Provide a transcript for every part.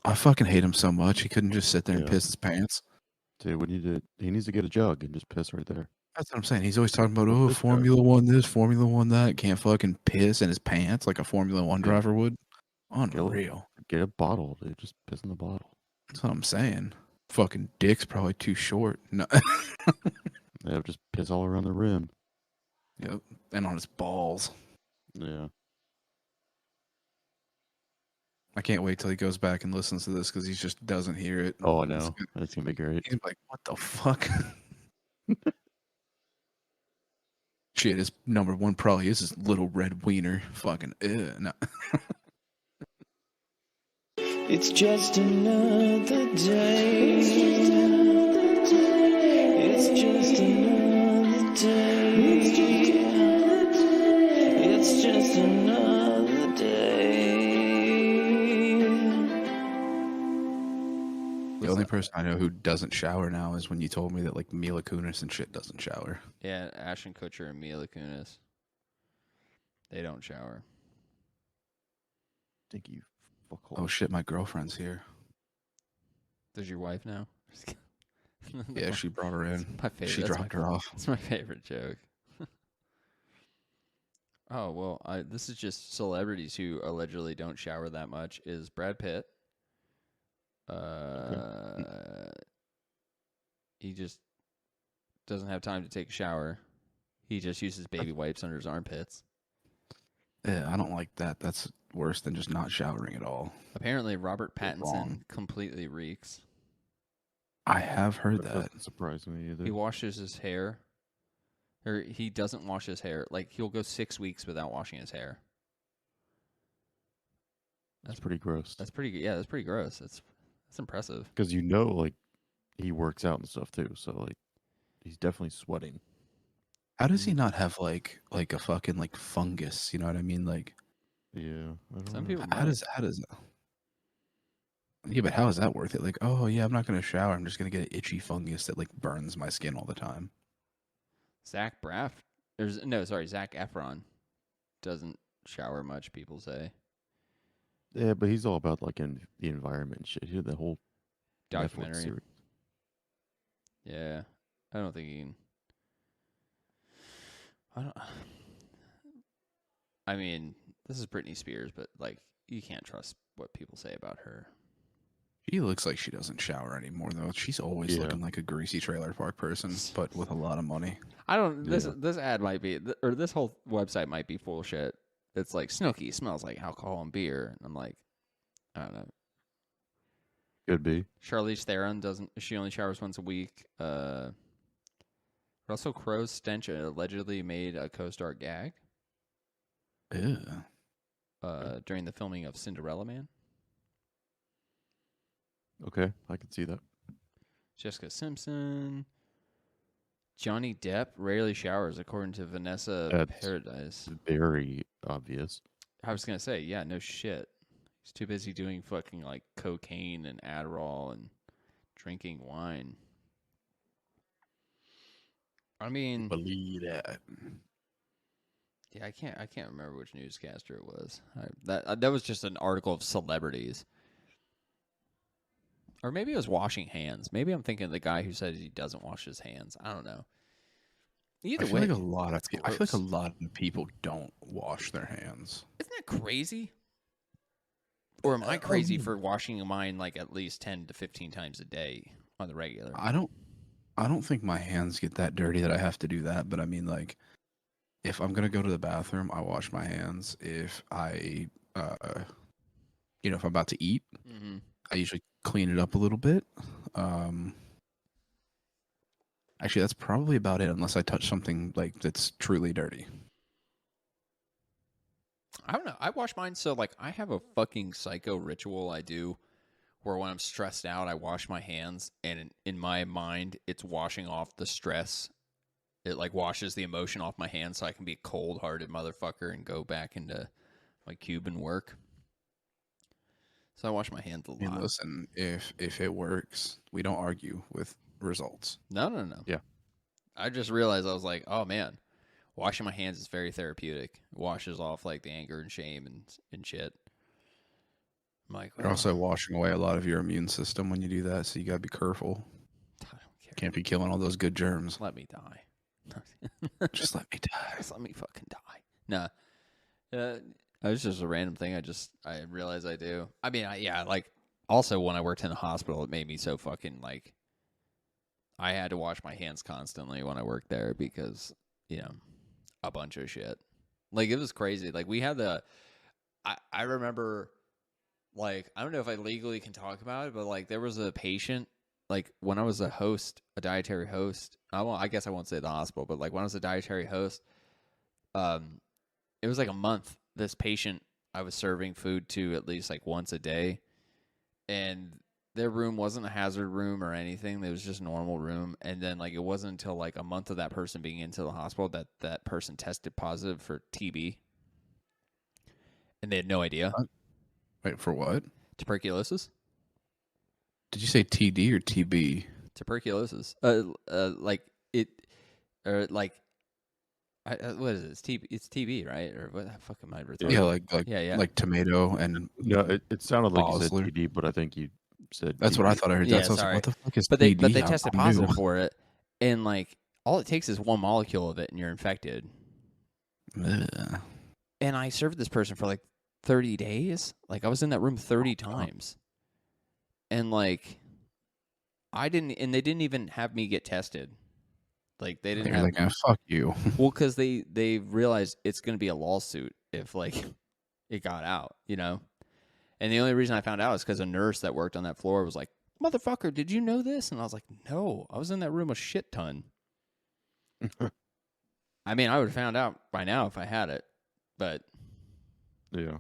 I fucking hate him so much. He couldn't just sit there and Yeah. piss his pants. Dude, he needs to get a jug and just piss right there. That's what I'm saying. He's always talking about, The oh, piss jug. Formula One this, Formula One that. Can't fucking piss in his pants like a Formula One Yeah. driver would. Get a, Unreal. get a bottle, dude. Just piss in the bottle. That's what I'm saying. Fucking dick's probably too short. No. Yeah, just piss all around the rim. Yep. And on his balls. Yeah. I can't wait till he goes back and listens to this because he just doesn't hear it. Oh, I know. That's gonna be great. He's like, what the fuck? Shit, his number one probably is his little red wiener. Fucking, no. It's just another day. It's just another day. It's just another day. The only person I know who doesn't shower now is when you told me that like Mila Kunis and shit doesn't shower. Yeah, Ashton Kutcher and Mila Kunis. They don't shower. Thank you. Oh shit, my girlfriend's here. Does your wife know? Yeah, she brought her in. My favorite. She dropped her off. That's my favorite joke. Oh, well, this is just celebrities who allegedly don't shower that much. Is Brad Pitt. He just doesn't have time to take a shower. He just uses baby wipes under his armpits. Yeah, I don't like that. That's worse than just not showering at all. Apparently, Robert Pattinson completely reeks. I have heard that. Doesn't surprise me either. He washes his hair. Or he doesn't wash his hair. Like, he'll go 6 weeks without washing his hair. That's pretty gross. That's pretty. Yeah, that's pretty gross. That's impressive. Because like he works out and stuff too, so like he's definitely sweating. How does he not have like a fucking like fungus? You know what I mean? Like, yeah. Some people. How does that? Yeah, but how is that worth it? Like, oh yeah, I'm not gonna shower. I'm just gonna get an itchy fungus that like burns my skin all the time. Zach Efron doesn't shower much. People say. Yeah, but he's all about like in the environment and shit. He did the whole Documentary. Netflix series. Yeah, I don't think he can. I mean, this is Britney Spears, but like, you can't trust what people say about her. She looks like she doesn't shower anymore, though. She's always looking like a greasy trailer park person, but with a lot of money. I don't. This ad might be, or this whole website might be full of shit. It's like Snooki smells like alcohol and beer, and I'm like, I don't know. Could be. Charlize Theron doesn't. She only showers once a week. Russell Crowe's stench allegedly made a co-star gag. Ew. During the filming of Cinderella Man. Okay, I can see that. Jessica Simpson. Johnny Depp rarely showers, according to Vanessa Paradise. Very obvious. I was going to say, yeah, no shit. He's too busy doing fucking like cocaine and Adderall and drinking wine. I mean, believe that. Yeah, I can't remember which newscaster it was. That was just an article of celebrities. Or maybe it was washing hands. Maybe I'm thinking of the guy who said he doesn't wash his hands. I don't know. Either way, I feel like a lot of people don't wash their hands. Isn't that crazy? Or am I crazy for washing mine like at least 10 to 15 times a day on the regular? I don't think my hands get that dirty that I have to do that, but I mean, like, if I'm gonna go to the bathroom, I wash my hands. If I, if I'm about to eat, I usually clean it up a little bit. Actually, that's probably about it, unless I touch something like that's truly dirty. I don't know. I wash mine so like I have a fucking psycho ritual I do where when I'm stressed out, I wash my hands, and in my mind, it's washing off the stress. It like washes the emotion off my hands so I can be a cold-hearted motherfucker and go back into my Cuban work. So I wash my hands a lot. And listen, if it works, we don't argue with results. No. Yeah. I just realized I was like, oh man, washing my hands is very therapeutic. It washes off like the anger and shame and shit. I'm like, You're also washing away a lot of your immune system when you do that, so you gotta be careful. I don't care. Can't be killing all those good germs. Let me die. Just let me die. Just let me fucking die. Nah. It was just a random thing. I realized I do. I mean, like, also when I worked in the hospital, it made me so fucking, like, I had to wash my hands constantly when I worked there because, a bunch of shit. Like, it was crazy. Like, we had I remember, like, I don't know if I legally can talk about it, but, like, there was a patient, like, when I was a dietary host, I guess I won't say the hospital, but, like, when I was a dietary host, it was like a month. This patient I was serving food to at least like once a day, and their room wasn't a hazard room or anything. It was just a normal room. And then like it wasn't until like a month of that person being into the hospital that person tested positive for TB, and they had no idea. Wait, for what? Tuberculosis. Did you say TD or TB? Tuberculosis. Like it, or like. What is it? It's TB, right? Or what the fuck am I retarded? Yeah, like tomato and No, it sounded like you said Bosley. TD, but I think you said That's what I thought I heard. Yeah, That's sorry. what the fuck is But TD? they tested I'm positive new. for it, and like all it takes is one molecule of it, and you're infected. Ugh. And I served this person for like 30 days. Like I was in that room 30 times, and like they didn't even have me get tested. Like they didn't They're have. like, ah, fuck you. Well, because they realized it's going to be a lawsuit if like it got out, And the only reason I found out is because a nurse that worked on that floor was like, "Motherfucker, did you know this?" And I was like, "No, I was in that room a shit ton." I mean, I would have found out by now if I had it, but Yeah.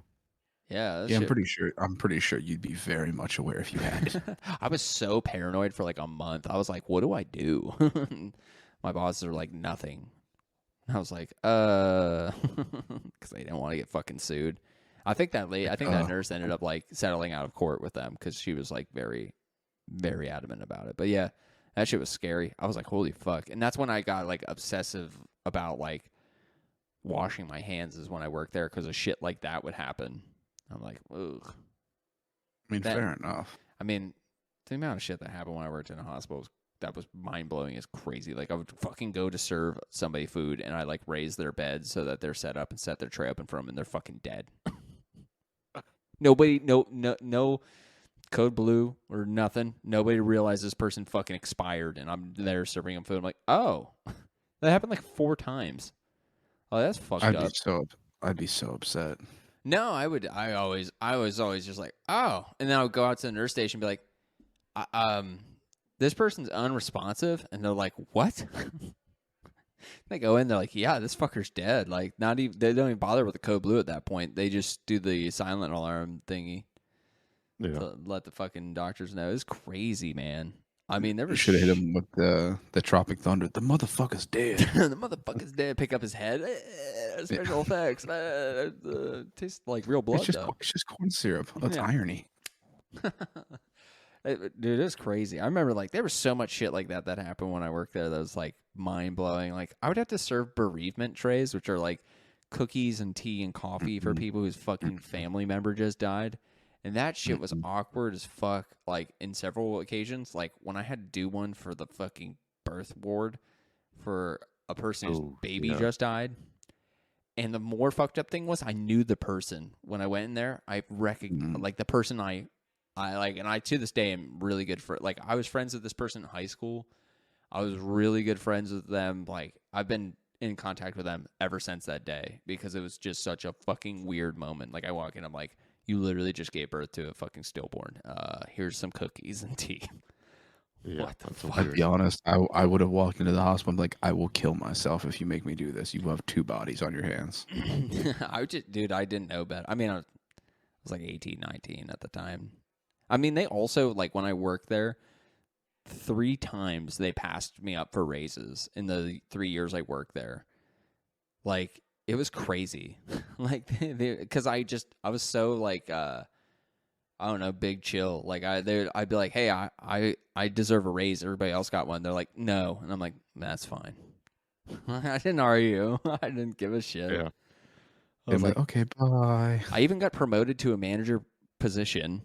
yeah, Yeah, I'm pretty sure you'd be very much aware if you had it. I was so paranoid for like a month. I was like, "What do I do?" My bosses are like, "Nothing." I was like, because they didn't want to get fucking sued. I think that nurse ended up like settling out of court with them because she was like very, very adamant about it. But yeah, that shit was scary. I was like, holy fuck. And that's when I got like obsessive about like washing my hands is when I worked there because a shit like that would happen. I'm like, ugh. I mean, fair enough. I mean, the amount of shit that happened when I worked in a hospital that was mind-blowing is crazy. Like I would fucking go to serve somebody food and I like raise their bed so that they're set up and set their tray up in front of them and they're fucking dead. Nobody, no code blue or nothing. Nobody realized this person fucking expired and I'm there serving them food. I'm like, oh, that happened like 4 times. Oh, that's fucked up. I'd be so upset. No, I was always just like, oh, and then I would go out to the nurse station and be like, this person's unresponsive, and they're like, what? They go in, they're like, yeah, this fucker's dead. Like, not even they don't even bother with the code blue at that point. They just do the silent alarm thingy to let the fucking doctors know. It's crazy, man. I mean, there was should have hit him with the Tropic Thunder. The motherfucker's dead. The motherfucker's dead. Pick up his head. Special effects. Tastes like real blood. It's just corn syrup. That's irony. Dude, it's crazy. I remember like there was so much shit like that happened when I worked there that was like mind blowing. Like I would have to serve bereavement trays, which are like cookies and tea and coffee for people whose fucking family member just died. And that shit was awkward as fuck, like in several occasions. Like when I had to do one for the fucking birth ward for a person whose baby just died. And the more fucked up thing was I knew the person. When I went in there, I recognized like the person I like, and I to this day am really good for like I was friends with this person in high school. I was really good friends with them. Like I've been in contact with them ever since that day because it was just such a fucking weird moment. Like I walk in, I'm like, you literally just gave birth to a fucking stillborn. Here's some cookies and tea. Yeah, what the fuck? I'll be honest, I would have walked into the hospital and been like, I will kill myself if you make me do this. You have 2 bodies on your hands. I didn't know better. I mean, I was like 18, 19 at the time. I mean, they also, like, when I worked there, 3 times they passed me up for raises in the 3 years I worked there. Like, it was crazy. Like, because I was so, like, I don't know, big chill. Like, I'd be like, hey, I deserve a raise. Everybody else got one. They're like, no. And I'm like, that's fine. I didn't argue. I didn't give a shit. Yeah. I was like, okay, bye. I even got promoted to a manager position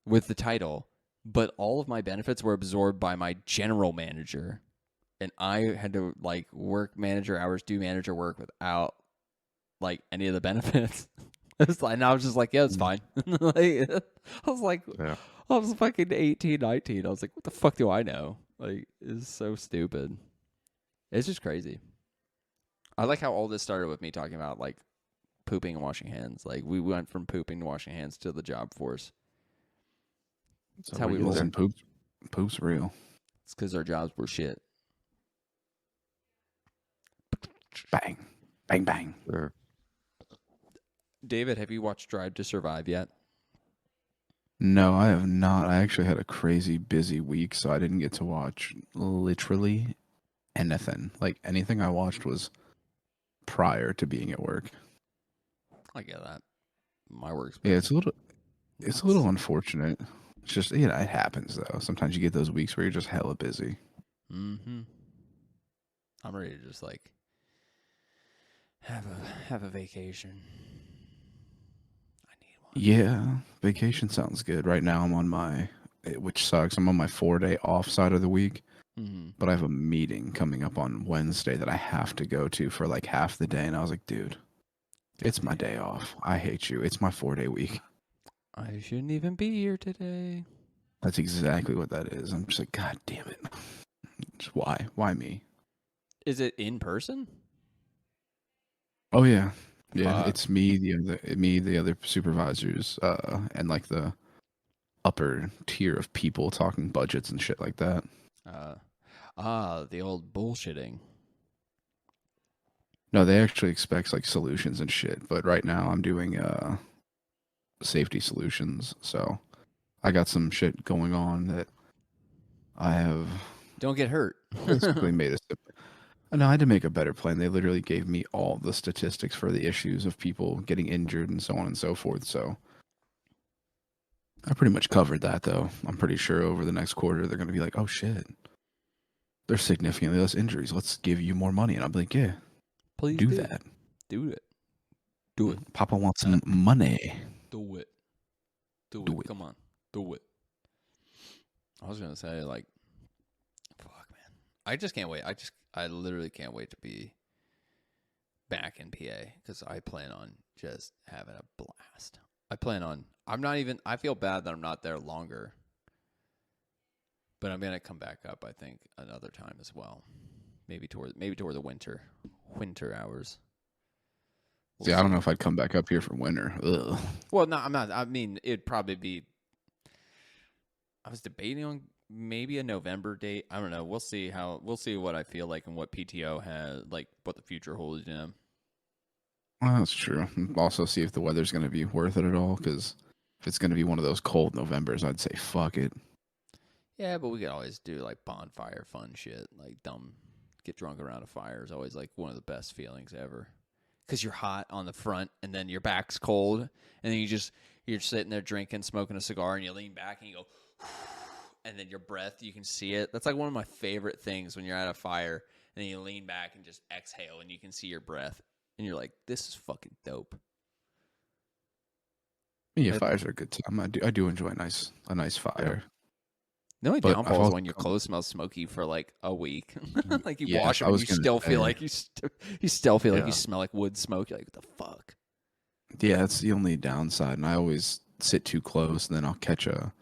with the title, but all of my benefits were absorbed by my general manager, and I had to like work manager hours, do manager work without like any of the benefits. And I was just like, yeah, it's fine. I was like, Yeah. I was fucking 18, 19. I was like, what the fuck do I know? Like, it's so stupid. It's just crazy. I like how all this started with me talking about like pooping and washing hands. Like we went from pooping to washing hands to the job force. So That's how we roll. Listen, poop's real. It's because our jobs were shit. Bang, bang, bang. Sure. David, have you watched Drive to Survive yet? No, I have not. I actually had a crazy busy week, so I didn't get to watch literally anything. Like anything I watched was prior to being at work. I get that. My work's Yeah, been it's a little unfortunate. It's just it happens though. Sometimes you get those weeks where you're just hella busy. Mm-hmm. I'm ready to just like have a vacation. I need one. Yeah, vacation sounds good. Right now I'm on which sucks. I'm on my 4-day off side of the week, Mm-hmm. but I have a meeting coming up on Wednesday that I have to go to for like half the day. And I was like, dude, it's my day off. I hate you. It's my 4-day week. I shouldn't even be here today. That's exactly what that is. I'm just like, God damn it. Just why? Why me? Is it in person? Oh yeah. Yeah, Fuck. it's the other supervisors, and like the upper tier of people talking budgets and shit like that. The old bullshitting. No, they actually expect like solutions and shit. But right now I'm doing safety solutions, so I got some shit going on that I have Don't get hurt. basically made a step. No, I had to make a better plan. They literally gave me all the statistics for the issues of people getting injured and so on and so forth. So I pretty much covered that, though. I'm pretty sure over the next quarter they're going to be like, "Oh shit, there's significantly less injuries. Let's give you more money." And I'm like, "Yeah, Please do that. Do it. Do it. Papa wants some money." Do it. Do Do it. it. Come on. Do it. I was gonna say like, fuck, man. I just can't wait. I literally can't wait to be back in PA because I plan on just having a blast. I feel bad that I'm not there longer, but I'm gonna come back up. I think another time as well. Maybe toward the winter hours. We'll See, I don't see. know if I'd come back up here for winter. Ugh. Well, no, I'm not. I mean, it'd probably be. I was debating on maybe a November date. I don't know. We'll see what I feel like and what PTO has, like what the future holds. Well, that's true. Also, see if the weather's going to be worth it at all. Because if it's going to be one of those cold Novembers, I'd say fuck it. Yeah, but we could always do like bonfire fun shit, like get drunk around a fire is always like one of the best feelings ever. Because you're hot on the front, and then your back's cold, and then you're sitting there drinking, smoking a cigar, and you lean back and you go, and then your breath, you can see it. That's like one of my favorite things when you're at a fire, and then you lean back and just exhale, and you can see your breath, and you're like, this is fucking dope. Yeah, fires are a good time. I do enjoy a nice fire. The only But downfall I've is also when your clothes smell smoky for like a week. Like you Yeah, wash I them and was you gonna still feel say. like you still feel like Yeah. you smell like wood smoke. You're like, what the fuck? Yeah, that's the only downside. And I always sit too close, and then I'll catch a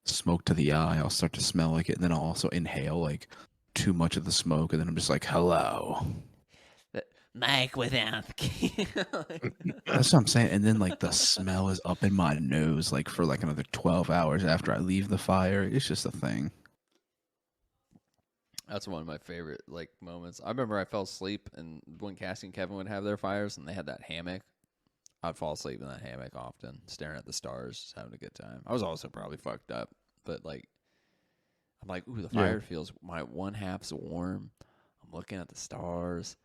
smoke to the eye. I'll start to smell like it, and then I'll also inhale like too much of the smoke, and then I'm just like, hello. Mike without. That's what I'm saying. And then like the smell is up in my nose like for like another 12 hours after I leave the fire. It's just a thing. That's one of my favorite like moments. I remember I fell asleep, and when Cassie and Kevin would have their fires, and they had that hammock, I'd fall asleep in that hammock often, staring at the stars, just having a good time. I was also probably fucked up, but like, I'm like, ooh, the fire feels my one half's warm. I'm looking at the stars.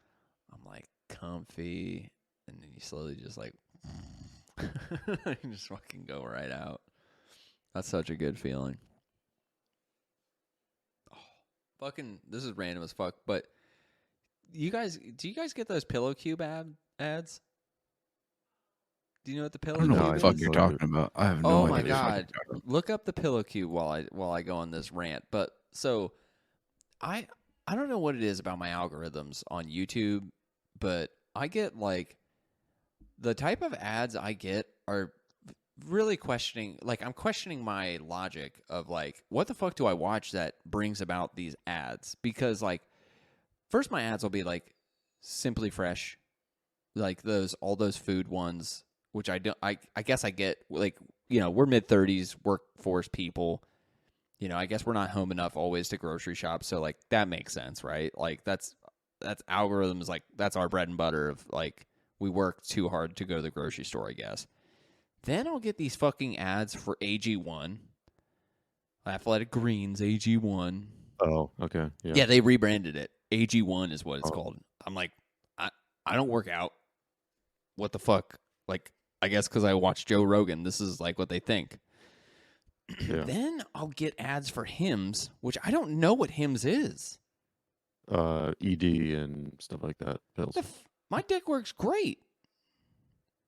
I'm like comfy, and then you slowly just like, you just fucking go right out. That's such a good feeling. Fucking, this is random as fuck, but do you guys get those pillow cube ads? Do you know what the I pillow don't know No, what cube the I fuck is? you're don't talking about. I have Oh no my idea. What the fuck god! you're talking Look up the pillow cube while I go on this rant. But so I I don't know what it is about my algorithms on YouTube, but I get like the type of ads I get are really questioning. Like I'm questioning my logic of like what the fuck do I watch that brings about these ads? Because like first my ads will be like Simply Fresh, like all those food ones, which I don't. I guess I get like we're mid-30s workforce people. I guess we're not home enough always to grocery shop, so like that makes sense, right? Like that's algorithms, like that's our bread and butter of like we work too hard to go to the grocery store, I guess. Then I'll get these fucking ads for AG1, Athletic Greens AG1. Oh, okay. Yeah. Yeah, they rebranded it. AG1 is what it's Oh. called. I'm like, I don't work out. What the fuck? Like, I guess because I watch Joe Rogan, this is like what they think. Yeah. Then I'll get ads for Hims, which I don't know what Hims is. ED and stuff like that. Pills. My dick works great.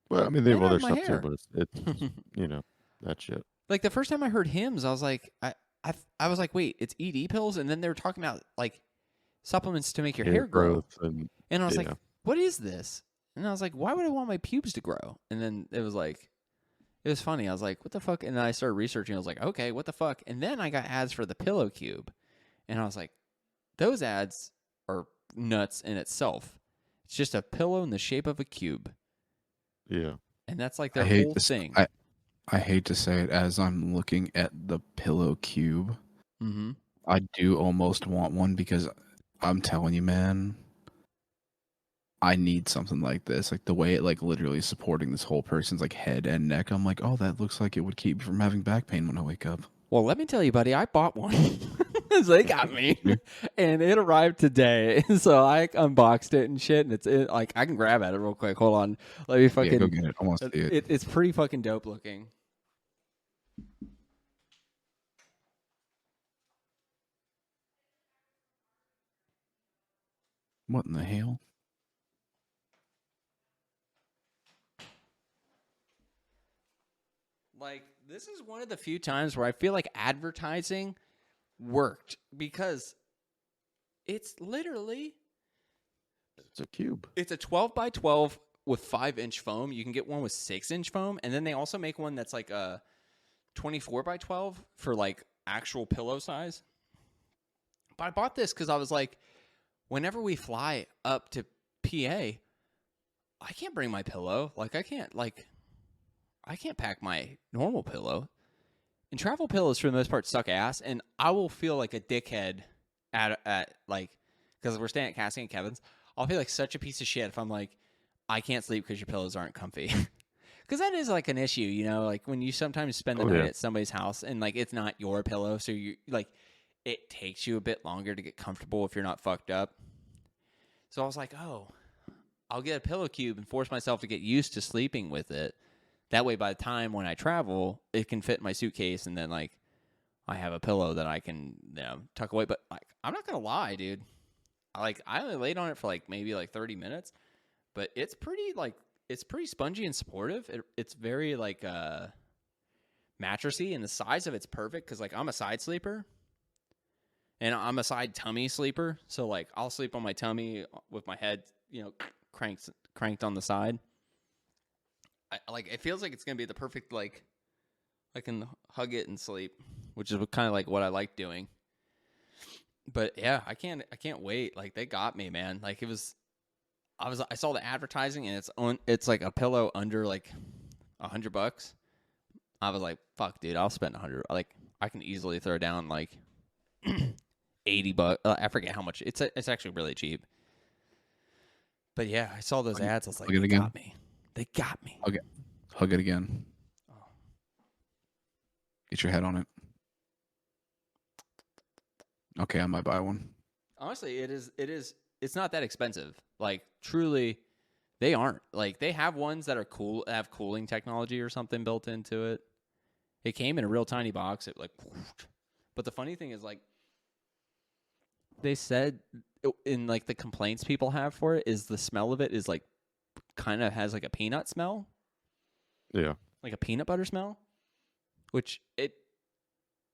Well, I mean, they have And other on my stuff too, hair. but it's that shit. Like the first time I heard Hims, I was like, I was like, wait, it's ED pills, and then they were talking about like supplements to make your hair grow, growth and and I was like, yeah. what is this? And I was like, why would I want my pubes to grow? And then it was like, it was funny. I was like, what the fuck? And then I started researching. I was like, okay, what the fuck? And then I got ads for the pillow cube, and I was like, those ads are nuts in itself. It's just a pillow in the shape of a cube, Yeah. and that's like I their hate whole this. thing. I hate to say it, as I'm looking at the pillow cube, Mm-hmm. I do almost want one because I'm telling you, man, I need something like this. Like the way it like literally is supporting this whole person's like head and neck. I'm like, oh, that looks like it would keep me from having back pain when I wake up. Well, let me tell you, buddy, I bought one. So they got me, and it arrived today. So I unboxed it and shit, and it's like I can grab at it real quick. Hold on, let me fucking. Yeah, go get it. I want to see it. It's pretty fucking dope looking. What in the hell? Like this is one of the few times where I feel like advertising worked because it's literally It's a cube. it's a 12 by 12 with 5-inch foam. You can get one with 6-inch foam, and then they also make one that's like a 24 by 12 for like actual pillow size. But I bought this because I was like, whenever we fly up to PA, I can't bring my pillow. Like I can't pack my normal pillow. And travel pillows for the most part suck ass, and I will feel like a dickhead at like because we're staying at Cassie and Kevin's. I'll feel like such a piece of shit if I'm like, I can't sleep because your pillows aren't comfy. Because that is like an issue, like when you sometimes spend the night at somebody's house and like it's not your pillow, so you like it takes you a bit longer to get comfortable if you're not fucked up. So I was like, oh, I'll get a pillow cube and force myself to get used to sleeping with it. That way, by the time when I travel, it can fit in my suitcase, and then like I have a pillow that I can tuck away. But like, I'm not gonna lie, dude. I only laid on it for like maybe like 30 minutes, but it's pretty spongy and supportive. It's very like mattressy, and the size of it's perfect because like I'm a side sleeper, and I'm a side tummy sleeper. So like I'll sleep on my tummy with my head cranked on the side. Like it feels like it's gonna be the perfect like I can hug it and sleep, which is kind of like what I like doing. But yeah, I can't wait. Like they got me, man. Like I saw the advertising and it's like a pillow under like $100. I was like, fuck, dude, I'll spend $100. Like I can easily throw down like $80. I forget how much. It's actually really cheap. But yeah, I saw those ads. I was like, they got me. They got me. Okay. Hug it again. Oh. Get your head on it. Okay, I might buy one. Honestly, it's not that expensive. Like truly, they aren't. Like they have ones that are cool, have cooling technology or something built into it. It came in a real tiny box. It like, but the funny thing is like, they said in like the complaints people have for it is the smell of it is like kind of has like a peanut smell. Yeah. like a peanut butter smell, which it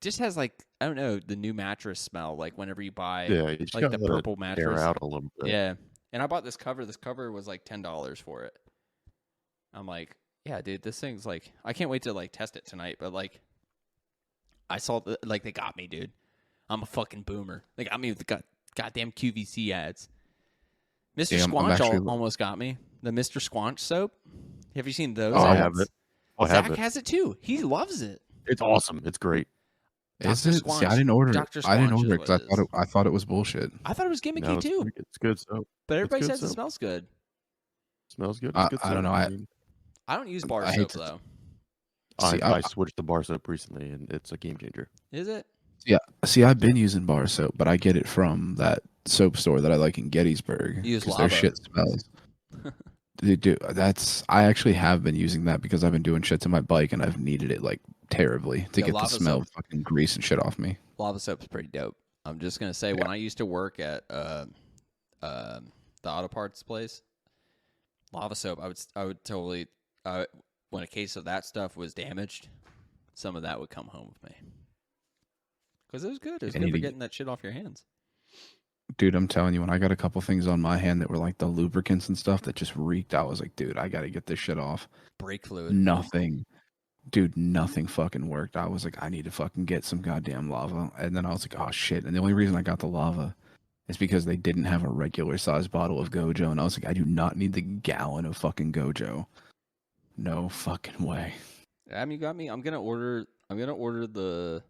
just has like, I don't know, the new mattress smell. Like whenever you buy Yeah, you just like gotta the let it purple air mattress. out a little bit. Yeah. And I bought this cover. This cover was like $10 for it. I'm like, yeah, dude, this thing's like, I can't wait to like test it tonight. But like, I saw like they got me, dude. I'm a fucking boomer. They got me with the goddamn QVC ads. Mr. Yeah, I'm Squanch actually- almost got me. The Mr. Squanch soap. Have you seen those? Oh, I ads? have it. I have Zach it. has it too. He loves it. It's awesome. It's great. Is Dr. it? See, Squanch. I didn't order it. Dr. I didn't Squanch order is it because what it is. I thought it was bullshit. I thought it was gimmicky No, it's too, pretty good. It's good soap. but everybody good says it soap. smells good. Smells good. I- It's good I don't soap. know, mean, I don't use bar I hate soap to- though. See, I switched to bar soap recently, and it's a game changer. Is it? Yeah. See, I've been using bar soap, but I get it from that soap store that I like in Gettysburg. You use 'cause their Lava. shit smells. Dude, I actually have been using that because I've been doing shit to my bike and I've needed it like terribly to Yeah, get the Lava smell soap. of fucking grease and shit off me. Lava soap's pretty dope. I'm just gonna say when I used to work at the auto parts place, Lava soap, I would totally when a case of that stuff was damaged, some of that would come home with me because it was good. It was I good need for to getting that shit off your hands. Dude, I'm telling you, when I got a couple things on my hand that were like the lubricants and stuff that just reeked, I was like, dude, I gotta get this shit off. Brake fluid. Nothing. Dude, nothing fucking worked. I was like, I need to fucking get some goddamn lava. And then I was like, oh shit. And the only reason I got the lava is because they didn't have a regular size bottle of Gojo. And I was like, I do not need the gallon of fucking Gojo. No fucking way. I mean, you got me. I'm gonna order the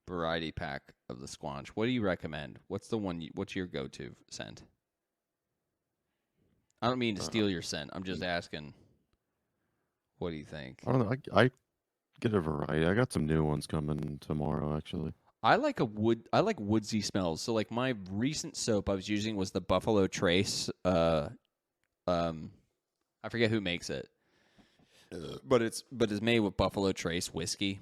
variety pack of the Squanch. What do you recommend? What's the one? What's your go-to scent? I don't mean to steal your scent. I'm just asking. What do you think? I don't know. I get a variety. I got some new ones coming tomorrow, actually. I like woodsy smells. So like my recent soap I was using was the Buffalo Trace. I forget who makes it, but it's made with Buffalo Trace whiskey,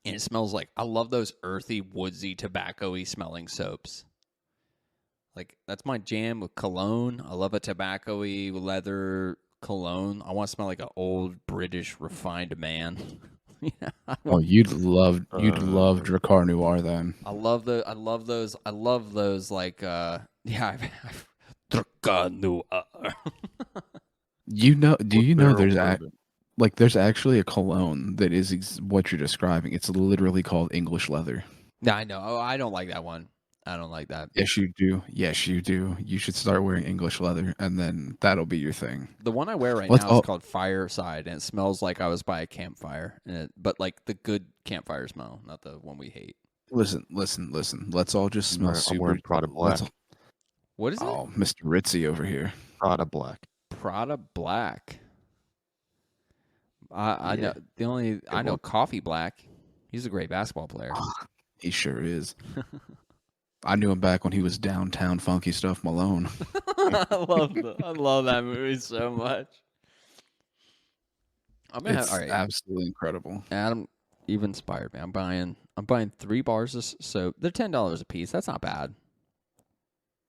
and it smells like, I love those earthy, woodsy, tobacco-y smelling soaps. Like that's my jam with cologne. I love a tobacco-y leather cologne. I want to smell like an old British refined man. Yeah, Oh, you'd love Dracar Noir then. I love those like yeah, Dracar Noir. You know? Do you know Barrel there's bourbon. there's actually a cologne that is what you're describing. It's literally called English leather. Yeah, I know. Oh, I don't like that one. I don't like that. Yes, you do. Yes, you do. You should start wearing English leather, and then that'll be your thing. The one I wear right Let's now all- is called Fireside, and it smells like I was by a campfire, but like the good campfire smell, not the one we hate. Listen. Let's all just smell I'm super. wearing Prada let's Black. What is it? Oh, Mr. Ritzy over here. Prada Black. Prada Black. I Yeah. know I know Coffee Black. He's a great basketball player. He sure is. I knew him back when he was downtown Funky Stuff Malone. I love that movie so much. I'm gonna It's all right. absolutely incredible. Adam, you've inspired me. I'm buying 3 bars of soap. They're $10 a piece. That's not bad.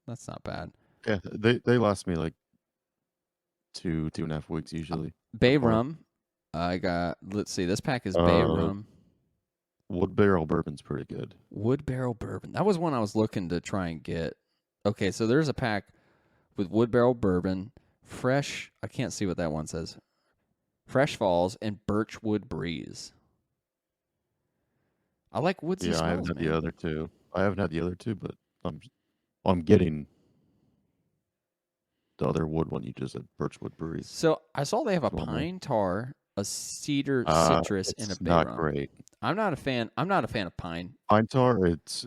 That's not bad. Yeah, they last me like 2.5 weeks usually. Bay Or- rum. I got. Let's see. This pack is Bay rum. Wood barrel bourbon's pretty good. Wood barrel bourbon. That was one I was looking to try and get. Okay, so there's a pack with wood barrel bourbon, fresh. I can't see what that one says. Fresh Falls and Birchwood Breeze. I like woodsy Yeah, smells, I haven't had man. the other two. But I'm getting the other wood one you just said, Birchwood Breeze. So I saw they have a One more. pine tar, a cedar citrus, and a It's bay not rum. great. I'm not a fan of pine. Pine tar, it's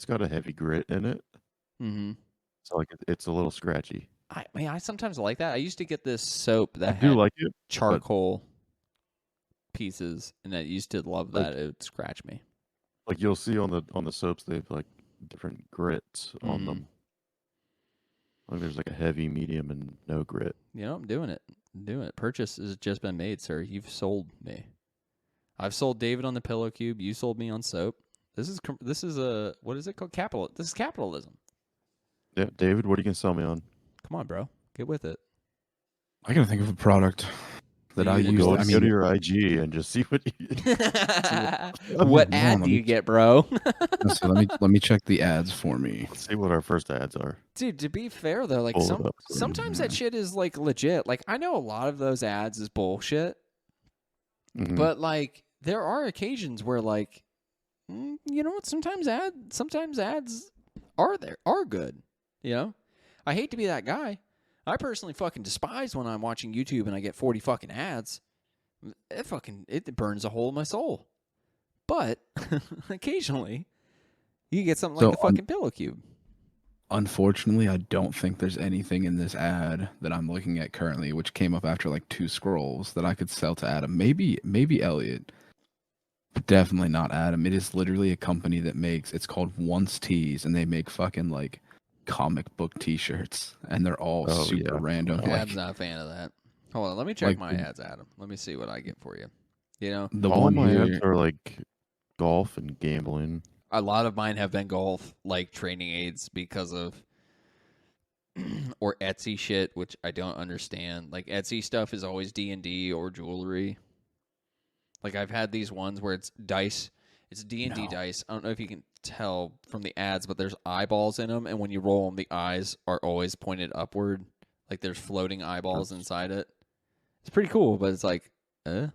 got a heavy grit in it, Mm-hmm. so like it's a little scratchy. I sometimes like that. I used to get this soap I that do had like it. charcoal pieces, and I used to love Like- that. It would scratch me. Like you'll see on the soaps, they have like different grits on Mhm. them. Like there's like a heavy, medium, and no grit. You know, I'm doing it. Purchase has just been made, sir. You've sold me. I've sold David on the Pillow Cube. You sold me on soap. This is a what is it called? This is capitalism. Yeah, David, what are you gonna sell me on? Come on, bro. Get with it. I gotta think of a product that You I gonna use. Go I to mean, your IG and just see what you. what Hold ad on, do you get, bro? so let me check the ads for me. Let's see what our first ads are. Dude, to be fair though, like Pull it up for you. sometimes that shit is like legit. Like I know a lot of those ads is bullshit, Mhm. but like there are occasions where like you know what? Sometimes ads are good. You know, I hate to be that guy. I personally fucking despise when I'm watching YouTube and I get 40 fucking ads. It burns a hole in my soul. But occasionally, you get something like So the fucking pillow cube. unfortunately, I don't think there's anything in this ad that I'm looking at currently, which came up after like 2 scrolls, that I could sell to Adam. Maybe Elliot, but definitely not Adam. It is literally a company that makes. It's called Once Tees, and they make fucking like comic book T-shirts, and they're all Oh, super yeah. random. Yeah, Adam's not a fan of that. Hold on, let me check like my ads, Adam. Let me see what I get for you. You know, the All one my here. ads are like golf and gambling. a lot of mine have been golf, like training aids because of or Etsy shit, which I don't understand. Like Etsy stuff is always D&D or jewelry. Like I've had these ones where it's dice. It's D&D No. dice. I don't know if you can tell from the ads, but there's eyeballs in them, and when you roll them, the eyes are always pointed upward. Like there's floating eyeballs inside it. It's pretty cool, but it's like, I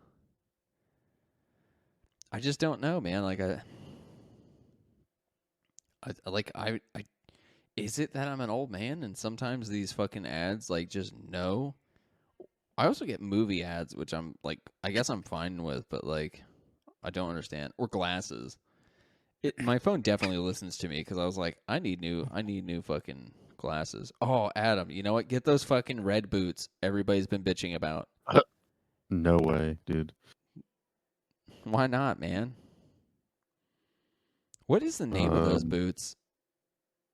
just don't know, man. Like I is it that I'm an old man and sometimes these fucking ads like just no? I also get movie ads, which I'm like, I guess I'm fine with, but like, I don't understand. Or glasses. My phone definitely listens to me because I was like, I need new fucking glasses. Oh, Adam, you know what? Get those fucking red boots everybody's been bitching about. No way, dude. Why not, man? What is the name of those Um, boots?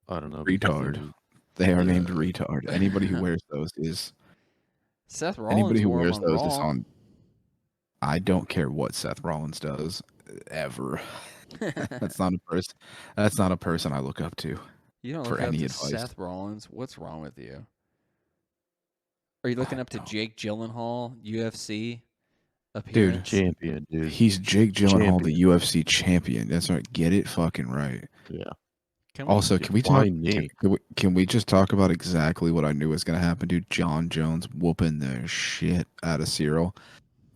I don't know. because Retard. They are named Uh, retard. Anybody who wears those is Seth anybody Rollins who wore them wears on those is Raw. on. I don't care what Seth Rollins does ever. That's not a person. That's not a person I look up to You don't for look up any to advice. Seth Rollins. What's wrong with you? Are you looking up to No. Jake Gyllenhaal, UFC Dude, appearance? champion, dude. He's Jake Gyllenhaal, the Champion. UFC champion. That's right. Get it fucking right. Yeah. Also, Yeah, can we why talk? me? Can we just talk about exactly what I knew was gonna happen, dude? John Jones whooping the shit out of Cyril.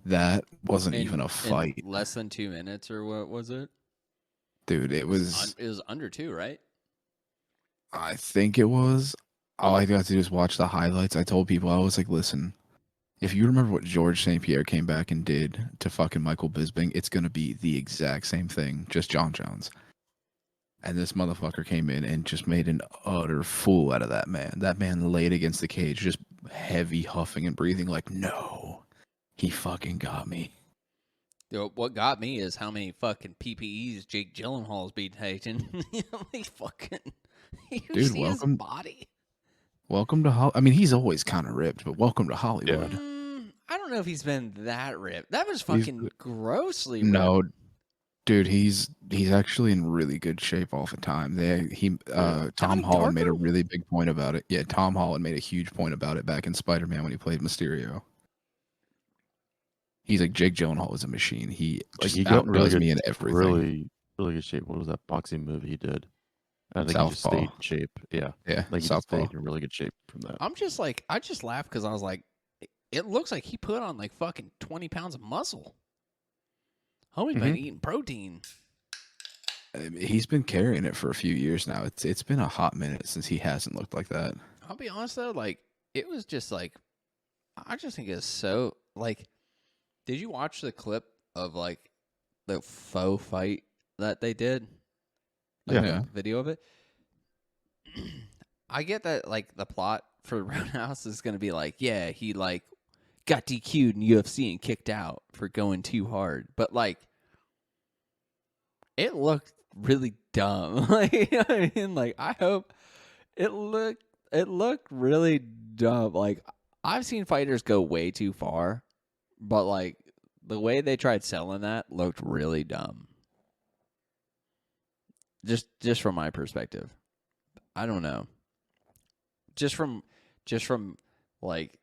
That wasn't even a fight, In less than 2 minutes, or what was it? dude. It was. It was under 2, right? I think it was. All I got to do is watch the highlights. I told people, I was like, listen, if you remember what George St. Pierre came back and did to fucking Michael Bisping, it's gonna be the exact same thing, just John Jones. And this motherfucker came in and just made an utter fool out of that man. That man laid against the cage, just heavy huffing and breathing like, no, he fucking got me. What got me is how many fucking PPEs Jake Gyllenhaal's been taking. He fucking, you Dude, see welcome- his body. Welcome to Hollywood. I mean, he's always kind of ripped, but welcome to Hollywood. I don't know if he's been that ripped. That was fucking grossly ripped. No, dude, he's actually in really good shape all the time. Tom Johnny Holland made a Darko? really big point about it. Yeah, Tom Holland made a huge point about it back in Spider-Man when he played Mysterio. He's like, Jake Gyllenhaal is a machine. He Like just he got in really outdoes good, me in everything. really good shape. What was that boxing movie he did? I think he just Southpaw. stayed in shape. Yeah, Yeah, like he just Southpaw. stayed in really good shape from that. I'm just like, I just laughed because I was like, it looks like he put on like fucking 20 pounds of muscle. Homie's been eating protein. He's been carrying it for a few years now. It's been a hot minute since he hasn't looked like that. I'll be honest though, like it was just like, I just think it's so like. Did you watch the clip of like the faux fight that they did? Like, Yeah. the video of it. I get that like the plot for Roadhouse is gonna be like, yeah, he like got DQ'd in UFC and kicked out for going too hard, but like it looked really dumb. Like, you know what I mean? Like, I hope it looked really dumb. Like, I've seen fighters go way too far, but like the way they tried selling that looked really dumb. Just from my perspective. I don't know. Just from like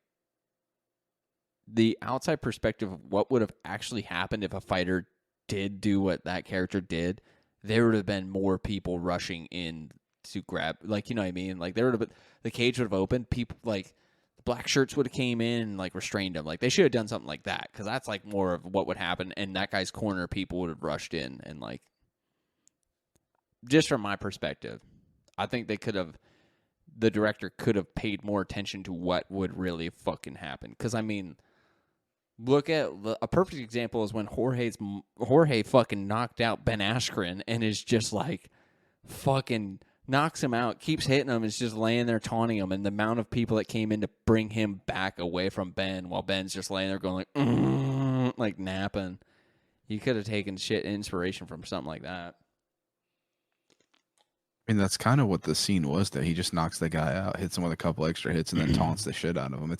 the outside perspective of what would have actually happened if a fighter did do what that character did, there would have been more people rushing in to grab, like, you know what I mean? Like, there would have been, the cage would have opened, people, like, the black shirts would have came in and, like, restrained him. Like, they should have done something like that, because that's, like, more of what would happen, and that guy's corner people would have rushed in, and, like, just from my perspective, I think the director could have paid more attention to what would really fucking happen. Because, I mean, look at a perfect example is when Jorge fucking knocked out Ben Askren and is just like fucking knocks him out, keeps hitting him, is just laying there taunting him, and the amount of people that came in to bring him back away from Ben while Ben's just laying there going like napping. You could have taken shit inspiration from something like that. I mean, that's kind of what the scene was. That he just knocks the guy out, hits him with a couple extra hits, and then taunts the shit out of him.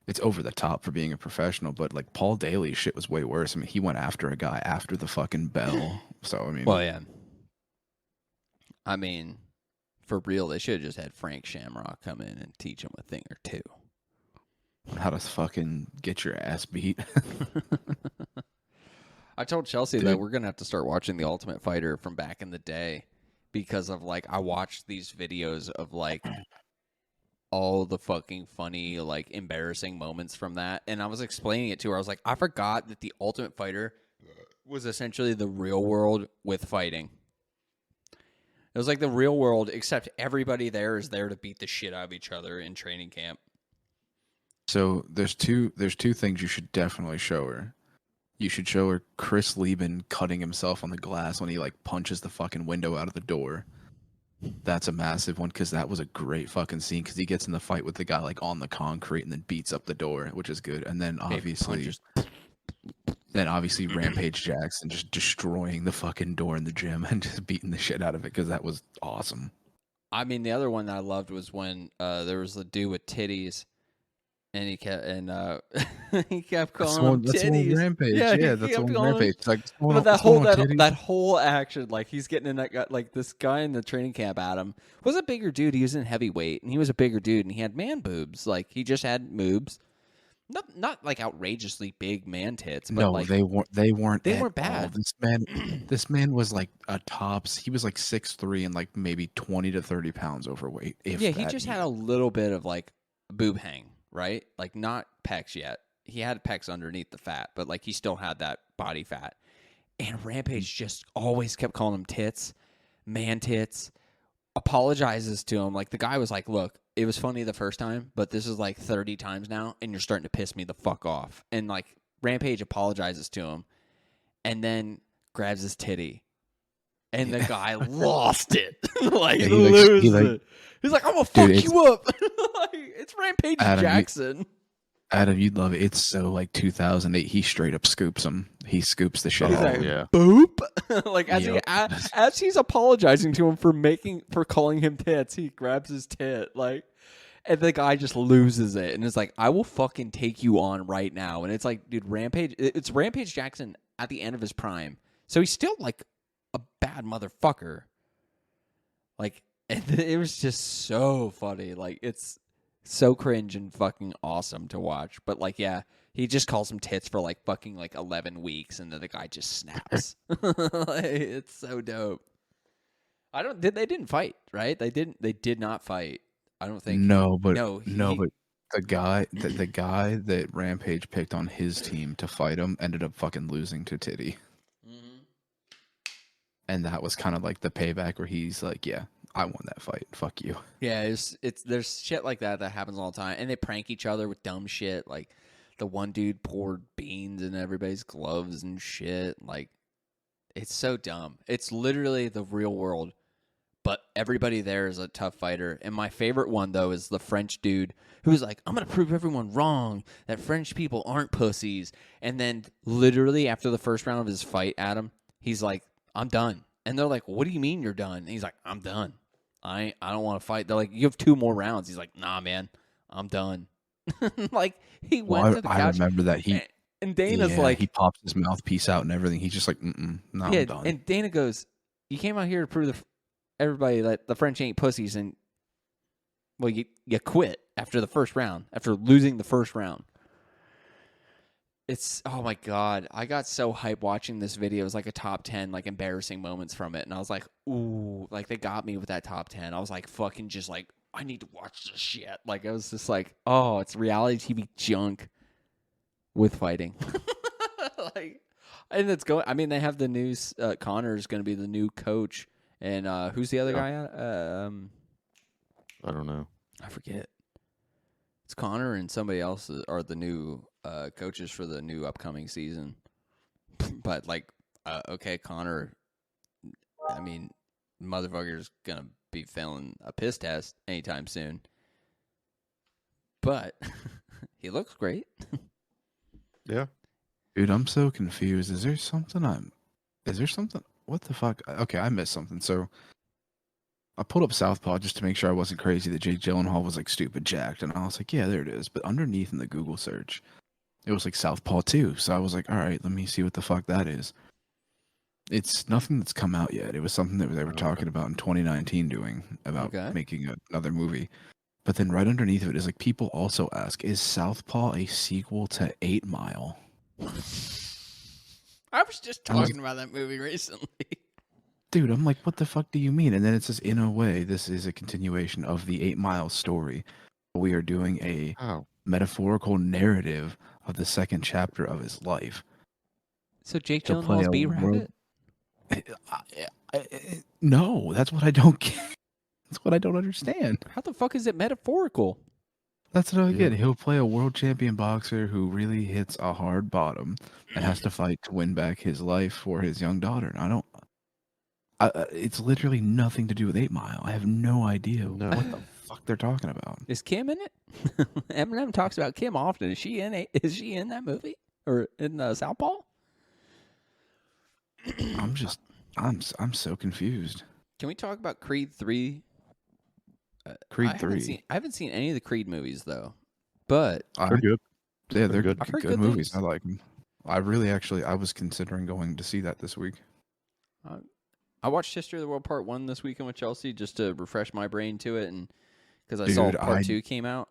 It's over the top for being a professional, but like Paul Daly's shit was way worse. I mean, he went after a guy after the fucking bell. So I mean, well, yeah. I mean, for real, they should have just had Frank Shamrock come in and teach him a thing or two. How to fucking get your ass beat. I told Chelsea that we're gonna have to start watching The Ultimate Fighter from back in the day, because of like I watched these videos of like all the fucking funny, like, embarrassing moments from that. And I was explaining it to her. I was like, I forgot that The Ultimate Fighter was essentially the real world with fighting. It was like the real world, except everybody there is there to beat the shit out of each other in training camp. So there's two things you should definitely show her. You should show her Chris Lieben cutting himself on the glass when he like punches the fucking window out of the door. That's a massive one, because that was a great fucking scene, because he gets in the fight with the guy like on the concrete and then beats up the door, which is good. And then obviously Rampage Jackson just destroying the fucking door in the gym and just beating the shit out of it, because that was awesome. I mean, the other one that I loved was when there was the dude with titties, and he kept he kept calling them titties. Rampage. Yeah, that's the one Rampage. It's like, but that whole action, like he's getting in that guy, like this guy in the training camp, Adam, was a bigger dude. He was in heavyweight, and he was a bigger dude, and he had man boobs. Like he just had boobs, not like outrageously big man tits. But no, like, they weren't bad. This man was like a tops. He was like 6'3" and like maybe 20 to 30 pounds overweight. He just had a little bit of like boob hang. Right? Like not pecs yet. He had pecs underneath the fat, but like he still had that body fat. And Rampage just always kept calling him tits, man tits, apologizes to him. Like the guy was like, look, it was funny the first time, but this is like 30 times now, and you're starting to piss me the fuck off. And like Rampage apologizes to him and then grabs his titty. And the guy lost it. Like, he loses it. He's like, I'm going to fuck you up. Like, it's Rampage Jackson. Adam, you'd love it. It's so like 2008. He straight up scoops him. He scoops the shit out of him. Yeah. Boop. Like, as he's apologizing to him for calling him tits, he grabs his tit. Like, and the guy just loses it. And it's like, I will fucking take you on right now. And it's like, dude, it's Rampage Jackson at the end of his prime. So he's still like a bad motherfucker. Like, it was just so funny. Like, it's so cringe and fucking awesome to watch. But like, yeah, he just calls him tits for like fucking like 11 weeks, and then the guy just snaps. Like, it's so dope. They didn't fight, right? They did not fight. I don't think. But the guy that Rampage picked on his team to fight him ended up fucking losing to Titty. Mm-hmm. And that was kind of like the payback where he's like, yeah, I won that fight. Fuck you. Yeah, there's shit like that happens all the time, and they prank each other with dumb shit. Like the one dude poured beans in everybody's gloves and shit. Like, it's so dumb. It's literally the real world, but everybody there is a tough fighter. And my favorite one though is the French dude who's like, I'm gonna prove everyone wrong that French people aren't pussies. And then literally after the first round of his fight, Adam, he's like, I'm done. And they're like, what do you mean you're done? And he's like, I'm done. I don't want to fight. They're like, you have 2 more rounds. He's like, nah, man, I'm done. Like, he went to the couch. I remember that. And Dana's like, he pops his mouthpiece out and everything. He's just like, no, I'm done. And Dana goes, you came out here to prove everybody that the French ain't pussies, and well, you quit after the first round, after losing the first round. It's oh my god! I got so hyped watching this video. It was like a top 10 like embarrassing moments from it, and I was like, ooh, like they got me with that top 10. I was like, fucking, just like I need to watch this shit. Like I was just like, oh, it's reality TV junk with fighting. Like, and it's going. I mean, they have the news. Connor's going to be the new coach, and who's the other guy? I don't know. I forget. It's Connor and somebody else are the new coaches for the new upcoming season. But like, okay, Connor. I mean, motherfucker's gonna be failing a piss test anytime soon. But he looks great. Yeah. Dude, I'm so confused. Is there something? What the fuck? Okay, I missed something. So I pulled up Southpaw just to make sure I wasn't crazy that Jake Gyllenhaal was like stupid jacked, and I was like, yeah, there it is. But underneath in the Google search, it was like Southpaw 2. So I was like, all right, let me see what the fuck that is. It's nothing that's come out yet. It was something that they were talking about in 2019 doing about making another movie. But then right underneath of it is like, people also ask, is Southpaw a sequel to 8 Mile? I was just talking about that movie recently. Dude, I'm like, what the fuck do you mean? And then it says, in a way, this is a continuation of the 8 Mile story. We are doing a metaphorical narrative of the second chapter of his life. So Jake Gyllenhaal's B-Rabbit? No, that's what I don't get. That's what I don't understand. How the fuck is it metaphorical? That's what I get. He'll play a world champion boxer who really hits a hard bottom and has to fight to win back his life for his young daughter. And it's literally nothing to do with 8 Mile. I have no idea what the fuck they're talking about. Is Kim in it? Eminem talks about Kim often. Is she in that movie or in Southpaw? I'm so confused. Can we talk about Creed 3? Creed 3. I haven't seen any of the Creed movies though, but they're good. Yeah, they're good movies. Things. I like them. I was considering going to see that this week. I watched History of the World Part 1 this weekend with Chelsea just to refresh my brain to it, and because I saw Part 2 came out.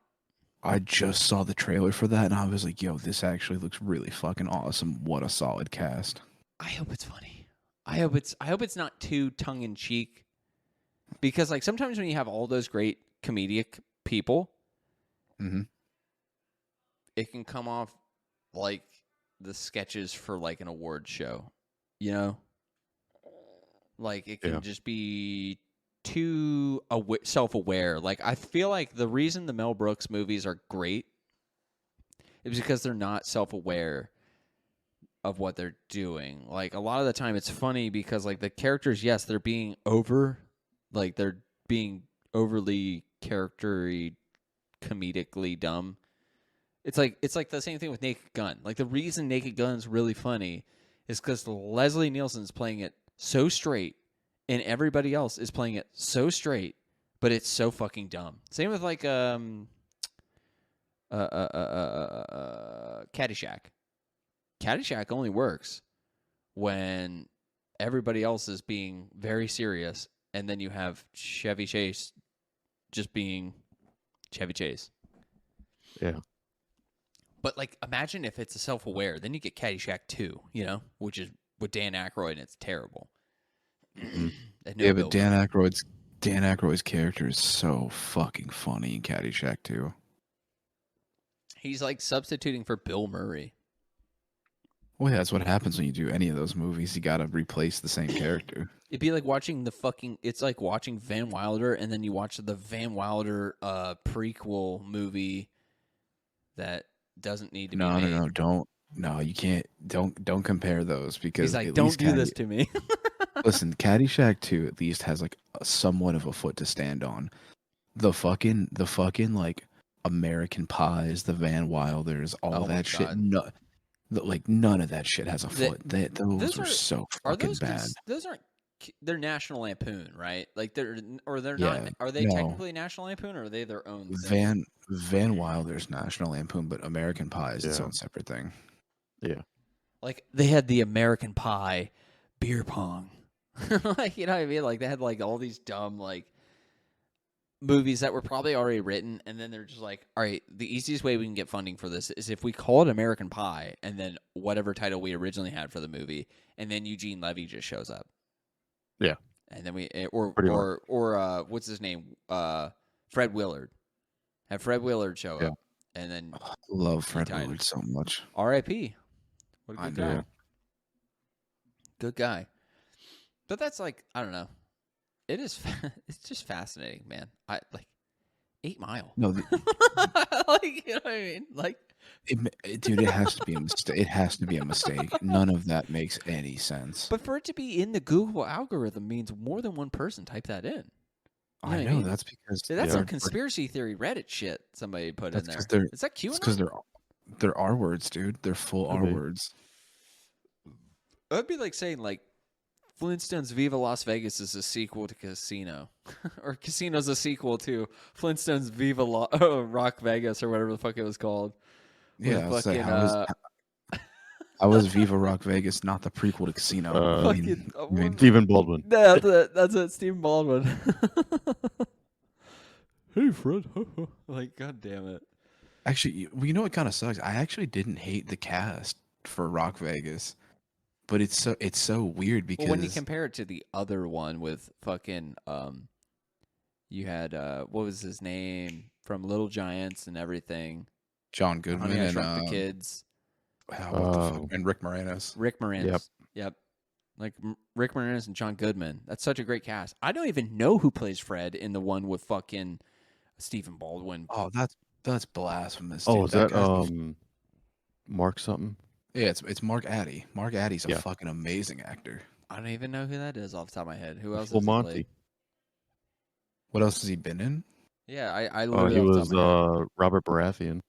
I just saw the trailer for that, and I was like, yo, this actually looks really fucking awesome. What a solid cast. I hope it's funny. I hope it's not too tongue in cheek, because like sometimes when you have all those great comedic people, it can come off like the sketches for like an award show, you know. Like it can just be too self-aware. Like I feel like the reason the Mel Brooks movies are great is because they're not self-aware of what they're doing. Like a lot of the time it's funny because like the characters, yes, they're being overly comedically dumb. It's like the same thing with Naked Gun. Like the reason Naked Gun's really funny is because Leslie Nielsen's playing it so straight, and everybody else is playing it so straight, but it's so fucking dumb. Same with like Caddyshack. Caddyshack only works when everybody else is being very serious, and then you have Chevy Chase just being Chevy Chase. Yeah. But like, imagine if it's a self-aware, then you get Caddyshack 2, you know, which is with Dan Aykroyd, and it's terrible. But Dan Aykroyd's character is so fucking funny in Caddyshack 2. He's like substituting for Bill Murray. Well, yeah, that's what happens when you do any of those movies. You got to replace the same character. It'd be like watching it's like watching Van Wilder, and then you watch the Van Wilder prequel movie that doesn't need to be made. No, you can't. Don't compare those because he's like, don't do this to me. Listen, Caddyshack 2 at least has like somewhat of a foot to stand on. The fucking like American Pies, the Van Wilders, all that shit. None of that shit has a foot. Those are so fucking bad. Those aren't. They're National Lampoon, right? Like they're not. Are they technically National Lampoon, or are they their own thing? Van Wilder's National Lampoon, but American Pie is its own separate thing. Yeah. Like they had the American Pie beer pong. Like, you know what I mean? Like they had like all these dumb like movies that were probably already written, and then they're just like, all right, the easiest way we can get funding for this is if we call it American Pie, and then whatever title we originally had for the movie, and then Eugene Levy just shows up. Yeah. And then we Pretty much. or what's his name? Fred Willard. Have Fred Willard show Yeah. up, and then Love Fred died. Willard so much. R.I.P. What a I good know. guy. Good guy. But that's like, I don't know. It is. It's just fascinating, man. I like 8 Mile. No, like, you know what I mean? Like, dude, it has to be a mistake. It has to be a mistake. None of that makes any sense. but for it to be in the Google algorithm means more than one person typed that in. You I what I know mean? that's because That's Yeah. some conspiracy theory Reddit shit somebody put in That's there. 'cause Is that cute? it's because they're R words, dude. They're full Could R be. words. It would be like saying like Flintstones Viva Las Vegas is a sequel to Casino, or Casino's a sequel to Flintstones Viva Rock Vegas or whatever the fuck it was called. With Yeah, I was like, fucking, how is Viva Rock Vegas not the prequel to Casino? fucking, I mean, Stephen Baldwin. that's it. That's it. Stephen Baldwin. Hey, Fred. Like, god damn it. actually, you know what kind of sucks? I actually didn't hate the cast for Rock Vegas, but it's so weird because Well, when you compare it to the other one with fucking you had what was his name from Little Giants and everything. John Goodman Honey, I and Shrunk the Kids. what the fuck? And Rick Moranis. Rick Moranis. Yep. Like Rick Moranis and John Goodman. That's such a great cast. I don't even know who plays Fred in the one with fucking Stephen Baldwin. Oh, that's blasphemous. Oh, dude. is that guy's Mark something? yeah, it's Mark Addy. Mark Addy's a Yeah. fucking amazing actor. I don't even know who that is off the top of my head. Who else Full has he Monty. played? What else has he been in? Yeah, I Oh, literally he off the was top of my head. Robert Baratheon.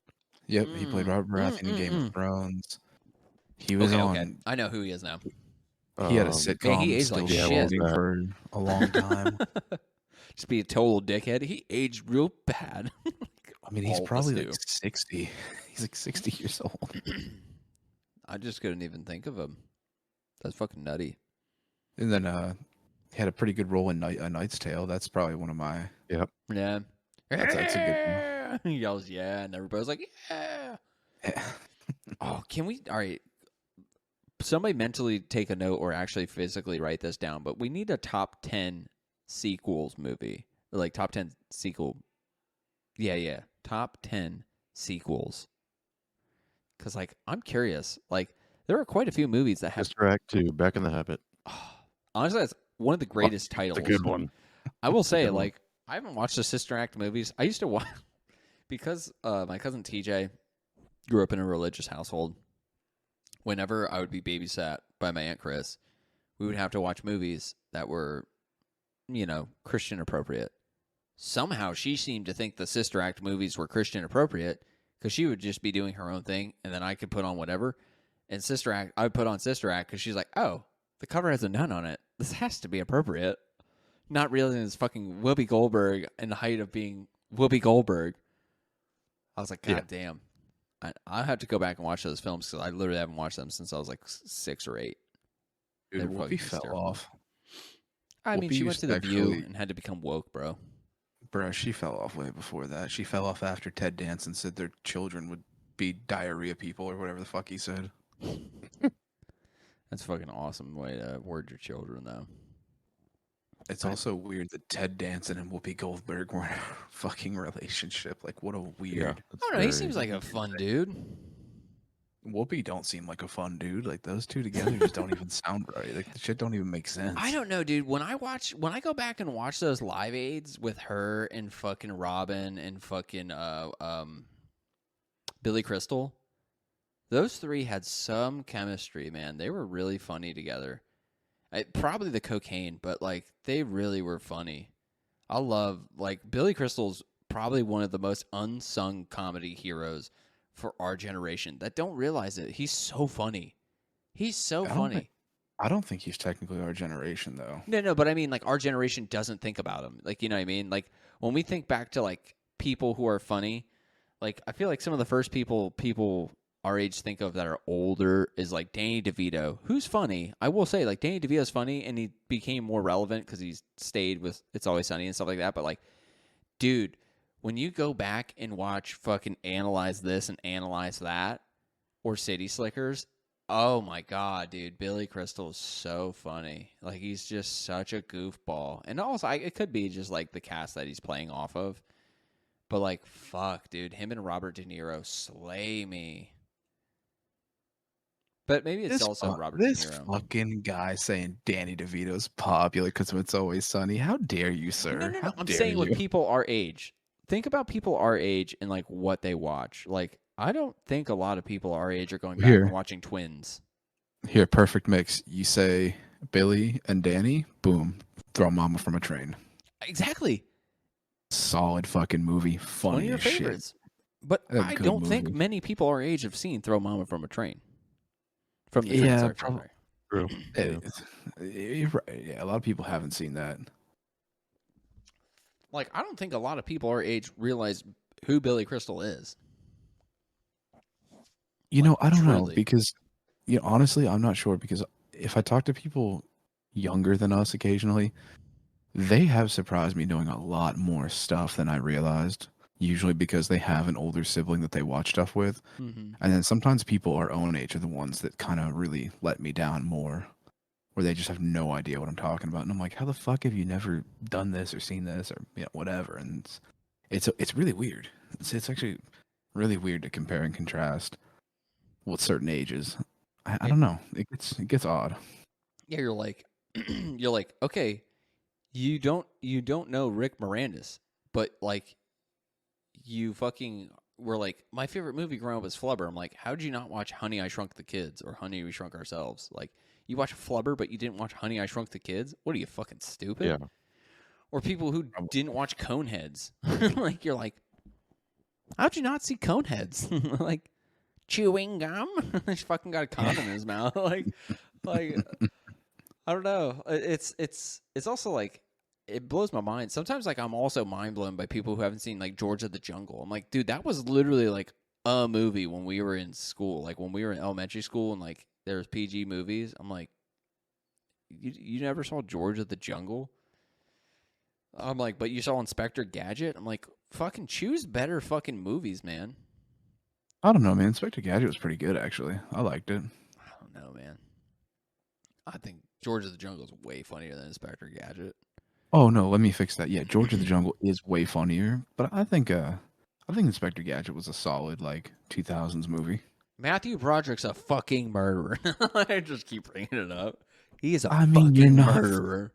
Yep, he played Robert Baratheon in Game of Thrones. He was on. Okay. I know who he is now. He had a Um, sitcom. he aged still like shit. shooting for a long time. Just be a total dickhead. He aged real bad. I mean, he's All of us probably do. like 60. He's like 60 years old. I just couldn't even think of him. That's fucking nutty. And then he had a pretty good role in A Knight's Tale. That's probably one of my. Yeah. That's a good He yells, yeah, and everybody's like, yeah. Oh, can we? All right. Somebody mentally take a note or actually physically write this down, but we need a top 10 sequels movie. Or like top 10 sequel. Yeah. Top 10 sequels. Because, like, I'm curious. Like, there are quite a few movies that have. Sister Act 2, Back in the Habit. Honestly, that's one of the greatest titles. It's a good one. I will say, good one. like, I haven't watched the Sister Act movies. I used to watch because my cousin TJ grew up in a religious household. Whenever I would be babysat by my Aunt Chris, we would have to watch movies that were, Christian appropriate. Somehow she seemed to think the Sister Act movies were Christian appropriate because she would just be doing her own thing, and then I could put on whatever. And Sister Act, I would put on Sister Act because she's like, oh, the cover has a nun on it. This has to be appropriate. Not realizing it's fucking Whoopi Goldberg in the height of being Whoopi Goldberg. I was like, God damn. I have to go back and watch those films because I literally haven't watched them since I was like 6 or 8. Dude, They're Whoopi fucking fell hysterical. off. I mean, Whoopi she went used to to The View actually- and had to become woke, bro. Bro, she fell off way before that. She fell off after Ted Danson said their children would be diarrhea people or whatever the fuck he said. That's a fucking awesome way to word your children, though. It's also weird that Ted Danson and Whoopi Goldberg were in a fucking relationship. Like, what a weird. I don't know. He seems like a fun dude. Whoopi don't seem like a fun dude. Like, those two together just don't even sound right. Like, the shit don't even make sense. I don't know, dude. When I go back and watch those Live Aids with her and fucking Robin and fucking Billy Crystal, those three had some chemistry, man. They were really funny together. Probably the cocaine, but like they really were funny. I love like Billy Crystal's probably one of the most unsung comedy heroes for our generation that don't realize it. He's so funny. He's so funny. I don't think he's technically our generation, though. No, but I mean, like, our generation doesn't think about him. Like, you know what I mean? Like, when we think back to, like, people who are funny, like, I feel like some of the first people our age think of that are older is, like, Danny DeVito, who's funny. I will say, like, Danny DeVito's funny, and he became more relevant because he's stayed with It's Always Sunny and stuff like that. But, like, dude, when you go back and watch fucking Analyze This and Analyze That or City Slickers, oh my god, dude, Billy Crystal is so funny. Like, he's just such a goofball. And also, it could be just like the cast that he's playing off of. But like, fuck, dude, him and Robert De Niro slay me. But maybe it's also Robert De This Niro. fucking guy saying Danny DeVito's popular because It's Always Sunny. How dare you, sir? No. How I'm dare saying you? with people our age. Think about people our age and like what they watch. Like, I don't think a lot of people our age are going back Here. and watching Twins. Here, perfect mix. You say Billy and Danny, boom, throw Mama from a Train. Exactly. Solid fucking movie. One of Funny your as shit. favorites. But A I good don't think movie. many people our age have seen Throw Mama from a Train. From the Train, Yeah, sorry. True. Yeah. You're right. Yeah, a lot of people haven't seen that. Like, I don't think a lot of people our age realize who Billy Crystal is. You know, Like, I don't know truly. because, honestly, I'm not sure because if I talk to people younger than us occasionally, they have surprised me knowing a lot more stuff than I realized. Usually because they have an older sibling that they watch stuff with. Mm-hmm. And then sometimes people our own age are the ones that kind of really let me down more, where they just have no idea what I'm talking about. And I'm like, how the fuck have you never done this or seen this or whatever? And it's really weird. It's actually really weird to compare and contrast with certain ages. I don't know. It gets odd. Yeah, you're like, okay, you don't know Rick Moranis, but like, you fucking were like, my favorite movie growing up was Flubber. I'm like, how did you not watch Honey, I Shrunk the Kids or Honey, We Shrunk Ourselves? Like, you watch Flubber, but you didn't watch Honey, I Shrunk the Kids? What are you, fucking stupid? Yeah. Or people who didn't watch Coneheads. Like, you're like, how'd you not see Coneheads? Like, chewing gum? He's fucking got a condom in his mouth. like, I don't know. It's also like, it blows my mind. Sometimes, like, I'm also mind blown by people who haven't seen like George of the Jungle. I'm like, dude, that was literally like a movie when we were in school. Like when we were in elementary school and like there was PG movies. I'm like, you never saw George of the Jungle? I'm like, but you saw Inspector Gadget? I'm like, fucking choose better fucking movies, man. I don't know, man. Inspector Gadget was pretty good, actually. I liked it. I don't know, man. I think George of the Jungle is way funnier than Inspector Gadget. Oh no, let me fix that. Yeah, George of the Jungle is way funnier, but I think Inspector Gadget was a solid like 2000s movie. Matthew Broderick's a fucking murderer. I just keep bringing it up. He is a I mean, fucking murderer.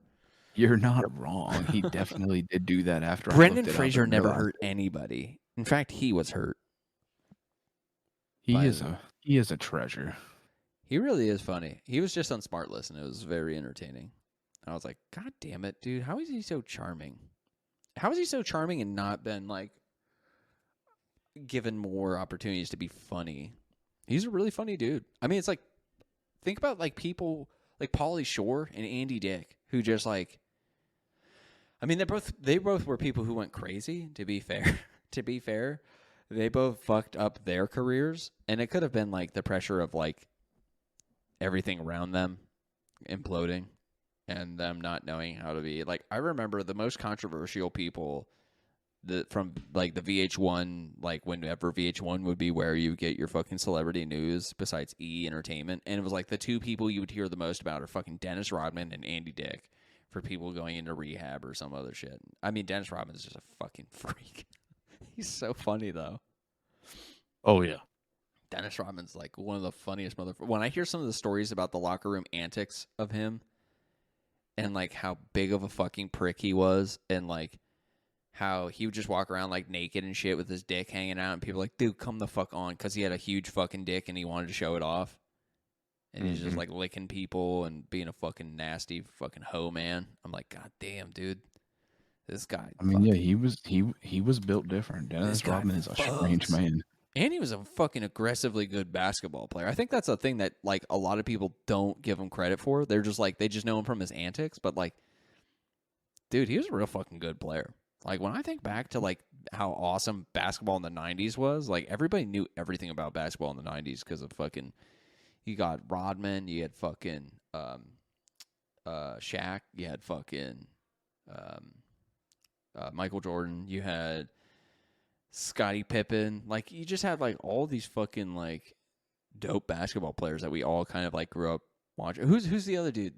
You're not wrong. He definitely did do that after Brendan I looked it Fraser up and never realized hurt anybody. In fact, he was hurt. he by- is a treasure. He really is funny. He was just on Smartless, and it was very entertaining. I was like, God damn it, dude! How is he so charming? How is he so charming and not been like given more opportunities to be funny? He's a really funny dude. I mean, it's like, think about like people like Pauly Shore and Andy Dick who just like. I mean, they both were people who went crazy. To be fair, they both fucked up their careers, and it could have been like the pressure of like everything around them imploding and them not knowing how to be like. I remember the most controversial people from like the VH1, like whenever VH1 would be where you get your fucking celebrity news besides E! Entertainment, and it was like the two people you would hear the most about are fucking Dennis Rodman and Andy Dick. For people going into rehab or some other shit. I mean, Dennis Rodman is just a fucking freak. He's so funny, though. Oh yeah. Dennis Rodman's like one of the funniest motherfuckers. When I hear some of the stories about the locker room antics of him and like how big of a fucking prick he was and like how he would just walk around like naked and shit with his dick hanging out and people like, dude, come the fuck on, because he had a huge fucking dick and he wanted to show it off. And he's just like licking people and being a fucking nasty fucking hoe man. I'm like, God damn, dude. This guy. I mean, yeah, he was built different. Dennis guy Rodman is a strange fucks. man. And he was a fucking aggressively good basketball player. I think that's a thing that like a lot of people don't give him credit for. They're just like, they just know him from his antics. But like, dude, he was a real fucking good player. Like when I think back to like how awesome basketball in the 90s was, like everybody knew everything about basketball in the 90s because of fucking. You got Rodman, you had fucking Shaq, you had fucking Michael Jordan. You had Scottie Pippen. Like, you just had like all these fucking like dope basketball players that we all kind of like grew up watching. Who's the other dude?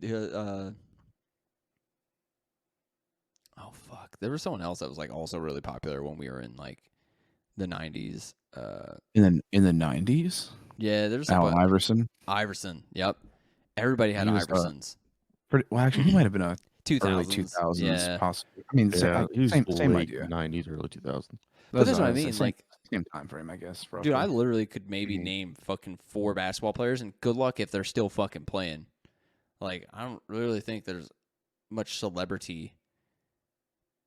Oh fuck, there was someone else that was like also really popular when we were in like the 90s. In the 90s, Yeah, there's Allen Iverson. Iverson. Yep, everybody had He was, Iversons. Well, actually, he might have been a 2000s. early 2000s, Yeah, possibly. I mean, Yeah, he was same late idea. 90s, early 2000s. but that's what I was mean. same, Like, same time frame, I guess. Roughly. dude, I literally could maybe Mhm. name fucking 4 basketball players, and good luck if they're still fucking playing. Like, I don't really think there's much celebrity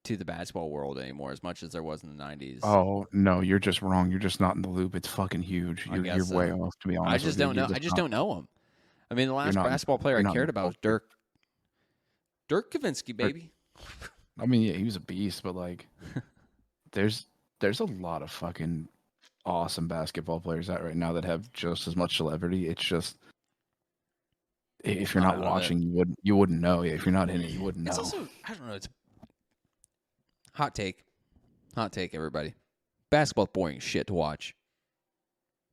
to the basketball world anymore as much as there was in the 90s. Oh no, you're just wrong. You're just not in the loop. It's fucking huge. I You're guess way so. off. To be honest, I just with you. don't know. You're I just not- don't know him. I mean, the last not- basketball player I you're not cared in the about was culture. Dirk Kavinsky, baby. I mean, yeah, he was a beast, but like, there's a lot of fucking awesome basketball players out right now that have just as much celebrity. It's just if you're I not don't know that- watching, you wouldn't know. Yeah, if you're not in it, you wouldn't know. It's also, I don't know. It's hot take, everybody. Basketball's boring as shit to watch.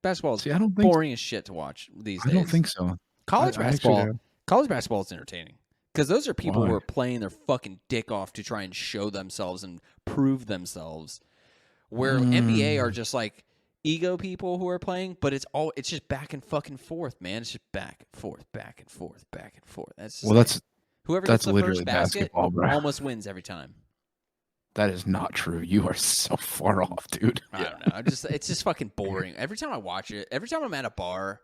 Basketball is See, I don't think boring as shit to watch these I days. don't think so. College I actually basketball. don't. College basketball is entertaining because those are people who Why? are playing their fucking dick off to try and show themselves and prove themselves. Where NBA are just like ego people who are playing, but it's just back and fucking forth, man. It's just back and forth, back and forth, back and forth. That's just Well, like, that's whoever that's gets the literally first basket basketball, bro. almost wins every time. That is not true. You are so far off, dude. I don't know. It's just fucking boring. Every time I watch it, every time I'm at a bar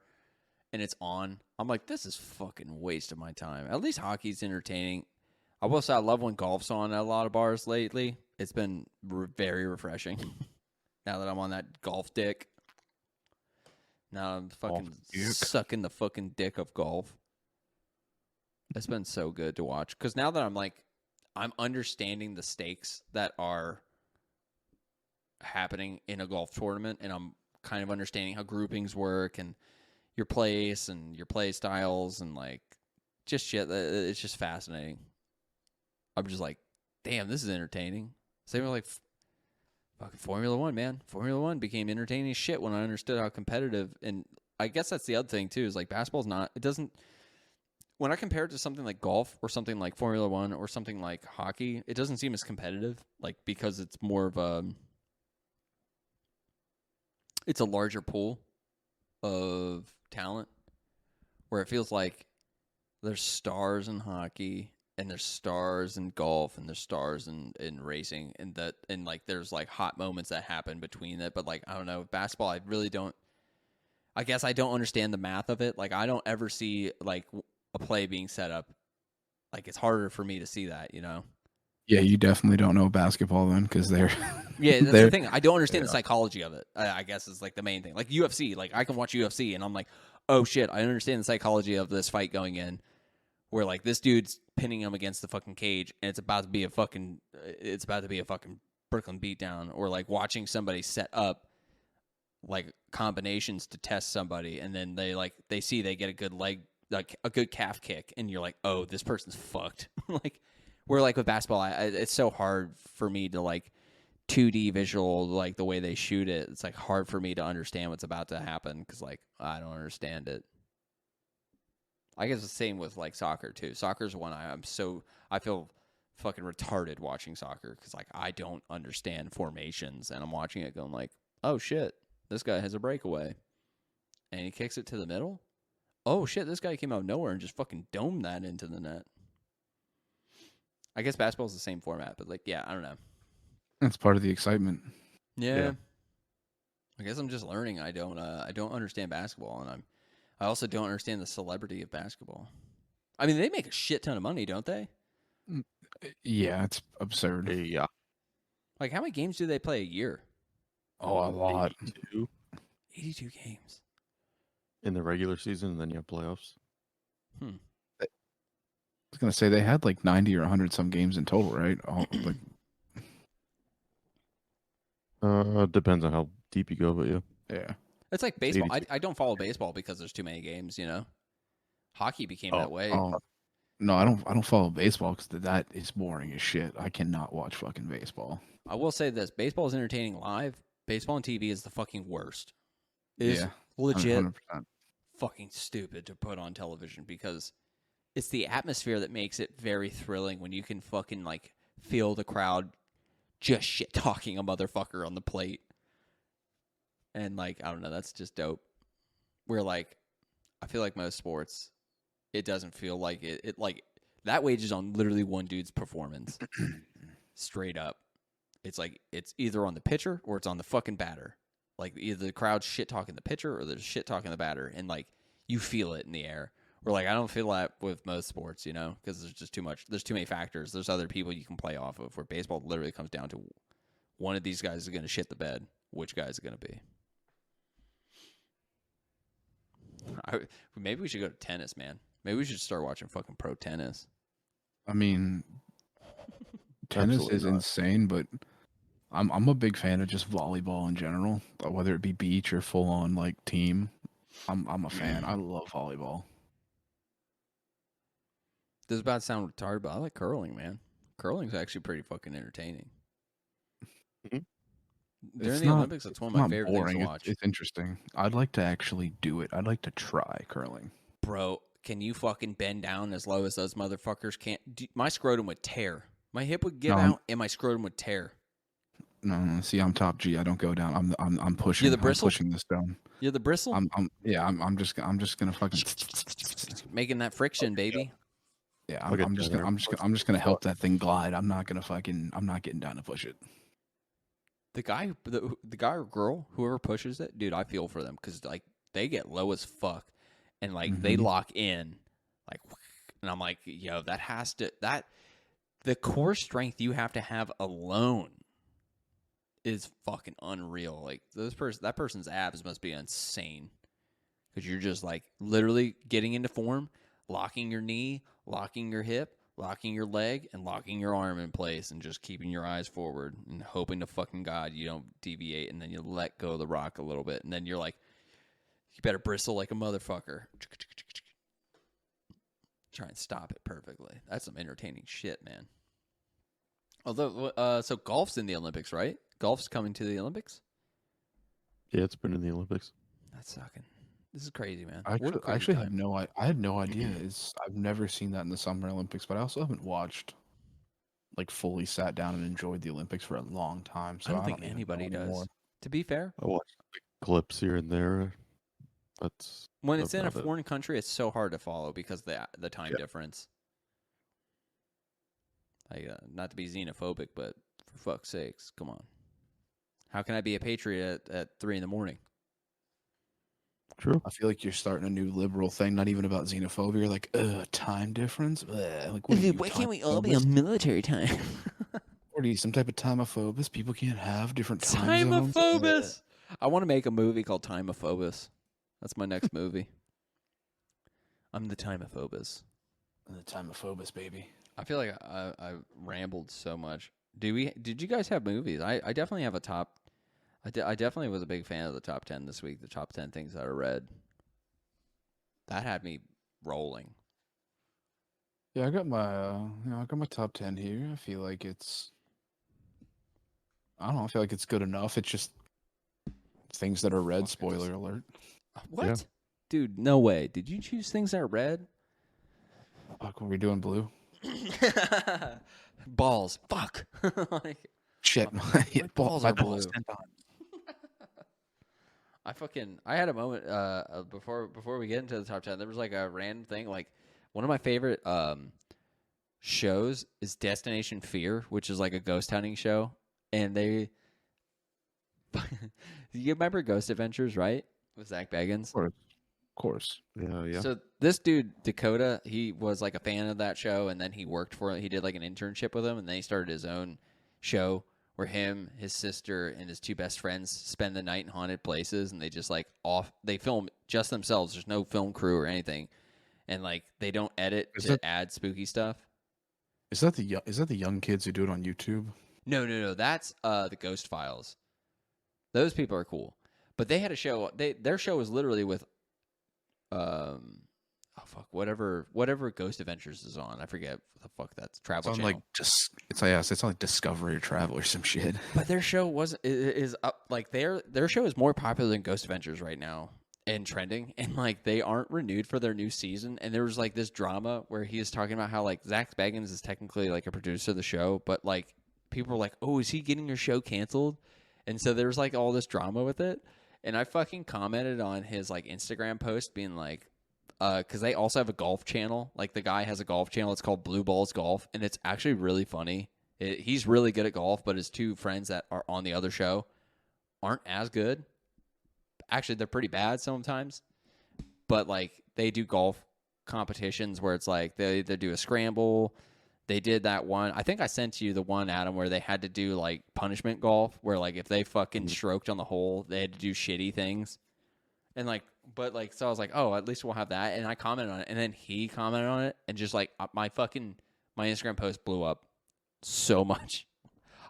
and it's on, I'm like, this is fucking waste of my time. At least hockey's entertaining. I will say I love when golf's on at a lot of bars lately. It's been very refreshing. Now that I'm on that golf dick. Now I'm fucking dick. sucking the fucking dick of golf. It's been so good to watch. Because now that I'm understanding the stakes that are happening in a golf tournament, and I'm kind of understanding how groupings work and your place and your play styles and like just shit. It's just fascinating. I'm just like, damn, this is entertaining. Same with like fucking Formula One, man. Formula One became entertaining as shit when I understood how competitive. And I guess that's the other thing too, is like basketball's not. It doesn't. When I compare it to something like golf or something like Formula One or something like hockey, it doesn't seem as competitive. Like because it's more of a. It's a larger pool of talent, where it feels like there's stars in hockey and there's stars in golf and there's stars in racing and like there's like hot moments that happen between it. But like, I don't know, basketball, I guess I don't understand the math of it. Like I don't ever see like a play being set up. Like it's harder for me to see that, you know? Yeah, you definitely don't know basketball then, because they're Yeah, that's they're the thing. I don't understand the psychology of it. I guess is like the main thing. Like UFC, like I can watch UFC and I'm like, oh shit, I understand the psychology of this fight going in, where like this dude's pinning him against the fucking cage and it's about to be a fucking Brooklyn beatdown, or like watching somebody set up like combinations to test somebody and then they see they get a good leg, like a good calf kick, and you're like, oh, this person's fucked. Like where like with basketball, it's so hard for me to like 2D visual, like the way they shoot it. It's like hard for me to understand what's about to happen because like I don't understand it. I guess the same with like soccer too. Soccer's one I feel fucking retarded watching soccer because like I don't understand formations and I'm watching it going like, oh shit, this guy has a breakaway and he kicks it to the middle. Oh shit, this guy came out of nowhere and just fucking domed that into the net. I guess basketball's the same format, but like, yeah, I don't know. that's part of the excitement. Yeah. I guess I'm just learning. I don't understand basketball, and I also don't understand the celebrity of basketball. I mean, they make a shit ton of money, don't they? Yeah, it's absurd. Yeah. Like, how many games do they play a year? Oh, a lot. 82 82 games. in the regular season, and then you have playoffs. I was gonna say they had like 90 or 100 some games in total, right? All, like, Depends on how deep you go, but yeah. yeah. It's like baseball. 82. I don't follow baseball because there's too many games, you know? Hockey became that way. Oh, No, I don't follow baseball because that is boring as shit. I cannot watch fucking baseball. I will say this: baseball is entertaining live. Baseball on TV is the fucking worst. It is Yeah, legit 100%. fucking stupid to put on television because it's the atmosphere that makes it very thrilling when you can fucking like feel the crowd just shit talking a motherfucker on the plate. And like, I don't know, that's just dope. Where like, I feel like most sports, it doesn't feel like it like that wages on literally one dude's performance. Straight up. It's like it's either on the pitcher or it's on the fucking batter. Like either the crowd's shit talking the pitcher or there's shit talking the batter, and like you feel it in the air. Or like I don't feel that with most sports, you know, because there's just too much. There's too many factors. There's other people you can play off of. Where baseball literally comes down to one of these guys is going to shit the bed. Which guy is it going to be? Maybe we should go to tennis, man. Maybe we should start watching fucking pro tennis. I mean, tennis Absolutely is not. insane, but I'm a big fan of just volleyball in general, whether it be beach or full on like team. I'm a fan. I love volleyball. This is about to sound retarded, but I like curling, man. Curling's actually pretty fucking entertaining. Mhm. During It's the not- Olympics, that's one of It's my not favorite boring. things to watch. It's interesting. I'd like to actually do it. I'd like to try curling. Bro, can you fucking bend down as low as those motherfuckers can't? My scrotum would tear. My hip would give No, out, and my scrotum would tear. No, see, I'm top G. I don't go down. I'm pushing. You're the I'm bristle? pushing this down. You're the bristle? I'm just gonna fucking. Making that friction, baby. Yeah, I'll get I'm just down gonna, there. I'm just gonna help that thing glide. I'm not gonna fucking. I'm not getting down to push it. The guy or girl, whoever pushes it, dude, I feel for them because like they get low as fuck, and like they Mhm. lock in, like, and I'm like, yo, that has to the core strength you have to have alone is fucking unreal. Like that person's abs must be insane because you're just like literally getting into form, locking your knee, locking your hip, locking your leg, and locking your arm in place, and just keeping your eyes forward and hoping to fucking God you don't deviate, and then you let go of the rock a little bit, and then you're like, you better bristle like a motherfucker. Try and stop it perfectly. That's some entertaining shit, man. Although, so golf's in the Olympics, right? Golf's coming to the Olympics? Yeah, it's been in the Olympics. That's sucking. This is crazy, man. I What a actually, I crazy actually time. had no. I had no idea. I've never seen that in the Summer Olympics, but I also haven't watched, like, fully sat down and enjoyed the Olympics for a long time. So I don't think even know anybody anymore. does. To be fair, I watched clips here and there. That's when it's in a about it. foreign country, it's so hard to follow because the time Yeah. difference. Not to be xenophobic, but for fuck's sakes, come on. How can I be a patriot at 3 a.m? True. I feel like you're starting a new liberal thing, not even about xenophobia. You're like, time difference. Like, what are you, timephobist? military time? What are you, some type of timeophobist? People can't have different time zones. Timeophobus. I want to make a movie called Timeophobus. That's my next movie. I'm the Timeophobus. The timeophobist, baby. I feel like I rambled so much. Did you guys have movies? I definitely have a top. I definitely was a big fan of the top 10 this week. The top 10 things that I read. That had me rolling. Yeah, I got my I got my top 10 here. I feel like it's I don't know, I feel like it's good enough. It's just things that are red, Fuck, spoiler alert. What? Yeah. Dude, no way. Did you choose things that are red? Fuck, were we doing blue? Balls. Fuck. Like, Shit. My balls are blue. 10 times. I had a moment before we get into the top 10. There was like a random thing. Like one of my favorite shows is Destination Fear, which is like a ghost hunting show. And they you remember Ghost Adventures, right? With Zach Bagans. Of course. Yeah. So this dude, Dakota, he was like a fan of that show, and then he worked for it. He did like an internship with him, and then he started his own show where him, his sister, and his two best friends spend the night in haunted places, and they just like they film just themselves. There's no film crew or anything, and like they don't edit to add spooky stuff. Is that the young kids who do it on YouTube? No. That's the Ghost Files. Those people are cool, but they had a show. Their show was literally with, oh fuck, whatever Ghost Adventures is on. I forget what the fuck that's It's Travel on Channel. like it's on like Discovery or Travel or some shit. But their show is up like their show is more popular than Ghost Adventures right now and trending, and like they aren't renewed for their new season. And there was like this drama where he is talking about how like Zach Bagans is technically like a producer of the show, but like people were like, "Oh, is he getting your show canceled?" And so there's like all this drama with it. And I fucking commented on his like Instagram post being like, because they also have a golf channel. Like the guy has a golf channel. It's called Blue Balls Golf, and it's actually really funny. He's really good at golf, but his two friends that are on the other show aren't as good. Actually, they're pretty bad sometimes. But like they do golf competitions where it's like they do a scramble. They did that one. I think I sent you the one, Adam, where they had to do like punishment golf, where like if they fucking stroked on the hole, they had to do shitty things. And like, but like, so I was like, oh, at least we'll have that. And I commented on it, and then he commented on it, and just like my Instagram post blew up so much.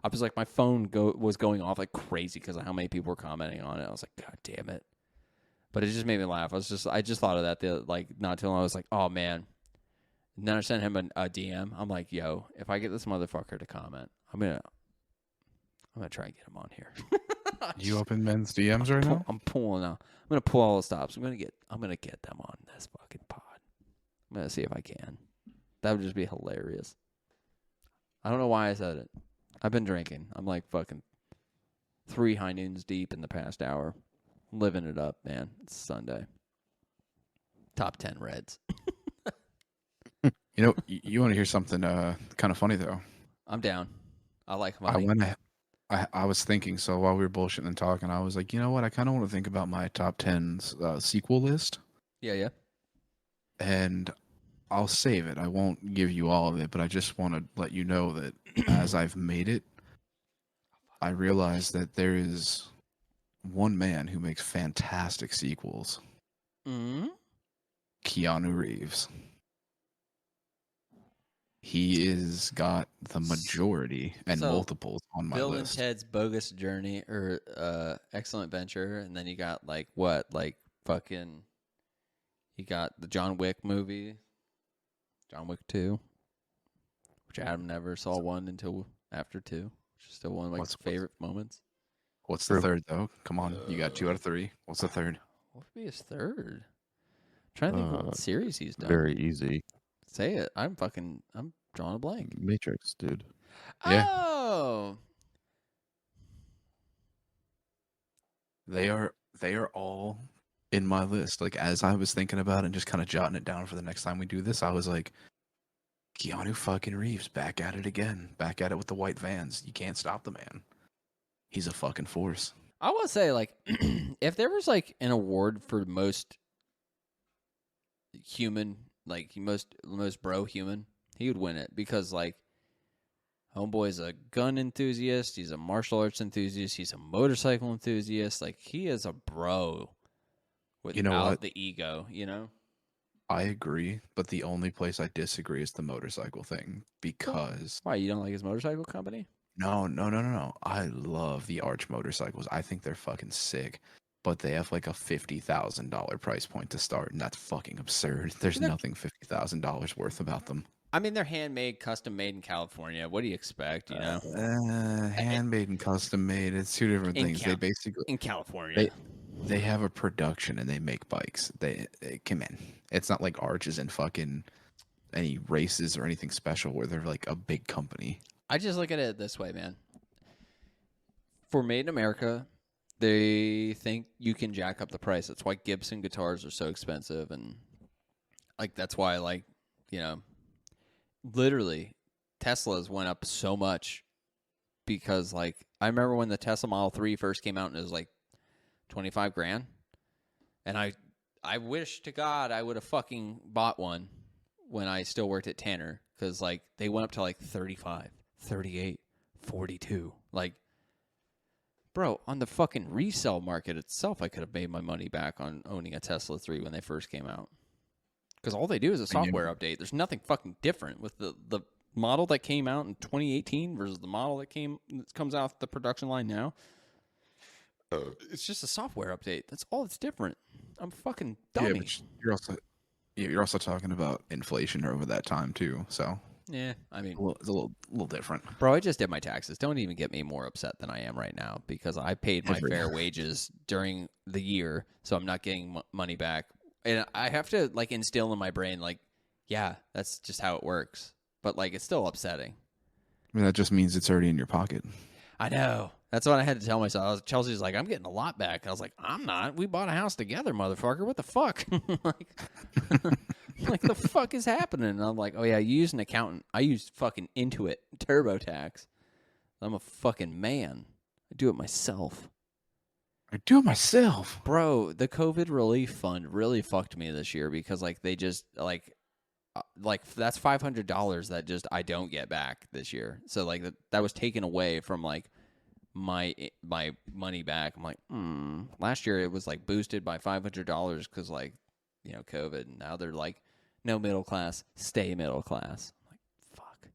I was like, my phone was going off like crazy because of how many people were commenting on it. I was like, God damn it! But it just made me laugh. I just thought of that not too long. I was like, oh man. And then I sent him a DM. I'm like, yo, if I get this motherfucker to comment, I'm gonna try and get him on here. You open men's DMs right now? I'm pulling out. I'm gonna pull all the stops. I'm gonna get them on this fucking pod. I'm gonna see if I can. That would just be hilarious. I don't know why I said it. I've been drinking. I'm like fucking 3 high noons deep in the past hour. Living it up, man. It's Sunday. Top 10 Reds. You know, you want to hear something kind of funny though? I'm down. I like funny. I was thinking, so while we were bullshitting and talking, I was like, you know what? I kind of want to think about my top 10s sequel list. Yeah. And I'll save it. I won't give you all of it, but I just want to let you know that as I've made it, I realize that there is one man who makes fantastic sequels. Mm-hmm. Keanu Reeves. He is got the majority and So, multiples on my Bill list. and Ted's Bogus Journey or Excellent Venture, and then you got like what, like fucking. You got the John Wick movie, John Wick 2, which Adam never saw one until after 2, which is still one of my favorite moments. What's the third though? Come on, you got 2 out of 3. What's the third? What would be his third? I'm trying to think of what series he's done. Very easy. Say it. I'm drawing a blank. Matrix, dude. Yeah. Oh. They are all in my list. Like as I was thinking about it and just kind of jotting it down for the next time we do this, I was like, Keanu fucking Reeves back at it again. Back at it with the white vans. You can't stop the man. He's a fucking force. I want to say, like, if there was like an award for most human, like most bro human, he would win it because like homeboy's a gun enthusiast, he's a martial arts enthusiast, he's a motorcycle enthusiast. Like he is a bro without You know what? the ego, you know? I agree, but the only place I disagree is the motorcycle thing because Why, you don't like his motorcycle company? no. I love the Arch motorcycles. I think they're fucking sick. But they have like a $50,000 price point to start, and that's fucking absurd. There's nothing $50,000 worth about them. I mean, they're handmade, custom made in California. What do you expect, you know? Handmade and custom made, it's 2 different things. They basically in California. they have a production and they make bikes. They come in. It's not like Arch is in fucking any races or anything special where they're like a big company. I just look at it this way, man. For Made in America, they think you can jack up the price. That's why Gibson guitars are so expensive. And like, that's why, like, you know, literally Teslas went up so much because like, I remember when the Tesla Model 3 first came out and it was like 25 grand. And I wish to God I would have fucking bought one when I still worked at Tanner. Cause like they went up to like 35, 38, 42. Like, bro, on the fucking resale market itself, I could have made my money back on owning a Tesla 3 when they first came out. Because all they do is a software update. There's nothing fucking different with the model that came out in 2018 versus the model that comes off the production line now. It's just a software update. That's all that's different. I'm fucking dummy. Yeah, You're also talking about inflation over that time too, so Yeah, I mean, it's a little different. bro, I just did my taxes. Don't even get me more upset than I am right now because I paid my Every- fair wages during the year, so I'm not getting money back. And I have to like instill in my brain, like, yeah, that's just how it works. But like, it's still upsetting. I mean, that just means it's already in your pocket. I know. That's what I had to tell myself. Chelsea's like, I'm getting a lot back. I was like, I'm not. We bought a house together, motherfucker. What the fuck? like the fuck is happening? And I'm like, oh yeah, you use an accountant. I use fucking Intuit TurboTax. I'm a fucking man. I do it myself. I do it myself. Bro, the COVID relief fund really fucked me this year because like they just like that's $500 that just I don't get back this year. So like that was taken away from like my money back. I'm like, last year it was like boosted by $500 because like COVID. And now they're like, no middle class, stay middle class. I'm like, fuck,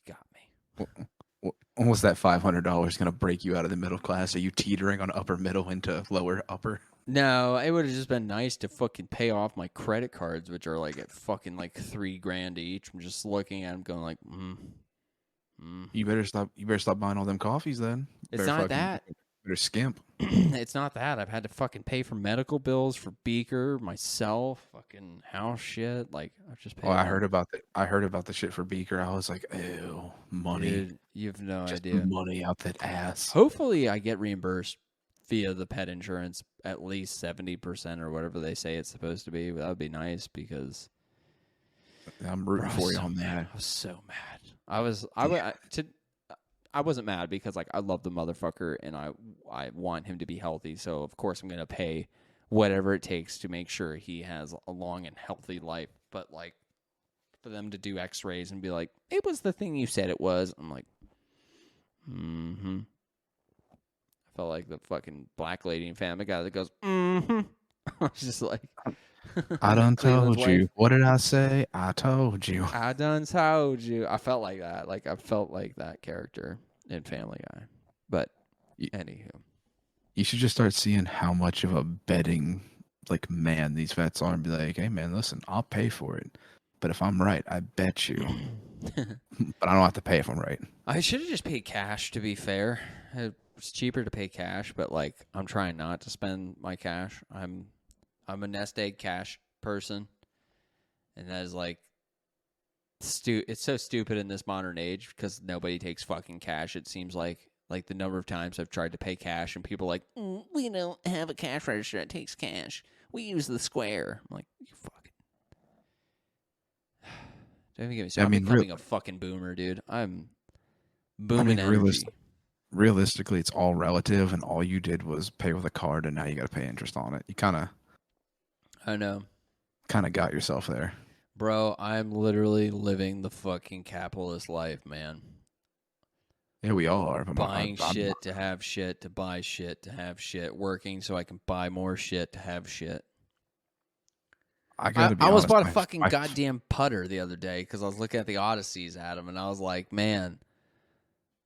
you got me. Was that $500 going to break you out of the middle class? Are you teetering on upper middle into lower upper? No, it would have just been nice to fucking pay off my credit cards, which are like at fucking like $3,000 each. I'm just looking at them, going like, You better stop buying all them coffees then. It's not that. Better skimp. It's not that. I've had to fucking pay for medical bills for Beaker, myself, fucking house shit. Like I've just paid. Oh, I heard about the shit for Beaker. I was like, ew, money. Dude, you have no Just idea. money out that ass. Hopefully, I get reimbursed via the pet insurance at least 70% or whatever they say it's supposed to be. That would be nice because I'm rooting for you on that. I was so mad. I wasn't mad because like I love the motherfucker and I want him to be healthy. So of course I'm gonna pay whatever it takes to make sure he has a long and healthy life. But like for them to do X-rays and be like, it was the thing you said it was. I'm like, I felt like the fucking black lady in Family Guy that goes, I was just like, I done Cleveland's told you. wife. What did I say? I told you. I done told you. I felt like that. Like I felt like that character in Family Guy. But anywho, You should just start seeing how much of a betting like man these vets are and be like, hey man, listen, I'll pay for it. But if I'm right, I bet you. But I don't have to pay if I'm right. I should have just paid cash. To be fair, it's cheaper to pay cash. But like, I'm trying not to spend my cash. I'm a nest egg cash person, and that is like, it's so stupid in this modern age because nobody takes fucking cash. It seems like the number of times I've tried to pay cash and people are like, we don't have a cash register that takes cash. We use the Square. I'm like, you fucking. Don't even get me started. I'm becoming a fucking boomer, dude. I'm booming energy. Realistically, it's all relative, and all you did was pay with a card, and now you got to pay interest on it. You I know. kind of got yourself there. Bro, I'm literally living the fucking capitalist life, man. Yeah, we all are. But Buying shit to have shit, to buy shit, to have shit. Working so I can buy more shit to have shit. I gotta be I almost honest, bought a fucking goddamn putter the other day because I was looking at the Odysseys at them, and I was like, man,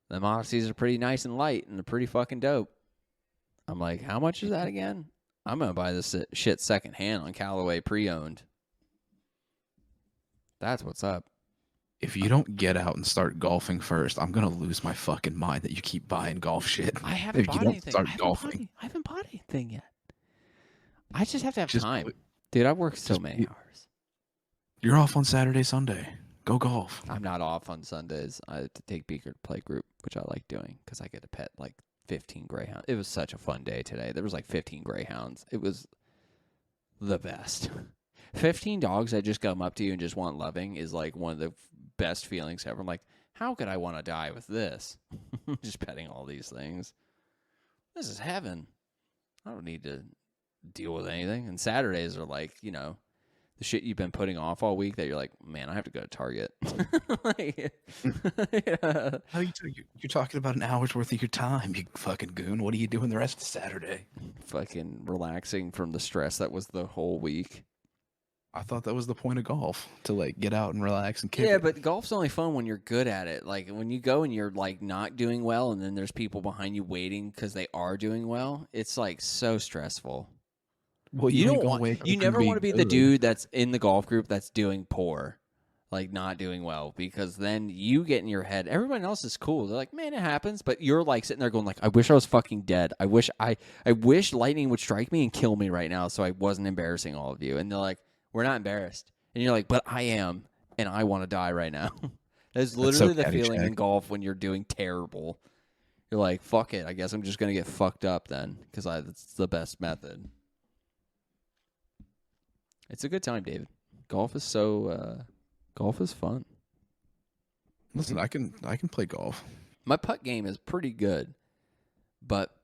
them Odysseys are pretty nice and light, and they're pretty fucking dope. I'm like, how much is that again? I'm going to buy this shit secondhand on Callaway pre-owned. That's what's up. If you don't get out and start golfing first, I'm gonna lose my fucking mind that you keep buying golf shit. I haven't if bought you don't anything. start I golfing. haven't bought anything yet. I just have to have Just time. put- Dude, I've worked so just many put- hours. You're off on Saturday, Sunday. Go golf. I'm not off on Sundays. I have to take Beaker to play group, which I like doing because I get to pet like 15 greyhounds. It was such a fun day today. There was like 15 greyhounds. It was the best. 15 dogs that just come up to you and just want loving is like one of the best feelings ever. I'm like, how could I want to die with this? Just petting all these things. This is heaven. I don't need to deal with anything. And Saturdays are like, the shit you've been putting off all week that you're like, man, I have to go to Target. Yeah. You're talking about an hour's worth of your time, you fucking goon. What are you doing the rest of Saturday? Fucking relaxing from the stress that was the whole week. I thought that was the point of golf, to like get out and relax and kick Yeah, it. but golf's only fun when you're good at it. Like when you go and you're like not doing well and then there's people behind you waiting because they are doing well, it's like so stressful. Well, You ain't don't gonna want. wake up You and never want to be the good. dude that's in the golf group that's doing poor, like not doing well, because then you get in your head. Everyone else is cool. They're like, man, it happens, but you're like sitting there going, like, I wish I was fucking dead. I wish lightning would strike me and kill me right now, so I wasn't embarrassing all of you. And they're like, we're not embarrassed, and you're like, but I am, and I want to die right now. That's so literally the Caddyshack. feeling in golf when you're doing terrible. You're like, fuck it. I guess I'm just gonna get fucked up then, because that's the best method. It's a good time, David. Golf is golf is fun. Listen, I can play golf. My putt game is pretty good, but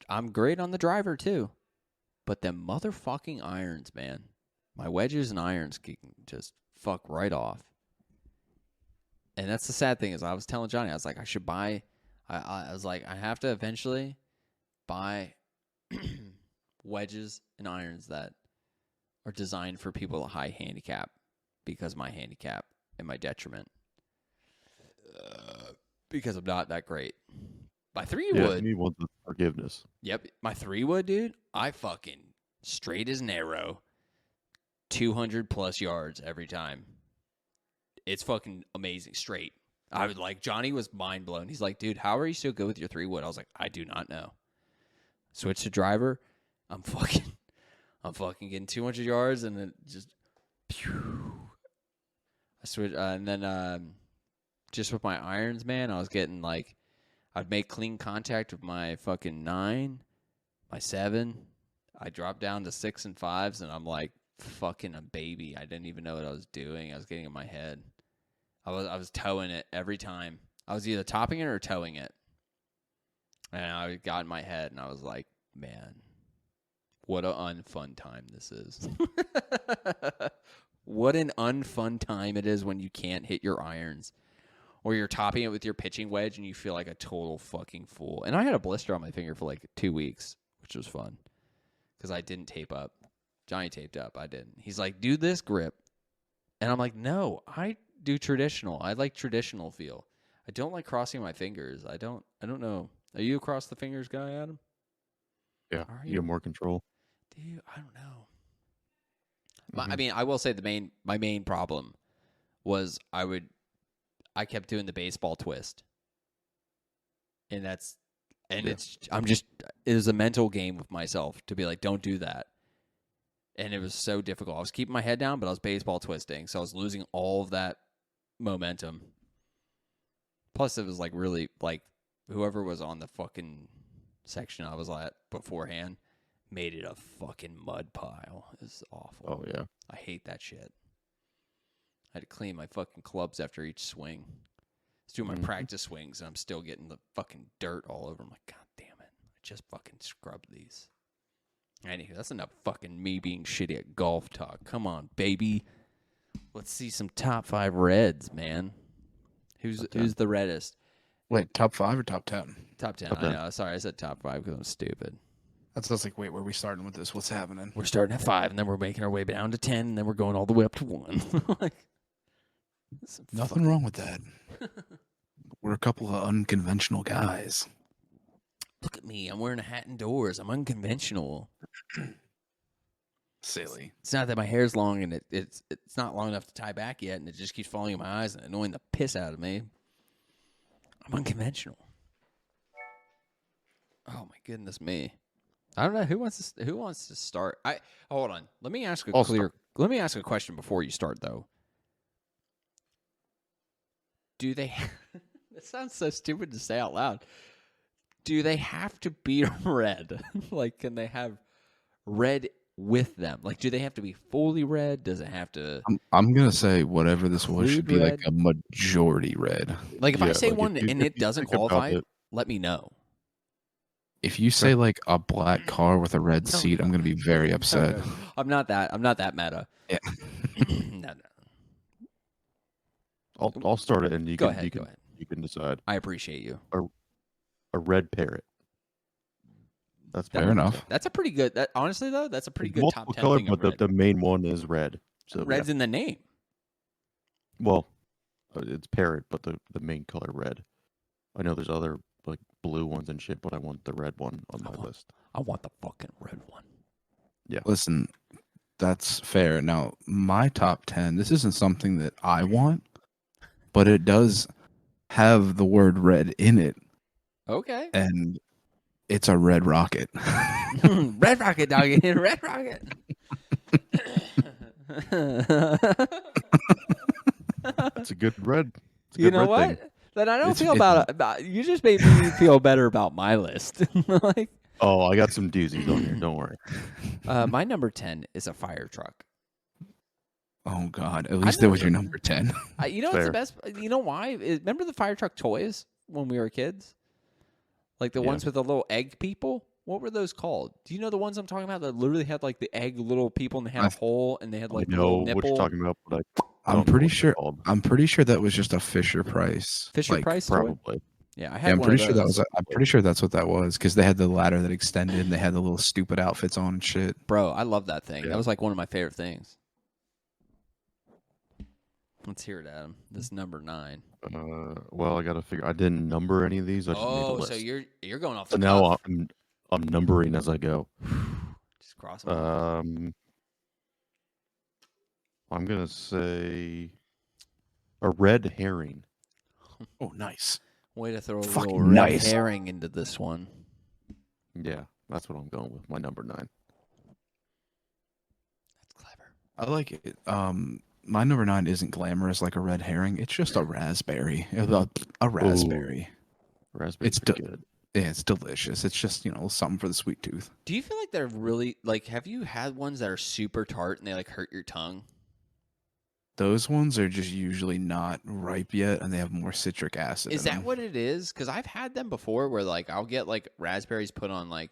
I'm great on the driver too. But them motherfucking irons, man. My wedges and irons can just fuck right off. And that's the sad thing is I was telling Johnny, I was like, I should buy. I was like, I have to eventually buy wedges and irons that are designed for people with high handicap, because my handicap and my detriment. Because I'm not that great. My 3-wood. You need one with forgiveness. Yep. My 3-wood, dude, I fucking straight as an arrow, 200 plus yards every time. It's fucking amazing. Straight. I was like, Johnny was mind blown. He's like, dude, how are you so good with your 3-wood? I was like, I do not know. Switch to driver. I'm fucking getting 200 yards and then just, pew. I switch, and then just with my irons, man, I was getting like, I'd make clean contact with my fucking 9, my 7. I dropped down to 6 and 5s, and I'm like fucking a baby. I didn't even know what I was doing. I was getting in my head. I was towing it every time. I was either topping it or towing it, and I got in my head, and I was like, man, what an unfun time this is. What an unfun time it is when you can't hit your irons. Or you're topping it with your pitching wedge and you feel like a total fucking fool. And I had a blister on my finger for like 2 weeks, which was fun. Because I didn't tape up. Johnny taped up. I didn't. He's like, do this grip. And I'm like, no, I do traditional. I like traditional feel. I don't like crossing my fingers. I don't know. Are you a cross the fingers guy, Adam? Yeah, Are you you? have more control. Dude, I don't know. I mean, I will say my main problem was I kept doing the baseball twist. And it was a mental game with myself to be like, don't do that. And it was so difficult. I was keeping my head down, but I was baseball twisting. So I was losing all of that momentum. Plus, it was like really, like, whoever was on the fucking section I was at beforehand made it a fucking mud pile. It was awful. Oh, yeah. I hate that shit. I had to clean my fucking clubs after each swing. I was doing my practice swings, and I'm still getting the fucking dirt all over. I'm like, God damn it. I just fucking scrubbed these. Anywho, that's enough fucking me being shitty at golf talk. Come on, baby. Let's see some top 5 reds, man. Who's the reddest? Wait, top 5 or top 10? Top 10. Top I 10. know. Sorry, I said top 5 because I'm stupid. That's like, wait, where are we starting with this? What's happening? We're starting at 5, and then we're making our way down to 10, and then we're going all the way up to 1. Like, Nothing wrong with that. We're a couple of unconventional guys. Look at me. I'm wearing a hat indoors. I'm unconventional. Silly. It's not that my hair's long and it's not long enough to tie back yet, and it just keeps falling in my eyes and annoying the piss out of me. I'm unconventional. Oh my goodness me! I don't know who wants to start. Hold on. Let me ask a question before you start though. Do they? That sounds so stupid to say out loud. Do they have to be red? Like, can they have red with them? Like, do they have to be fully red? Does it have to? I'm gonna say whatever this was should be Include like a majority red. Like, if I Yeah, say like, one if you- and if it you doesn't think about qualify, it- let me know. If you say like a black car with a red seat, I'm gonna be very upset. No. I'm not that meta. Yeah. No. I'll start it, and you Go can ahead. Go ahead. you can decide. I appreciate you. A red parrot. That's Fair my enough. answer. That's a pretty good. Honestly, though, that's a pretty good Multiple top 10 color, thing of but red. the main one is red. So Red's yeah. in the name. Well, it's parrot, but the main color red. I know there's other like blue ones and shit, but I want the red one on my list. I want the fucking red one. Listen, that's fair. Now, my top 10, this isn't something that I want, but it does have the word red in it, Okay. and it's a red rocket. Red Rocket, doggy. Red Rocket. It's a good red. It's a You good know red what? thing. Then I don't It's- feel it's- about you just made me feel better about my list. Like, Oh, I got some doozies on here. Don't worry. my number 10 is a fire truck. Oh God! At least that was your number 10. You know what's the Fair. best? You know why? Remember the fire truck toys when we were kids? Like the Yeah. ones with the little egg people? What were those called? Do you know the ones I'm talking about that literally had like the egg little people and they had a hole and they had like I the know little what nipple? you're talking about, but I I'm don't know pretty what they're sure. called. I'm pretty sure that was just a Fisher Price. Fisher like, Price toy? Probably. Yeah, I Yeah, had I'm one pretty of sure that those. was. I'm pretty sure that's what that was because they had the ladder that extended and they had the little stupid outfits on and shit. Bro, I love that thing. Yeah. That was like one of my favorite things. Let's hear it, Adam. This number 9. Well, I got to figure. I didn't number any of these. I just made a Oh, list. so you're going off So the now cuff. I'm numbering as I go. Just cross them off. I'm gonna say a red herring. Oh, nice. Way to throw a fucking little red nice. herring into this one. Yeah, that's what I'm going with. My number 9. That's clever. I like it. My number 9 isn't glamorous like a red herring. It's just a raspberry. A raspberry. Raspberry. It's good. Yeah, it's delicious. It's just something for the sweet tooth. Do you feel like they're really like? Have you had ones that are super tart and they like hurt your tongue? Those ones are just usually not ripe yet, and they have more citric acid. Is in that them. what it is? Because I've had them before, where like I'll get like raspberries put on like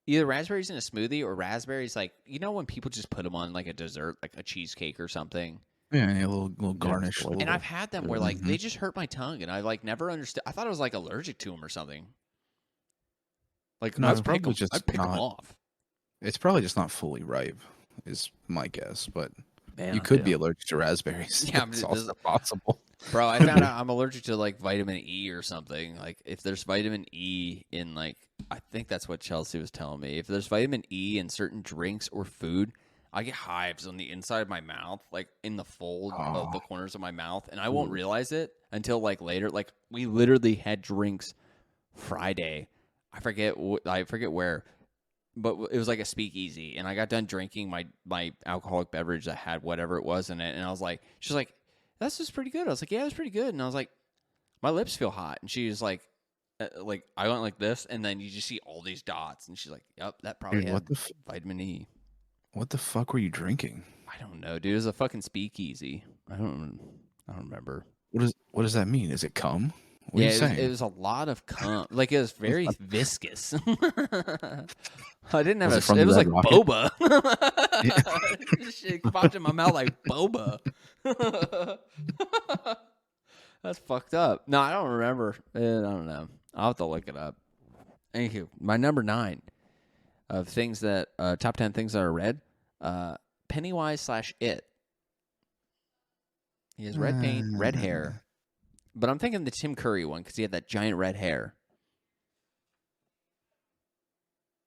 either raspberries in a smoothie or raspberries like when people just put them on like a dessert, like a cheesecake or something. Yeah, a little garnish. it's And I've had them where like Mhm. they just hurt my tongue, and I like never understood. I thought I was like allergic to them or something. Like No, I'd it's pick probably 'em- just I'd pick them not- off. It's probably just not fully ripe, is my guess. But Man, you could yeah. be allergic to raspberries. Yeah, it's this- also possible. Bro, I found out I'm allergic to like vitamin E or something. Like if there's vitamin E in like I think that's what Chelsea was telling me. If there's vitamin E in certain drinks or food, I get hives on the inside of my mouth, like in the fold of the corners of my mouth, and I won't realize it until like later. Like we literally had drinks Friday. I forget where, but it was like a speakeasy, and I got done drinking my alcoholic beverage that had whatever it was in it, and I was like, she's like, "That's just pretty good." I was like, "Yeah, it's pretty good," and I was like, "My lips feel hot," and she was like I went like this, and then you just see all these dots, and she's like, "Yep, that probably Dude, had what the vitamin E." What the fuck were you drinking? I don't know, dude. It was a fucking speakeasy. I don't remember. What does that mean? Is it cum? What are you saying? It was a lot of cum. Like it was very viscous. I didn't have Was it from it the was Red like Rocket? boba. This shit popped in my mouth like boba. That's fucked up. No, I don't remember. I don't know. I'll have to look it up. Thank you. My number 9 of things that top 10 things that are red. Pennywise / It. He has red paint, red hair. But I'm thinking the Tim Curry one because he had that giant red hair.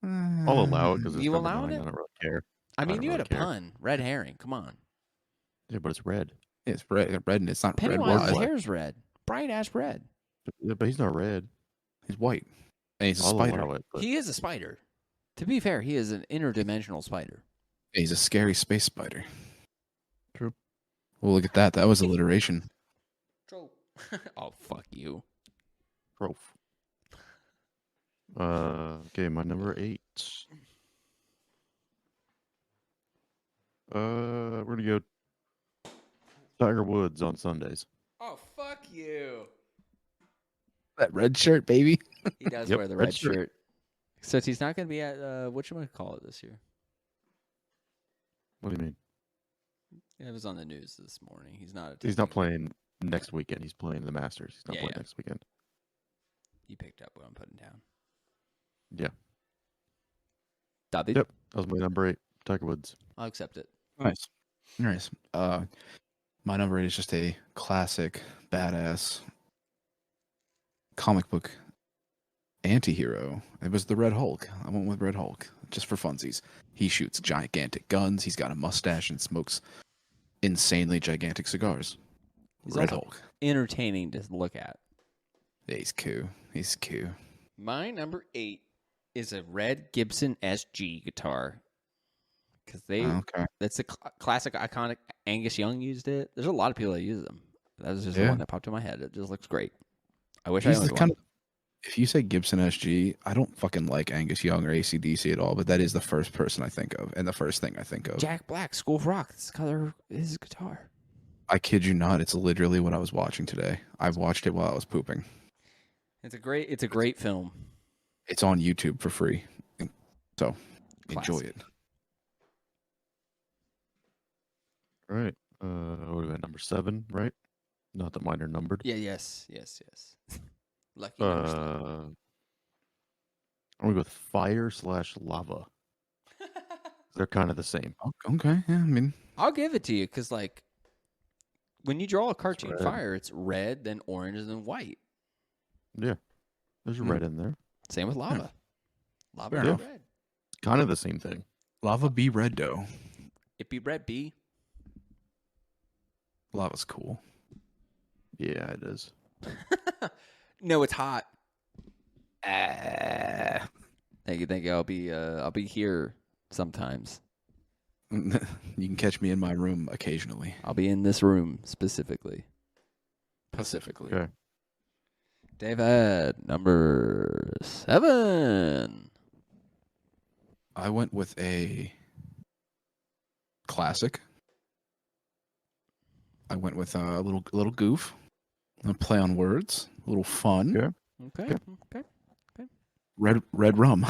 I'll allow it because it's You number allowing 9. it? I don't really care. I mean, don't you had really a care. pun. Red herring. Come on. Yeah, but it's red. It's red, and it's not red. Pennywise's Why? hair's red. Bright ass red. Yeah, but he's not red. He's white, and he's a I'll spider. allow it. But He is a spider. To be fair, he is an interdimensional spider. He's a scary space spider. True. Well, look at that. That was alliteration. Oh, fuck you. Prof. Okay, my number 8. We're gonna go Tiger Woods on Sundays. Oh, fuck you. That red shirt, baby. He does Yep, wear the red red shirt. shirt. So he's not going to be at, whatchamacallit this year? What do you mean? It was on the news this morning. He's not. He's not attending. playing next weekend. He's playing the Masters. He's not Yeah, playing yeah. next weekend. You picked up what I'm putting down. Yeah. David? Yep. That was my number 8. Tiger Woods. I'll accept it. Nice. My number 8 is just a classic, badass comic book anti-hero. It was the Red Hulk. I went with Red Hulk. just for funsies. He shoots gigantic guns. He's got a mustache and smokes insanely gigantic cigars. He's Red also Hulk. entertaining to look at. Yeah, he's cool. He's cool. My number 8 is a red Gibson SG guitar. Because Okay. that's a classic, iconic. Angus Young used it. There's a lot of people that use them. That was just the Yeah. one that popped in my head. It just looks great. I wish He's I the owned kind one. of, if you say Gibson SG, I don't fucking like Angus Young or AC/DC at all, but that is the first person I think of and the first thing I think of. Jack Black, School of Rock. That's the color of his guitar. I kid you not, it's literally what I was watching today. I watched it while I was pooping. It's a great film. It's on YouTube for free. So enjoy Classic. it. All right. What are we at? Number 7, right? Not that mine are numbered. Yeah, yes. Lucky number 7. I'm gonna go with fire/lava. They're kind of the same. Okay. Yeah, I mean, I'll give it to you because, like, when you draw a cartoon red. fire, it's red, then orange, and then white. Yeah. There's Hmm. red in there. Same with lava. Lava Fair be enough. red. Kind of the same thing. lava be red dough. It be red B. Lava's cool. Yeah, it is. No, it's hot. Ah. Thank you. I'll be here sometimes. You can catch me in my room occasionally. I'll be in this room specifically. Pacifically. Okay. David, number 7. I went with a classic. I went with a little goof, a play on words, a little fun. Yeah. Okay. Red rum.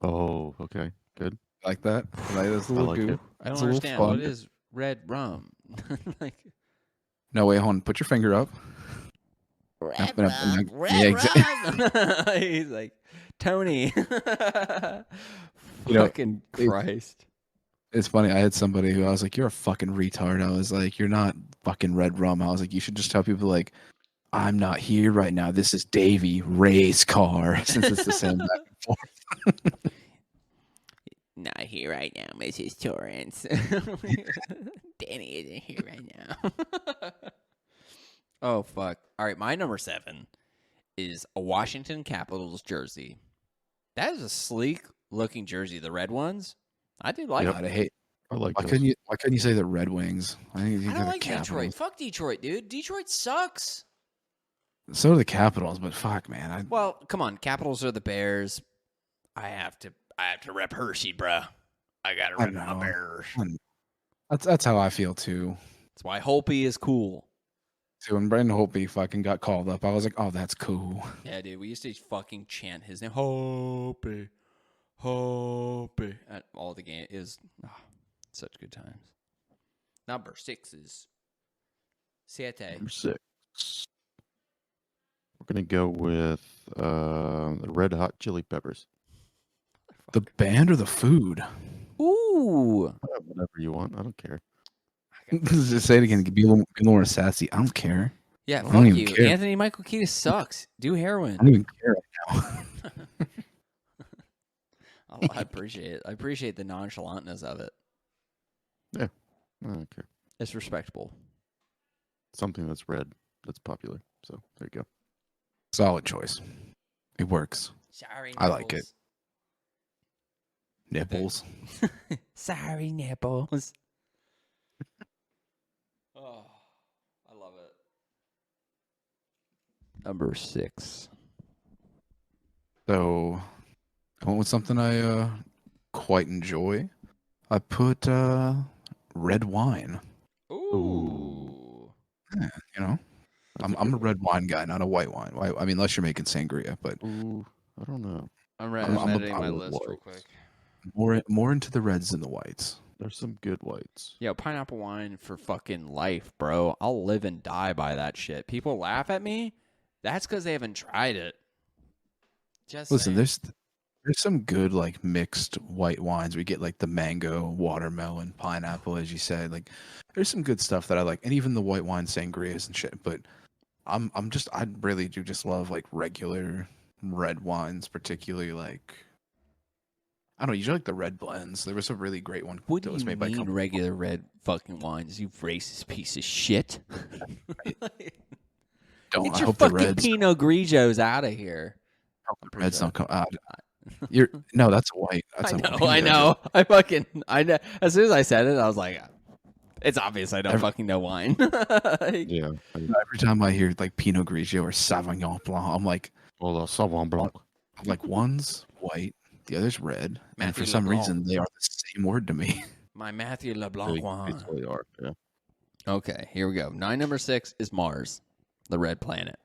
Oh, okay. Good. Like that? Like that's a I little like goof. it. I don't It's a little understand. What fun. is red rum? Like No, wait, hold on. Put your finger up. red rum, yeah, rum. He's like Tony. You know, Fucking Christ. It's funny. I had somebody who I was like, "You're a fucking retard." I was like, "You're not fucking red rum." I was like, "You should just tell people like, I'm not here right now. This is Davey Ray's car." Since it's the same back and forth. Not here right now, Mrs. Torrance. Danny isn't here right now. Oh, fuck. All right, my number 7 is a Washington Capitals jersey. That is a sleek-looking jersey. The red ones, I do like Yep. God, I hate. I like Why those. couldn't you say the Red Wings? I think I they're don't the like Detroit. Capitals. Fuck Detroit, dude. Detroit sucks. So do the Capitals, but fuck, man. Well, come on. Capitals are the Bears. I have to rep Hershey, bruh. I gotta I rep my know. Bears. That's how I feel too. That's why Holpe is cool. So when Brandon Holtby fucking got called up, I was like, "Oh, that's cool." Yeah, dude. We used to fucking chant his name. Holpe. At all the game. It was such good times. Number 6 is Siete. Number 6. We're gonna go with the Red Hot Chili Peppers. The band or the food? Ooh. Whatever you want. I don't care. Just say it again. Be a little more sassy. I don't care. Yeah, I don't fuck even you. care. Anthony Michael Kiedis sucks. Do heroin. I don't even care right now. I appreciate it. I appreciate the nonchalantness of it. I don't care. It's respectable. Something that's red that's popular. So there you go. Solid choice. It works. Sorry, I like it. Nipples. Sorry, nipples. Oh, I love it. Number 6. So I went with something I quite enjoy. I put red wine. Ooh. Yeah, you know, That's I'm a good red wine guy, not a white wine. I mean, unless you're making sangria, but one. Ooh, I don't know. I'm I'm a- editing my I'm a list real white. quick. more into the reds than the whites. There's some good whites. Yo, pineapple wine for fucking life, bro. I'll live and die by that shit. People laugh at me. That's because they haven't tried it. Just Listen, saying. there's some good like mixed white wines. We get like the mango, watermelon, pineapple, as you said. Like, there's some good stuff that I like, and even the white wine sangrias and shit. But I really do just love like regular red wines, particularly like I don't know. Usually like the red blends. There was a really great one What that do was you made by mean company. regular red fucking wines? You racist piece of shit. Don't. Get I your hope the fucking reds. Pinot Grigios out of here. I'm pretty Reds sure don't come out. You're no. That's white. That's I not know, what I Pinot know. I know. As soon as I said it, I was like, it's obvious I don't Every- fucking know wine. Yeah. Every time I hear like Pinot Grigio or Sauvignon Blanc, I'm like, Sauvignon Blanc. one's white, the other's red, and Matthew for some LeBlanc. reason they are the same word to me. My Matthew LeBlanc They wine. totally are. Yeah. Okay, here we go. Number 6 is Mars, the red planet.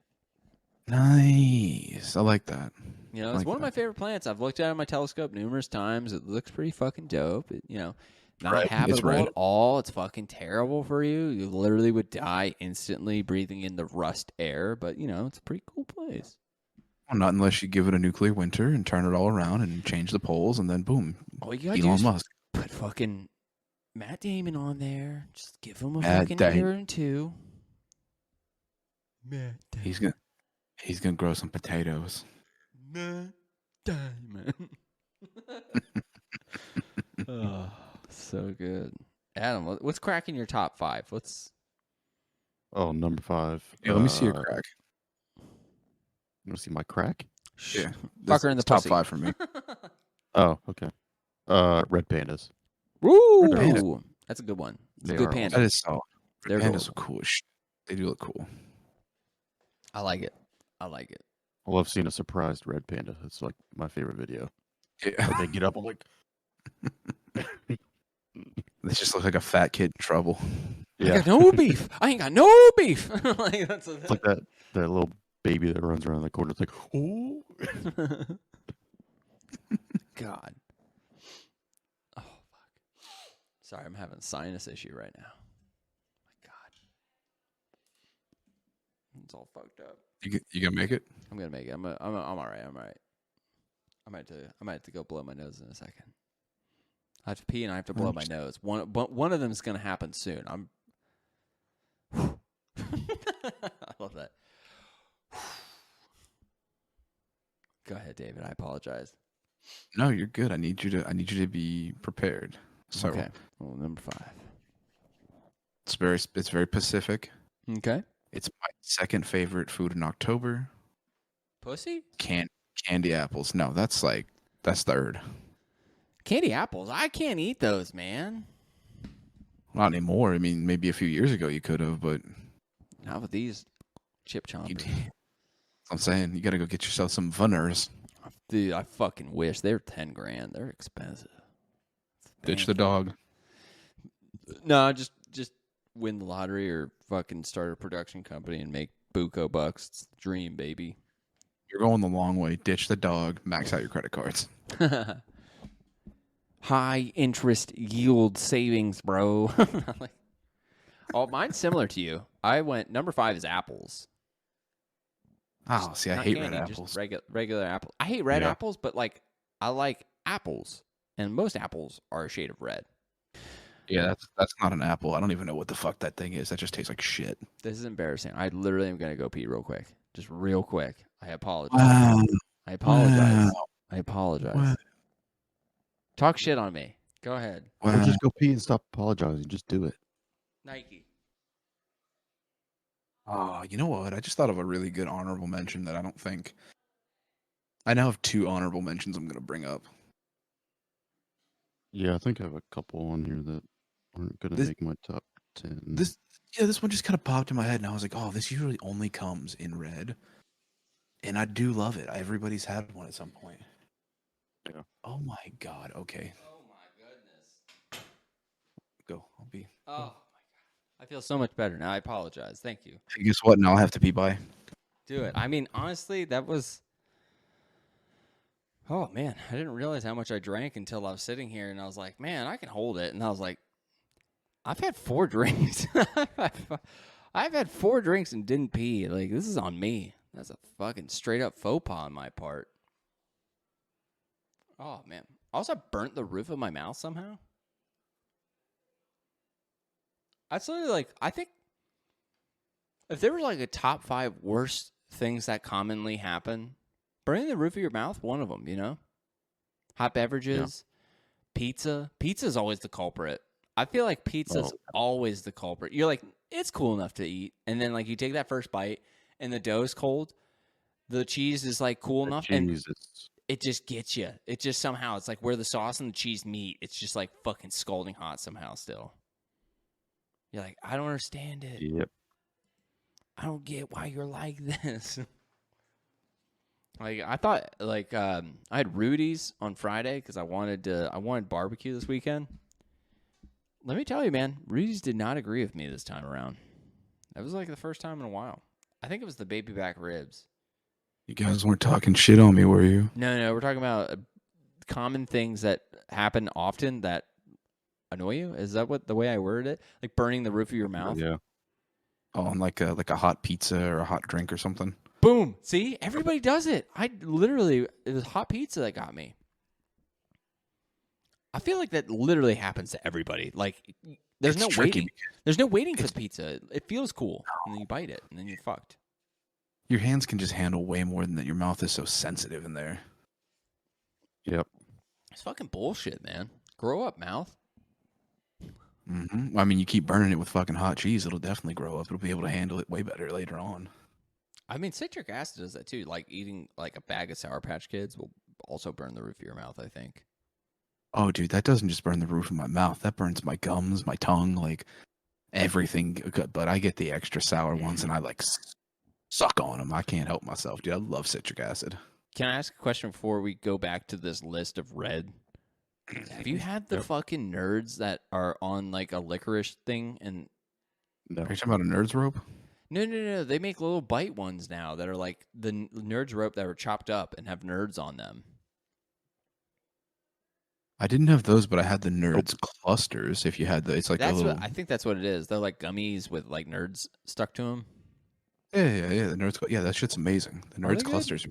Nice. I like that. You know, I it's like one of my that. favorite planets. I've looked at it on my telescope numerous times. It looks pretty fucking dope. Not Red. It's habitable red. at all. It's fucking terrible for you. You literally would die instantly breathing in the rust air. But, it's a pretty cool place. Well, not unless you give it a nuclear winter and turn it all around and change the poles, and then boom, All you gotta do Elon is Musk. put fucking Matt Damon on there. Just give him a Matt fucking Damon. year or two. Matt Damon. He's gonna grow some potatoes. Matt Damon. Oh, so good. Adam, what's cracking your top 5? Oh, number 5. Yeah, let me see your crack. You want to see my crack? Yeah, Fuck her in the top pussy. 5 for me. Oh, okay. Red pandas. Woo! Panda. That's a good one. It's They a good are panda. That is solid. They're Pandas are adorable. cool as shit. They do look cool. I like it. I like it. I love seeing a surprised red panda. It's like my favorite video. Yeah. Like they get up, I'm like, They just look like a fat kid in trouble. I yeah. got no beef. I ain't got no beef. Like, that's It's like that little baby that runs around the corner. It's like, oh. God. Oh, fuck. Sorry, I'm having a sinus issue right now. My God. It's all fucked up. You gonna make it? I'm gonna make it. I'm all right. I'm all right. I might have to go blow my nose in a second. I have to pee and I have to blow my nose. One of them is gonna happen soon. I love that. Go ahead, David. I apologize. No, you're good. I need you to be prepared. So Okay. Well, number 5. it's very Pacific. Okay. It's my second favorite food in October. Pussy? Candy apples. No, that's third. Candy apples. I can't eat those, man. Not anymore. I mean, maybe a few years ago you could have, but Not with these chip chompers. I'm saying you got to go get yourself some Vunners. Dude, I fucking wish. They're $10,000. They're expensive. Ditch the dog. No, just win the lottery or fucking start a production company and make buco bucks. It's the dream, baby. You're going the long way. Ditch the dog. Max out your credit cards. High interest yield savings, bro. Oh, mine's similar to you. I went number 5 is apples. Oh, see, I Not hate candy, red just apples. regular apples. I hate red Yeah. apples, but I like apples, and most apples are a shade of red. Yeah, that's not an apple. I don't even know what the fuck that thing is. That just tastes like shit. This is embarrassing. I literally am gonna go pee real quick, just real quick. I apologize. Wow. I apologize. Wow. I apologize. Wow. Talk shit on me. Go ahead. Or Wow. just go pee and stop apologizing. Just do it. Nike. Oh, you know what? I just thought of a really good honorable mention that I now have 2 honorable mentions I'm going to bring up. Yeah, I think I have a couple on here that aren't going to This- make my top 10. This one just kind of popped in my head, and I was like, oh, this usually only comes in red. And I do love it. Everybody's had one at some point. Yeah. Oh my God. Okay. Oh my goodness. Go. I'll be. Oh my god. I feel so much better now. I apologize. Thank you. Guess what? Now I have to pee by. Do it. I mean, honestly, that was. Oh man, I didn't realize how much I drank until I was sitting here, and I was like, man, I can hold it. And I was like, I've had 4 drinks. I've had 4 drinks and didn't pee. Like, this is on me. That's a fucking straight up faux pas on my part. Oh man. Also, I burnt the roof of my mouth somehow. That's literally I think if there was a top 5 worst things that commonly happen, burning the roof of your mouth, one of them, Hot beverages, pizza. Pizza's always the culprit. I feel like pizza's always the culprit. You're like, it's cool enough to eat, and then like you take that first bite, and the dough's cold. The cheese is like cool enough, and Jesus. it just gets you. It just somehow it's like where the sauce and the cheese meet. It's just like fucking scalding hot somehow. Still, you're like, I don't understand it. Yep. I don't get why you're like this. Like I thought, like I had Rudy's on Friday because I wanted barbecue this weekend. Let me tell you, man, Rudy's did not agree with me this time around. That was like the first time in a while. I think it was the baby back ribs. You guys weren't talking shit on me, were you? No, we're talking about common things that happen often that annoy you. Is that what the way I worded it? Like burning the roof of your mouth. Yeah. Oh, and like a hot pizza or a hot drink or something. Boom. See, everybody does it. It was hot pizza that got me. I feel like that literally happens to everybody. Like, there's It's no tricky waiting. There's no waiting for the pizza. It feels cool, and then you bite it, and then you're fucked. Your hands can just handle way more than that. Your mouth is so sensitive in there. Yep. It's fucking bullshit, man. Grow up, mouth. I mean, you keep burning it with fucking hot cheese, it'll definitely grow up. It'll be able to handle it way better later on. I mean, citric acid does that too. Like eating like a bag of Sour Patch Kids will also burn the roof of your mouth, I think. Oh, dude, that doesn't just burn the roof of my mouth. That burns my gums, my tongue, like everything. But I get the extra sour ones, and I like suck on them. I can't help myself, dude. I love citric acid. Can I ask a question before we go back to this list of red? Have you had the fucking nerds that are on like a licorice thing? And No. Are you talking about a Nerds rope? no. They make little bite ones now that are like the nerds rope that were chopped up and have nerds on them. I didn't have those, but I had the Nerds clusters. If you had the, it's like a little. I think that's what it is. They're like gummies with like nerds stuck to them. Yeah. The Nerds, yeah, that shit's amazing. The Are they Nerds good? clusters,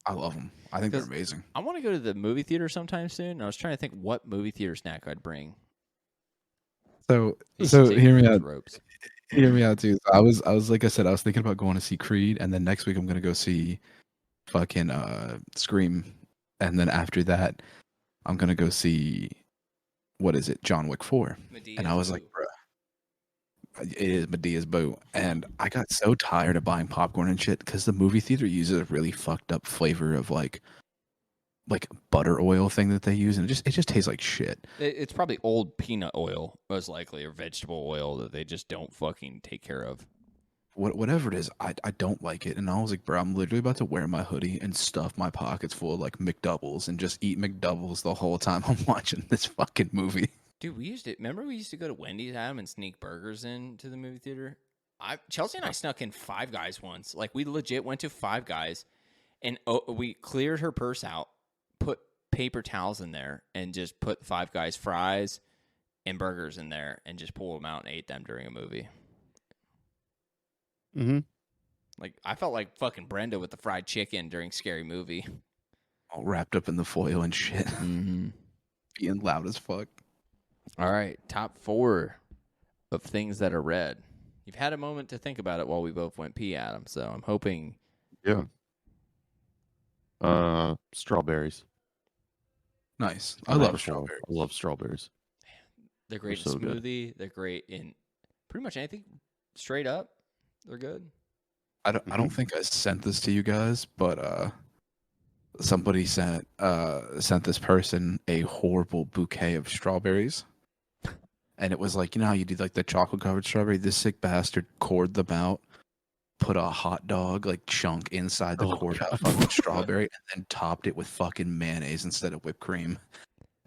I love them. I think they're 'Cause amazing. I want to go to the movie theater sometime soon. And I was trying to think what movie theater snack I'd bring. So Used so to take hear me those out. Ropes. Hear me out too. I was like I said, I was thinking about going to see Creed, and then next week I'm gonna go see fucking Scream, and then after that I'm gonna go see what is it, John Wick 4. And I was like, bruh, it is Medea's boo. And I got so tired of buying popcorn and shit because the movie theater uses a really fucked up flavor of like butter oil thing that they use, and it just tastes like shit. It's probably old peanut oil, most likely, or vegetable oil that they just don't fucking take care of. Whatever it is, I don't like it. And I was like, bro, I'm literally about to wear my hoodie and stuff my pockets full of like McDoubles and just eat McDoubles the whole time I'm watching this fucking movie. Dude, we used to go to Wendy's, Adam, and sneak burgers into the movie theater. Chelsea and I snuck in Five Guys once. Like, we legit went to Five Guys, and we cleared her purse out, put paper towels in there, and just put Five Guys fries and burgers in there, and just pulled them out and ate them during a movie. Mm-hmm. Like, I felt like fucking Brenda with the fried chicken during Scary Movie. All wrapped up in the foil and shit. Mm-hmm. Being loud as fuck. All right, top 4 of things that are red. You've had a moment to think about it while we both went pee, Adam, so I'm hoping... Yeah. Strawberries. Nice. I love I strawberries. love strawberries. They're great They're in so good. smoothie. They're great in pretty much anything straight up. They're good. I don't think I sent this to you guys, but somebody sent this person a horrible bouquet of strawberries. And it was like, you know how you do like the chocolate covered strawberry? This sick bastard cored them out, put a hot dog like chunk inside the cored out fucking strawberry, and then topped it with fucking mayonnaise instead of whipped cream,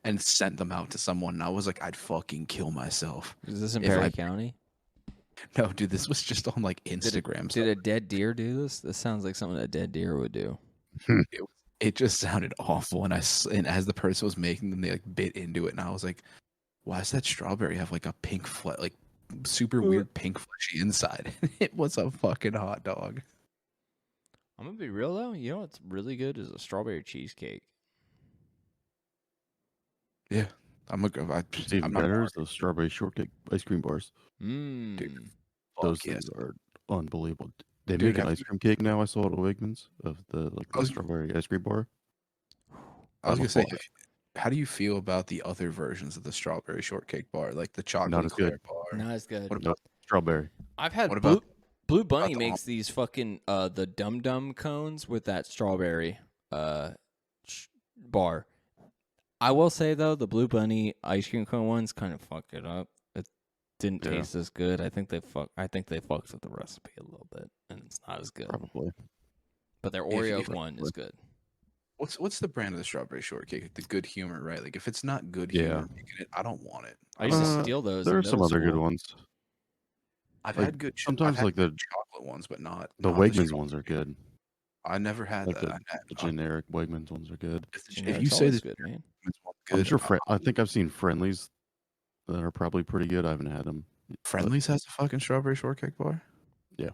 and sent them out to someone. And I was like, I'd fucking kill myself. Is this in If Perry I- County? No, dude, this was just on like Instagram. Did a dead deer do this? This sounds like something a dead deer would do. It just sounded awful, and and as the person was making them, they like bit into it, and I was like, why does that strawberry have like a pink like super weird pink fleshy inside? It was a fucking hot dog. I'm gonna be real though. You know what's really good is a strawberry cheesecake. Yeah, I'm gonna go. What's even better is those strawberry shortcake ice cream bars. Mmm. Dude. Those yes. things are unbelievable. They Dude, make an ice cream cake now. I saw it at Wegmans of the I was- strawberry ice cream bar. I was I'm gonna say, appalled. how do you feel about the other versions of the strawberry shortcake bar, like the chocolate as Eclair good. bar? Not as good. What No, about strawberry. I've had what Blue about Blue Bunny the makes these fucking the Dum Dum cones with that strawberry bar. I will say though, the Blue Bunny ice cream cone ones kind of fuck it up. It didn't Yeah. taste as good. I think they fucked with the recipe a little bit, and it's not as good. Probably. But their If- Oreo if- one is good. what's the brand of the strawberry shortcake? Like the Good Humor, right? Like if it's not Good Yeah. Humor making it, I don't want it. I used to Uh, steal those. There in are some middle other good school. ones. I've like, had good. sometimes, I've had like, the- good chocolate ones, but not The not Wegmans straw- ones are good. I never had Like that. the generic Wegmans ones are good. If Generic's you say always the good, man. Wegmans one's I'm good, sure. I think I've seen Friendlies that are probably pretty good. I haven't had them. Friendlies has a fucking strawberry shortcake bar. Yeah.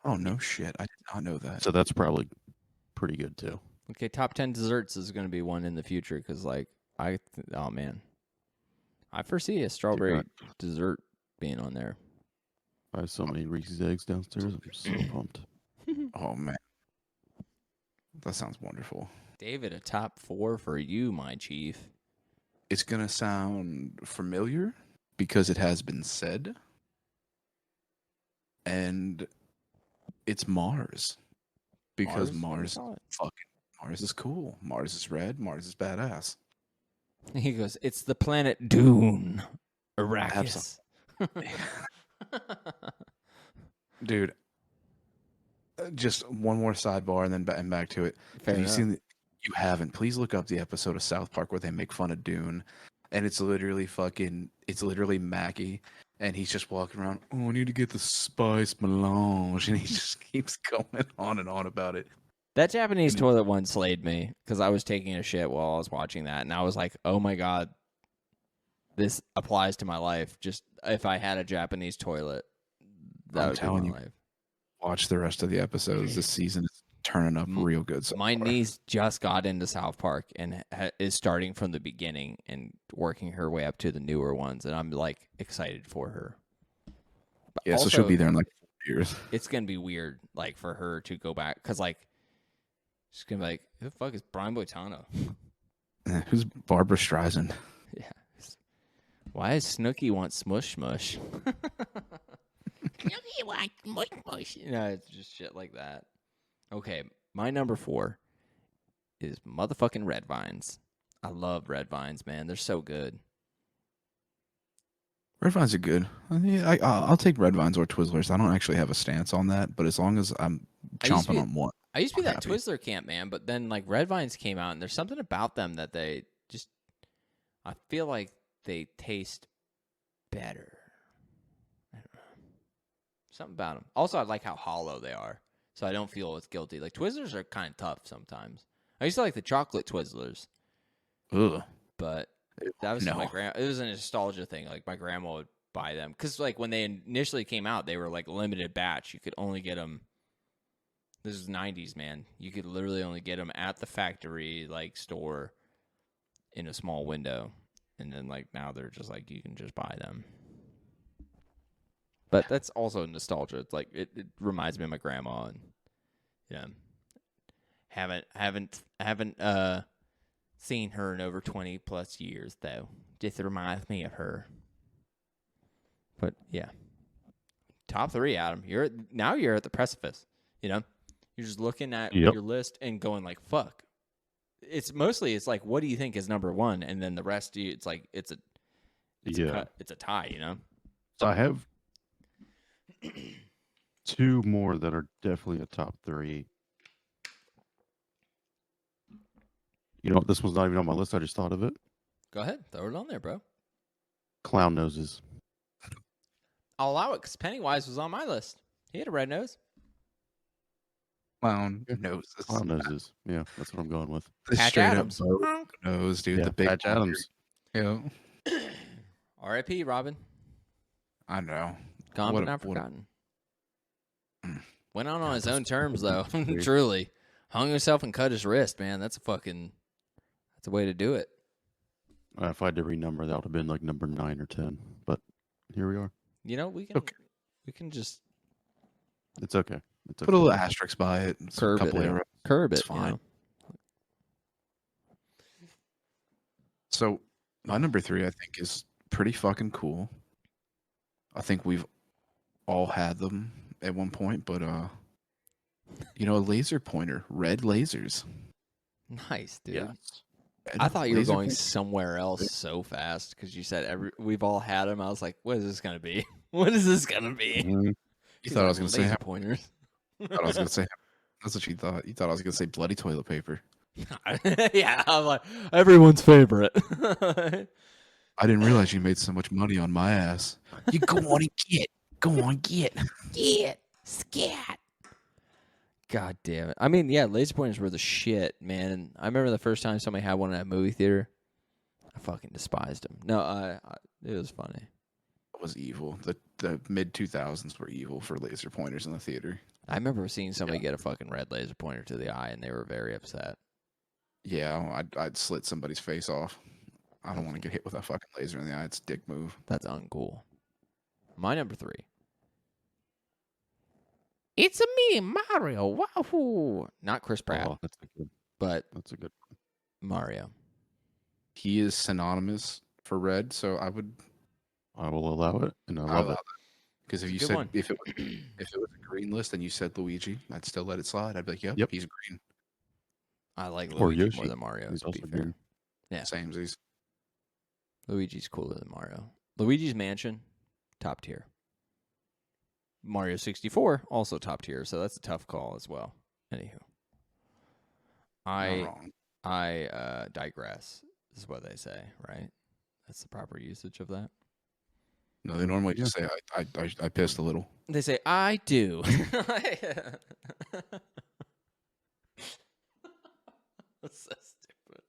Oh no shit! I did not know that. So that's probably pretty good too. Okay, top 10 desserts is going to be one in the future because, like, oh man, I foresee a strawberry dessert being on there. I have so many Reese's eggs downstairs. I'm so pumped. Oh man, that sounds wonderful. David, a top 4 for you, my chief. It's gonna sound familiar because it has been said, and it's Mars. Because Mars is cool. Mars is red. Mars is badass. He goes, it's the planet Dune, Arrakis. Dude, just one more sidebar and then back to it. Fair Have you enough. seen the, you haven't, please look up the episode of South Park where they make fun of Dune, and it's literally Mackie, and he's just walking around, oh, I need to get the spice melange, and he just keeps going on and on about it. That Japanese toilet one slayed me because I was taking a shit while I was watching that, and I was like, oh my god, this applies to my life. Just if I had a Japanese toilet, that I'm would telling be you. my life. Watch the rest of the episodes. This season is turning up real good. So My far. niece just got into South Park and is starting from the beginning and working her way up to the newer ones, and I'm like excited for her. But Yeah, so she'll also, be there in like 4 years. It's gonna be weird, like for her to go back, because like she's gonna be like, "Who the fuck is Brian Boitano?" Who's Barbara Streisand? Yeah. Why does Snooki want smush smush? Snooki wants smush smush. It's just shit like that. Okay, my number 4 is motherfucking red vines. I love red vines, man. They're so good. Red vines are good. I'll take red vines or Twizzlers. I don't actually have a stance on that, but as long as I'm I used to chomping be- on one, I used to be I'm that happy. Twizzler camp, man, but then like red vines came out, and there's something about them that they just, I feel like they taste better. I don't know. Something about them. Also, I like how hollow they are, so I don't feel as guilty. Like Twizzlers are kind of tough sometimes. I used to like the chocolate Twizzlers, ugh. but that was No. my grandma. It was a nostalgia thing. Like my grandma would buy them because like when they initially came out, they were like limited batch. You could only get them. This is 90s, man. You could literally only get them at the factory like store in a small window, and then like now they're just like you can just buy them. But that's also nostalgia. It's like it reminds me of my grandma, and yeah, haven't seen her in over 20 plus years though. Just reminds me of her. But yeah, top 3, Adam. You're at the precipice. You know, you're just looking at Yep. your list and going like, "Fuck." It's like, what do you think is number 1, and then the rest, it's like it's a tie. You know. So I have 2 more that are definitely a top 3. You know, this one's not even on my list. I just thought of it. Go ahead, throw it on there, bro. Clown noses. I'll allow it because Pennywise was on my list. He had a red nose. Clown noses. Clown noses. Yeah, that's what I'm going with. The Patch straight Adams. up boat nose, dude. Yeah, The big Patch Adams. Yeah, R.I.P. Robin. I know. Gone What but a- not what a- forgotten. Mm. Went out on his own terms, though. weird. Truly. Hung himself and cut his wrist, man. That's a way to do it. If I had to renumber, that would have been like number 9 or 10. But here we are. You know, we Okay. can just It's okay. It's Put a okay. little asterisk by it. It's a Curb it, couple yeah. arrows. curb It's it. You fine. know? So my number 3, I think, is pretty fucking cool. I think we've all had them at one point, but a laser pointer, red lasers. Nice, dude. Yes. I thought you were Laser going pointer. somewhere else so fast because you said we've all had them. I was like, what is this gonna be? What is this gonna be? Mhm. You He's thought I like, was gonna say? laser pointers. Thought I was gonna say. That's what you thought. You thought I was gonna say bloody toilet paper. Yeah, I'm like everyone's favorite. I didn't realize you made so much money on my ass. You go on and get. Go on, get. Get scat. God damn it! I mean, yeah, laser pointers were the shit, man. And I remember the first time somebody had one at a movie theater. I fucking despised them. No, it was funny. It was evil. The mid 2000s were evil for laser pointers in the theater. I remember seeing somebody get a fucking red laser pointer to the eye, and they were very upset. Yeah, I'd slit somebody's face off. I don't want to get hit with a fucking laser in the eye. It's a dick move. That's uncool. My number 3. It's a me, Mario. Wahoo! Not Chris Pratt, Oh, but that's a good. Mario. He is synonymous for red, so I will allow it, and I I love allow it. because if It's a you good said one. if it was a green list and you said Luigi, I'd still let it slide. I'd be like, Yep. he's green. I like Or Luigi more Yoshi. than Mario. He's To be also fair, green. Yeah. Samesies. Luigi's cooler than Mario. Luigi's Mansion, top tier. Mario 64, also top tier. So that's a tough call as well. Anywho, Not wrong. I digress. Is what they say, right? That's the proper usage of that. No, they normally just say I pissed a little. They say I do. That's so stupid.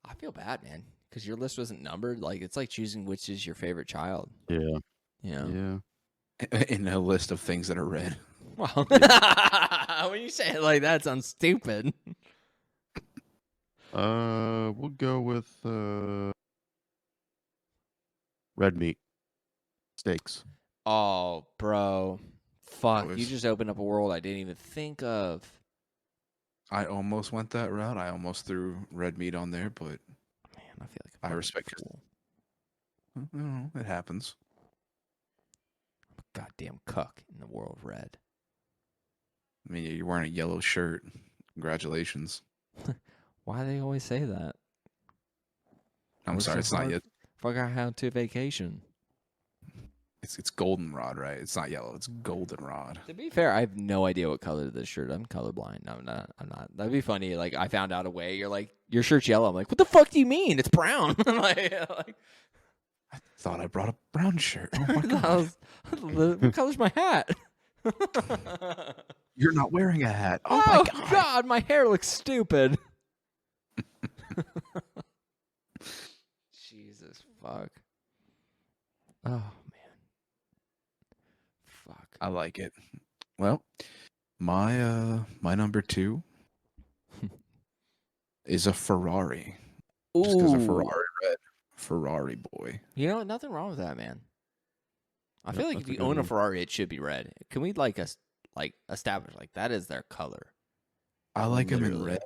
I feel bad, man, because your list wasn't numbered. Like it's like choosing which is your favorite child. Yeah. You know? Yeah. In a list of things that are red. Well, when you say it like that, it sounds stupid. We'll go with red meat steaks. Oh, bro. Fuck. You Always. just opened up a world I didn't even think of. I almost went that route. I almost threw red meat on there, but Man, I feel like I a respect fucking it. fool. I don't know. It happens. I'm a goddamn cuck in the world of red. I mean, you're wearing a yellow shirt. Congratulations. Why do they always say that? I'm Worked sorry, so it's not hard. yet. Fuck, I had to vacation. It's goldenrod, right? It's not yellow. It's goldenrod. To be fair, I have no idea what color this shirt. I'm colorblind. No, I'm not. That'd be funny. Like I found out a way. You're like, your shirt's yellow. I'm like, what the fuck do you mean? It's brown. like, I thought I brought a brown shirt. Oh my I god! what color's my hat? You're not wearing a hat. Oh my god! my hair looks stupid. Jesus fuck. Oh man. Fuck. I like it. Well, my number 2 is a Ferrari. Just because of Ferrari red. Ferrari boy. You know, nothing wrong with that, man. I Yep, feel like that's if a you good own a one. Ferrari, it should be red. Can we establish like that is their color? I like them in Literally. red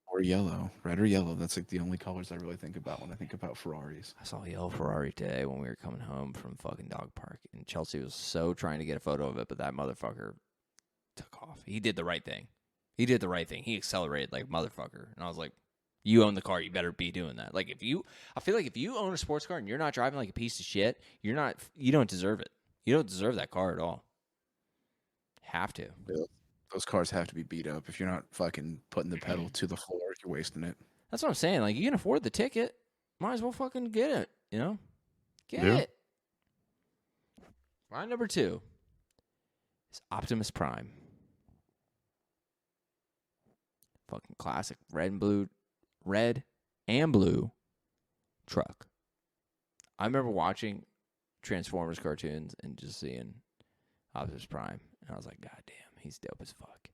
or yellow. Red or yellow. That's like the only colors I really think about when I think about Ferraris. I saw a yellow Ferrari today when we were coming home from fucking dog park, and Chelsea was so trying to get a photo of it, but that motherfucker took off. He did the right thing. He accelerated like a motherfucker, and I was like, "You own the car. You better be doing that." Like I feel like if you own a sports car and you're not driving like a piece of shit, you don't deserve it. You don't deserve that car at all. Have to. Those cars have to be beat up. If you're not fucking putting the pedal to the floor, you're wasting it. That's what I'm saying. Like, you can afford the ticket. Might as well fucking get it, you know? Get Yeah. it. My number 2 is Optimus Prime. Fucking classic red and blue truck. I remember watching Transformers cartoons and just seeing Optimus Prime. And I was like, God damn, he's dope as fuck.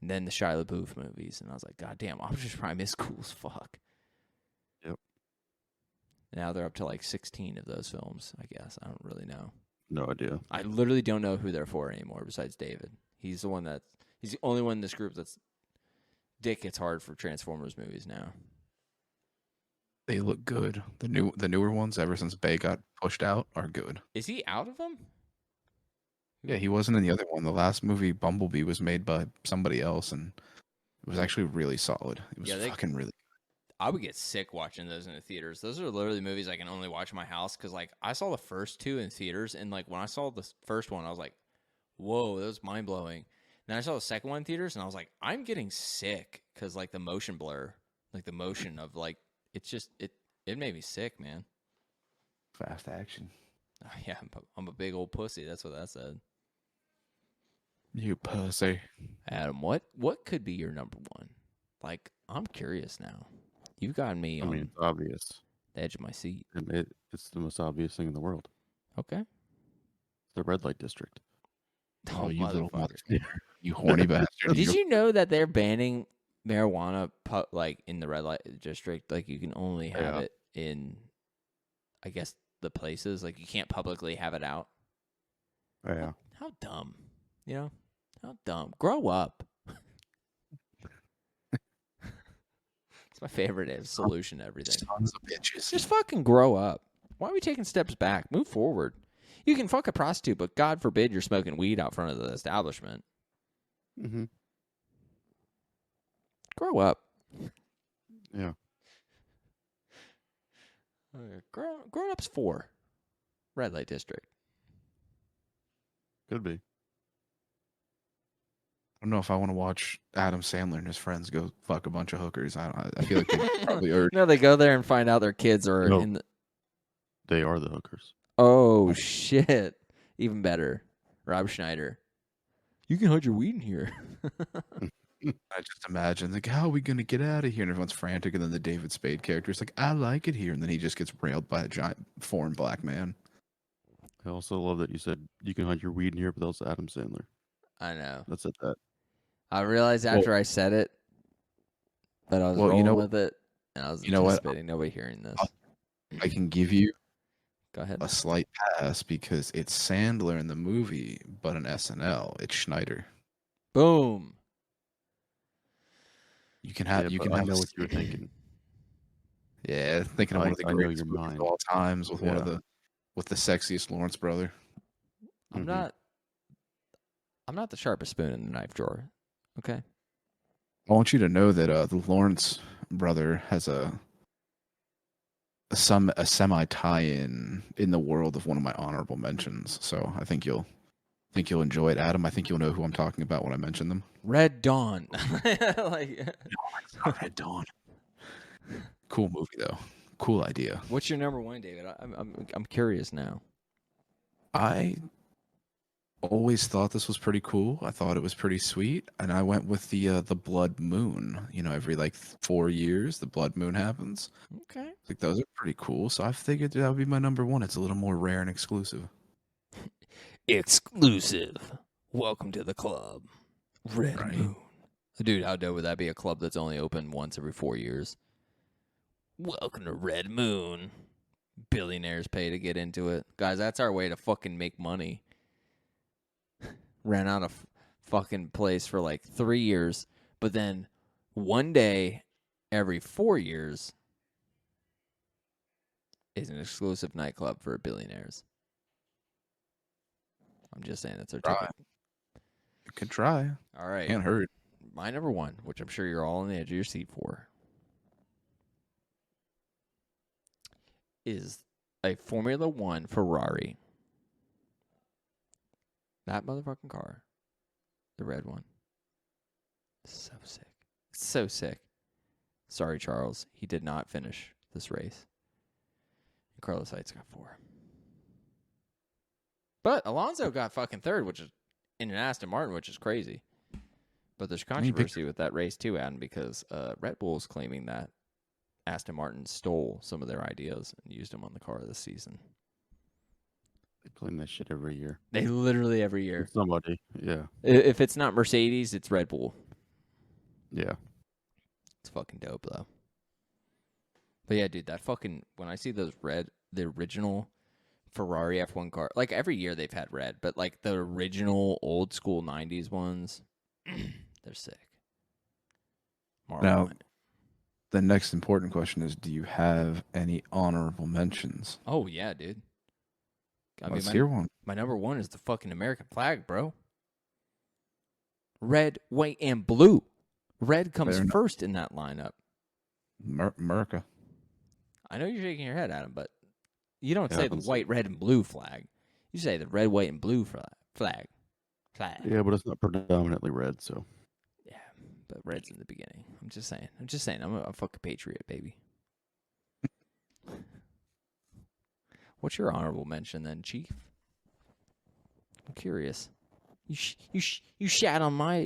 And then the Shia LaBeouf movies. And I was like, God damn, Optimus Prime is cool as fuck. Yep. Now they're up to like 16 of those films, I guess. I don't really know. No idea. I literally don't know who they're for anymore besides David. He's the only one in this group that's dick gets hard for Transformers movies now. They look good. The newer ones, ever since Bay got pushed out, are good. Is he out of them? Yeah, he wasn't in the other one. The last movie, Bumblebee, was made by somebody else, and it was actually really solid. It was Yeah, they- fucking really. I would get sick watching those in the theaters. Those are literally movies I can only watch in my house because, like, I saw the first two in theaters, and like when I saw the first one, I was like, "Whoa, that was mind blowing." Then I saw the second one in theaters, and I was like, "I'm getting sick" because like the motion blur, like the motion of like it's just it made me sick, man. Fast action. Oh, yeah, I'm a big old pussy. That's what that said. You pussy. Adam, what could be your number one? Like, I'm curious now. You've gotten me I on mean, it's obvious. the edge of my seat. And it's the most obvious thing in the world. Okay. The red light district. Oh, you little motherfucker. mother. You horny bastard. Did you know that they're banning marijuana like in the red light district? Like you can only have Yeah. it in, I guess, the places. Like you can't publicly have it out. Yeah. How dumb. You know? How dumb. Grow up. It's my favorite solution to everything. Sons of bitches. Just fucking grow up. Why are we taking steps back? Move forward. You can fuck a prostitute, but God forbid you're smoking weed out front of the establishment. Mm-hmm. Grow up. Yeah. Grown ups 4. Red light district. Could be. I don't know if I want to watch Adam Sandler and his friends go fuck a bunch of hookers. I feel like they probably are. No, they go there and find out their kids are No. in the. They are the hookers. Oh shit! Even better, Rob Schneider. You can hide your weed in here. I just imagine like, how are we gonna get out of here? And everyone's frantic, and then the David Spade character is like, I like it here, and then he just gets railed by a giant foreign black man. I also love that you said you can hide your weed in here, but that's Adam Sandler. I know. That's at that. I realized after I said it that I was Well, you rolling know- with it, and I was you know what? anticipating nobody hearing this. I can give you Go ahead. a slight pass because it's Sandler in the movie, but in SNL, it's Schneider. Boom. You can have. Yeah, you but can I have. know what you were thinking. Yeah, thinking of one of the I know greatest your movies mind. of all times with one of Yeah. the sexiest Lawrence brother. I'm Mhm. not the sharpest spoon in the knife drawer. Okay. I want you to know that the Lawrence brother has a semi tie-in in the world of one of my honorable mentions. So I think you'll enjoy it, Adam. I think you'll know who I'm talking about when I mention them. Red Dawn. Like, Red Dawn. Cool movie though. Cool idea. what's your number one, David? I'm curious now. I always thought this was pretty cool. I thought it was pretty sweet, and I went with the blood moon. You know, every like 4 years, the blood moon happens. Okay. Like those are pretty cool. So I figured that would be my number one. It's a little more rare and exclusive. Exclusive. Welcome to the club. Red Right. Moon. Dude, how dope would that be? A club that's only open once every 4 years. Welcome to Red Moon. Billionaires pay to get into it. Guys, that's our way to fucking make money. Rent out a fucking place for like 3 years, but then one day every 4 years is an exclusive nightclub for billionaires. I'm just saying that's our Try. ticket. You could try. All right. Can't hurt. My number one, which I'm sure you're all on the edge of your seat for, is a Formula One Ferrari. That motherfucking car. The red one. So sick. So sick. Sorry, Charles. He did not finish this race. And Carlos Sainz got 4. But Alonso got fucking 3rd, which is in an Aston Martin, which is crazy. But there's controversy with that race too, Adam, because Red Bull is claiming that Aston Martin stole some of their ideas and used them on the car this season. They claim that shit every year. They literally every year. Somebody. Yeah. If it's not Mercedes, it's Red Bull. Yeah. It's fucking dope though. But yeah, dude, that fucking when I see those the original Ferrari F1 car, like every year they've had red, but like the original old school 90s ones, they're sick. Now, the next important question is, do you have any honorable mentions? Oh yeah, dude. I mean, Let's hear one. my number one is the fucking American flag, bro. Red, white, and blue. Red comes Fair enough. first in that lineup. America. I know you're shaking your head at him, but you don't Yeah, say I the haven't white, red, and blue flag. You say the red, white, and blue flag. Yeah, but it's not predominantly red, so. Yeah, but red's in the beginning. I'm just saying. I'm a fucking patriot, baby. What's your honorable mention then, Chief? I'm curious. You shat on my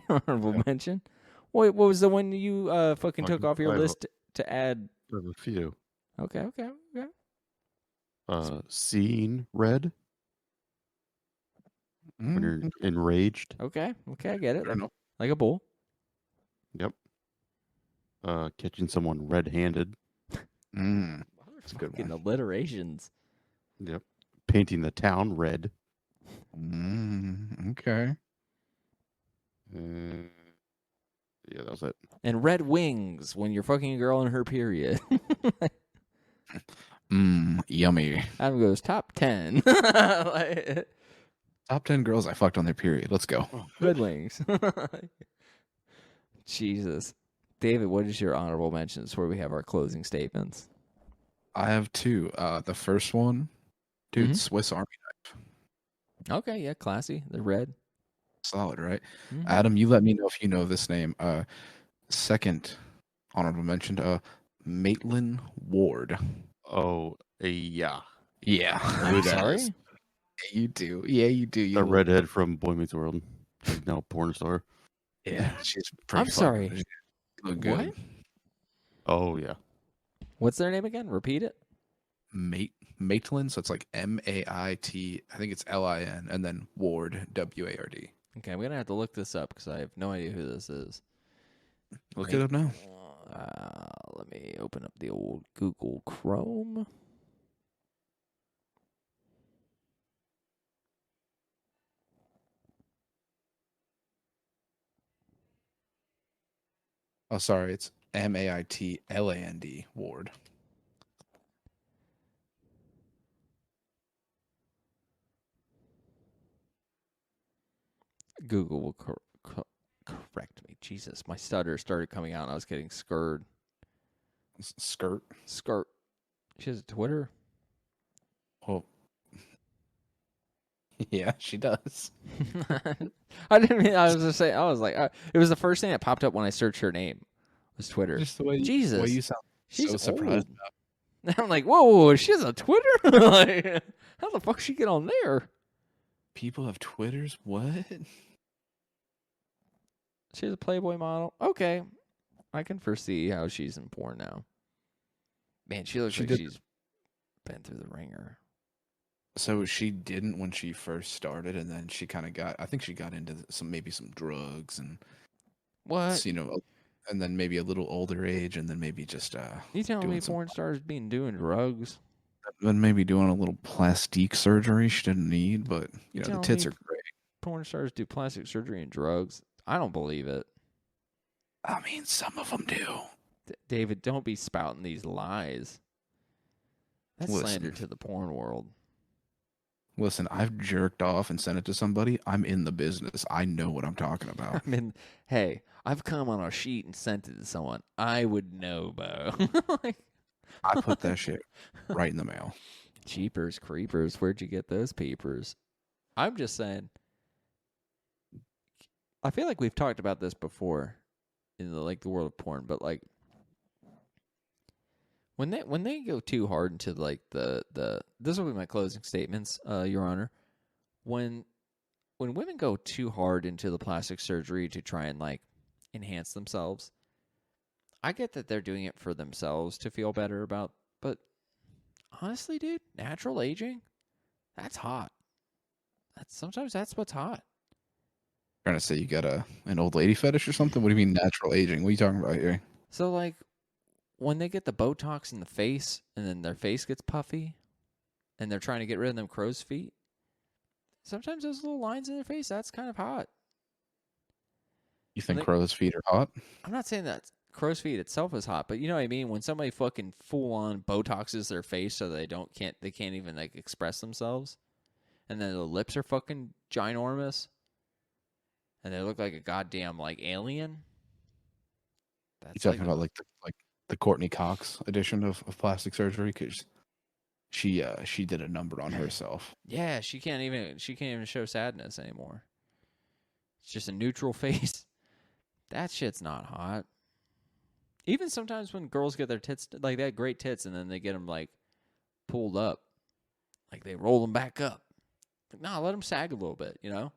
honorable mention. What was the one you fucking took off your list to add? I have a few. Okay. Seeing red when you're enraged. Okay, I get it. Fair enough. Like a bull. Yep. Catching someone red-handed. That's a good Fucking one. alliterations. Yep. Painting the town red. Okay. Yeah, that was it. And red wings when you're fucking a girl in her period. Yummy. Adam goes top 10. Like, Top 10 girls I fucked on their period. Let's go. red wings. Jesus. David, what is your honorable mentions where we have our closing statements? I have two. The first one, dude, Mhm. Swiss Army. Okay, yeah, classy. They're red. Solid, right? Mhm. Adam, you let me know if you know this name. Second honorable mention, Maitland Ward. Oh, yeah. Yeah. I'm sorry. Yeah, you do. Yeah, you do. You The little- redhead from Boy Meets World. She's now a porn star. Yeah, she's pretty I'm fucking- sorry. she look good. What? Oh, yeah. What's their name again? Repeat it. Maitland, so it's like MAIT, I think it's LIN, and then Ward, WARD. Okay, I'm gonna have to look this up because I have no idea who this is. Look it up now. Let me open up the old Google Chrome. Oh, sorry, it's MAITLAND, Ward. Google will correct me. Jesus, my stutter started coming out and I was getting scared. Skirt. Skirt. She has a Twitter. Oh, yeah, she does. I didn't mean. I was just saying. I was like, it was the first thing that popped up when I searched her name. Was Twitter. Just the way you, Jesus. the way you sound She's so surprised. old. I'm like, whoa, she has a Twitter? Like, how the fuck she get on there? People have Twitters? What? She's a Playboy model. Okay, I can foresee how she's in porn now. Man, she looks She like did- she's been through the ringer. So she didn't when she first started, and then she kind of got. I think she got into maybe some drugs and What? and then maybe a little older age, and then maybe just You telling doing me some- porn stars doing drugs? then maybe doing a little plastic surgery she didn't need, but You the telling tits me- are great. Porn stars do plastic surgery and drugs? I don't believe it. I mean, some of them do. David, don't be spouting these lies. That's slander Listen. to the porn world. Listen, I've jerked off and sent it to somebody. I'm in the business. I know what I'm talking about. I mean, hey, I've come on a sheet and sent it to someone. I would know, Bo. Like, I put that shit right in the mail. Jeepers creepers, where'd you get those papers? I'm just saying. I feel like we've talked about this before in the world of porn, but like when they go too hard into like the this will be my closing statements, Your Honor. When women go too hard into the plastic surgery to try and like enhance themselves, I get that they're doing it for themselves to feel better about, but honestly, dude, natural aging, that's hot. Sometimes that's what's hot. Trying to say you got an old lady fetish or something? What do you mean natural aging? What are you talking about here? So like when they get the Botox in the face and then their face gets puffy and they're trying to get rid of them crow's feet, sometimes those little lines in their face, that's kind of hot. You think Like- crow's feet are hot? I'm not saying that crow's feet itself is hot, but you know what I mean. When somebody fucking full on Botoxes their face so they can't even like express themselves, and then the lips are fucking ginormous, and they look like a goddamn like alien. You That's talking about like the Courtney Cox edition of plastic surgery? Because she did a number on herself. yeah, she can't even show sadness anymore. It's just a neutral face. That shit's not hot. Even sometimes when girls get their tits like that, great tits, and then they get them like pulled up, like they roll them back up. Like, nah, let them sag a little bit, you know.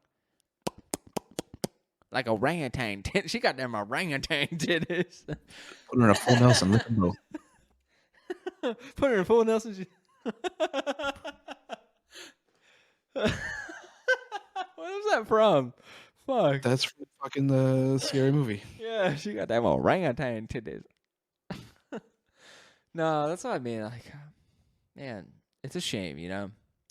Like orangutan tit. She got them orangutan titties. Put her in a full Nelson. Lick 'em both. Put her in full Nelson. What was that from? Fuck. That's from fucking the Scary Movie. Yeah, she got them orangutan titties. No, that's what I mean. Like, man, it's a shame, you know.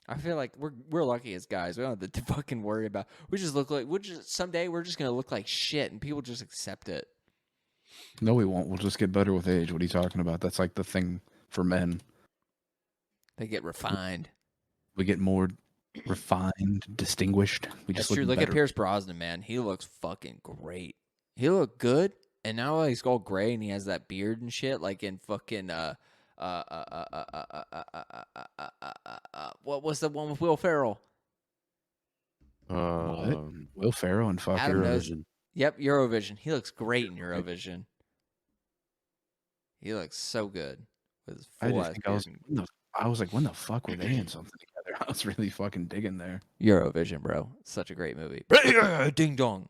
I feel like we're lucky as guys. We don't have to fucking worry about. We just look like someday we're just gonna look like shit, and people just accept it. No, we won't. We'll just get better with age. What are you talking about? That's like the thing for men. They get refined. We get more refined, distinguished. We That's just true. look Look at better. Pierce Brosnan, man. He looks fucking great. He looked good, and now he's all gray and he has that beard and shit, like in fucking what was the one with Will Ferrell? Will Ferrell and fucking Adam knows. Eurovision. Yep, Eurovision. He looks great in Eurovision. He looks so good with his I full just ass think beard. I was like, when the fuck were they in something together? I was really fucking digging there. Eurovision, bro. Such a great movie. Ding dong.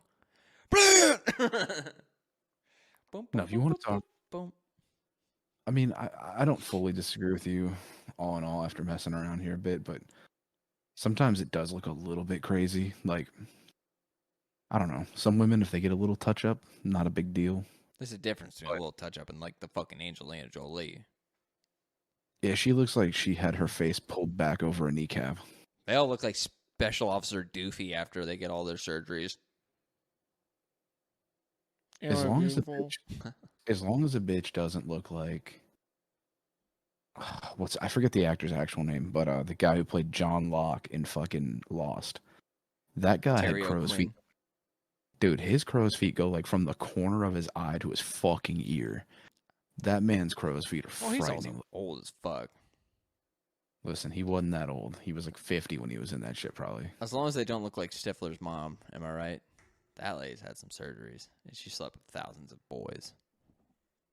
No, if you want to talk, Boom. I mean, I don't fully disagree with you all in all after messing around here a bit, but sometimes it does look a little bit crazy. Like, I don't know. Some women, if they get a little touch up, not a big deal. There's a difference between a little touch up and like the fucking Angelina Jolie. Yeah, she looks like she had her face pulled back over a kneecap. They all look like Special Officer Doofy after they get all their surgeries. As long as the bitch doesn't look like I forget the actor's actual name, but the guy who played John Locke in fucking Lost. That guy Terry had crow's O'Quinn. feet. Dude, his crow's feet go like from the corner of his eye to his fucking ear. That man's crow's feet are Well, he's frightening. also old as fuck. Listen, he wasn't that old. He was like 50 when he was in that shit, probably. As long as they don't look like Stifler's mom, am I right? That lady's had some surgeries, and she slept with thousands of boys.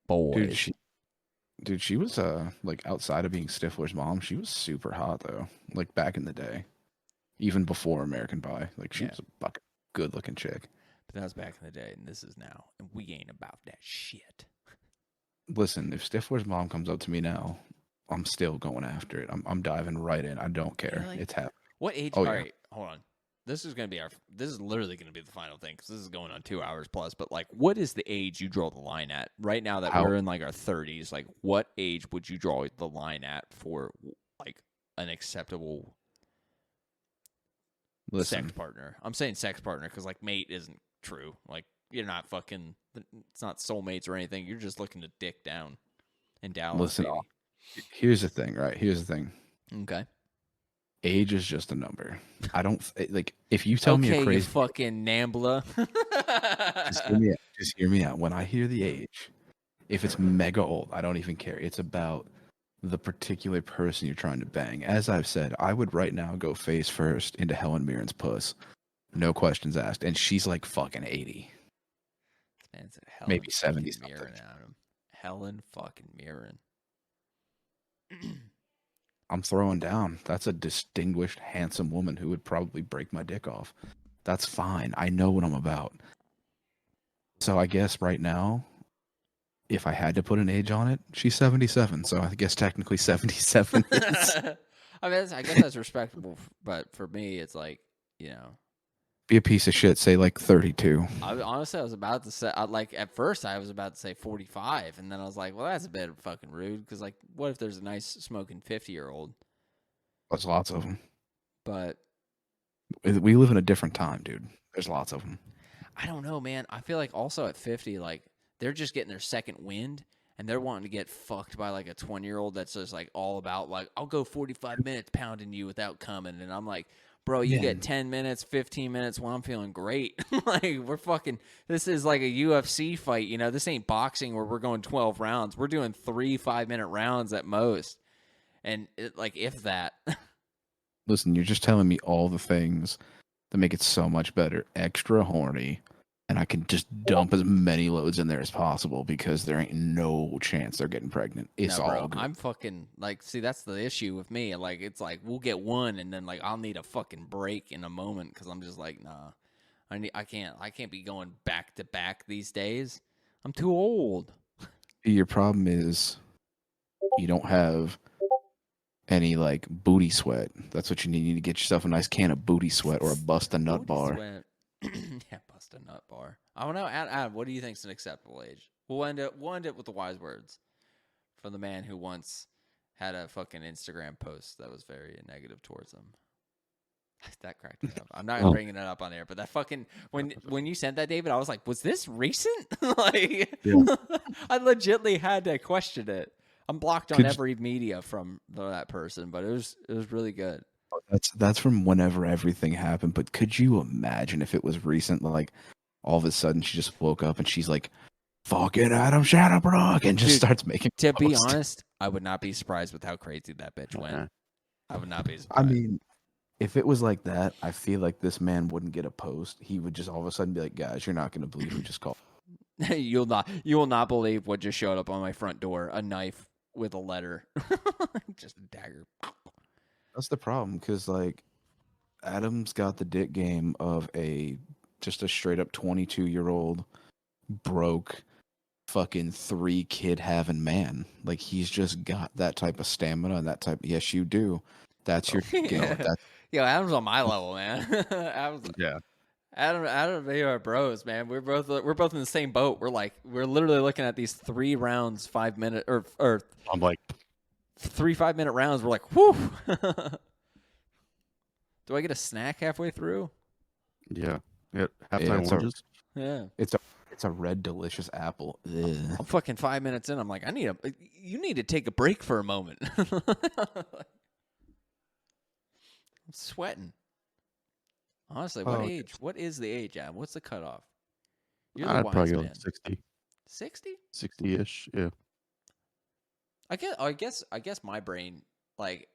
Dude, she was like outside of being Stifler's mom, she was super hot though. Like back in the day, even before American Pie. Like she was a fucking good looking chick. But that was back in the day, and this is now, and we ain't about that shit. Listen, if Stifler's mom comes up to me now, I'm still going after it. I'm diving right in. I don't care. Really? It's happening. What age? Oh, all yeah. right, hold on. This is literally gonna be the final thing because this is going on 2 hours plus. But like, what is the age you draw the line at right now that we're in like our 30s? Like, what age would you draw the line at for like an acceptable sex partner? I'm saying sex partner because like mate isn't true. Like, you're not fucking. It's not soulmates or anything. You're just looking to dick down in Dallas. Listen, baby. here's the thing, right? Here's the thing. Okay. Age is just a number. I don't like if you tell me a you crazy fucking Nambla. just hear me out. When I hear the age, if it's mega old, I don't even care. It's about the particular person you're trying to bang. As I've said, I would right now go face first into Helen Mirren's puss. No questions asked. And she's like fucking 80. Maybe 70 something. Helen fucking Mirren. I'm throwing down. That's a distinguished, handsome woman who would probably break my dick off. That's fine. I know what I'm about. So I guess right now, if I had to put an age on it, she's 77. So I guess technically 77 is... I mean, I guess that's respectable. But for me, it's like, you know. Be a piece of shit. Say like 32. Honestly, I was about to say, like, at first I was about to say 45. And then I was like, well, that's a bit fucking rude. Because, like, what if there's a nice smoking 50-year-old? There's lots of them. But we live in a different time, dude. There's lots of them. I don't know, man. I feel like also at 50, like, they're just getting their second wind, and they're wanting to get fucked by like a 20-year-old that's just like all about like, I'll go 45 minutes pounding you without coming. And I'm like, bro, you get 10 minutes, 15 minutes when I'm feeling great. Like, we're fucking, this is like a UFC fight, you know? This ain't boxing where we're going 12 rounds. We're doing 3 5-minute rounds at most. And like, if that. Listen, you're just telling me all the things that make it so much better. Extra horny. And I can just dump as many loads in there as possible because there ain't no chance they're getting pregnant. It's No, bro, all good. I'm fucking like, see, that's the issue with me. Like, it's like we'll get one, and then like I'll need a fucking break in a moment because I'm just like, nah, I can't be going back to back these days. I'm too old. Your problem is you don't have any like booty sweat. That's what you need. You need to get yourself a nice can of booty sweat or a bust a nut Booty bar. sweat. Yeah, bust a nut bar. I don't know. Adam, what do you think is an acceptable age? We'll end it with the wise words from the man who once had a fucking Instagram post that was very negative towards him. That cracked me up. I'm not bringing it up on air, but that fucking when you sent that, David, I was like, was this recent? Like, I legitly had to question it. I'm blocked on every media from that person, but it was really good. That's from whenever everything happened. But could you imagine if it was recent? Like all of a sudden she just woke up and she's like, "Fucking Adam Shadowbrook," and just starts making. To be posts. honest, I would not be surprised with how crazy that bitch went. I would not be surprised. I mean, if it was like that, I feel like this man wouldn't get a post. He would just all of a sudden be like, "Guys, you're not going to believe who just called." You will not believe what just showed up on my front door: a knife with a letter, just a dagger. That's the problem, because like Adam's got the dick game of just a straight up 22-year-old broke fucking 3 kid having man. Like he's just got that type of stamina and that type. Yes, you do. That's your. Yo, Adam's on my level, man. Adam and me are bros, man. We're both in the same boat. We're literally looking at these 3 rounds, 5 minute or I'm like 3 5-minute rounds. We're like, whew. Do I get a snack halfway through? Yeah. Halftime oranges. Yeah. It's a red delicious apple. Ugh. I'm fucking 5 minutes in. I'm like, you need to take a break for a moment. I'm sweating. Honestly, what age? What is the age, Adam? What's the cutoff? You're the I'd wise probably go man. like 60. 60? 60-ish, yeah. I guess my brain, like,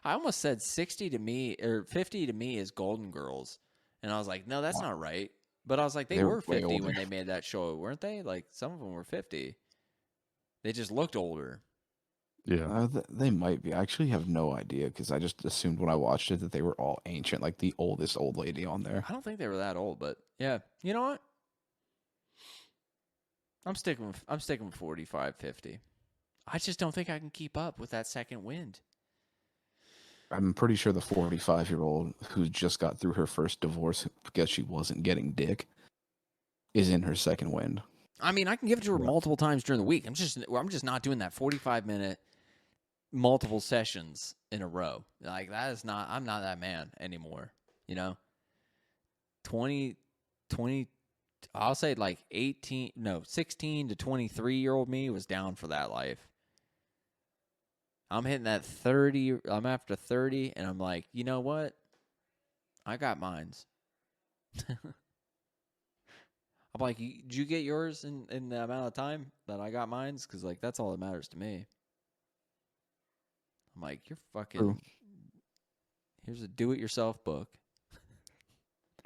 I almost said 60 to me, or 50 to me is Golden Girls. And I was like, no, that's not right. But I was like, they were 50 when they made that show, weren't they? Like, some of them were 50. They just looked older. Yeah. They might be. I actually have no idea because I just assumed when I watched it that they were all ancient, like the oldest old lady on there. I don't think they were that old, but yeah. You know what? I'm sticking with 45, 50. I just don't think I can keep up with that second wind. I'm pretty sure the 45-year-old who just got through her first divorce because she wasn't getting dick is in her second wind. I mean, I can give it to her multiple times during the week. I'm just not doing that 45-minute multiple sessions in a row. Like I'm not that man anymore, you know? 20 I'll say like 16 to 23-year-old me was down for that life. I'm hitting that 30, I'm after 30 and I'm like, "You know what? I got mines." I'm like, "Did you get yours in the amount of time that I got mines? Cuz like that's all that matters to me." I'm like, "You're fucking True. Here's a do-it-yourself book.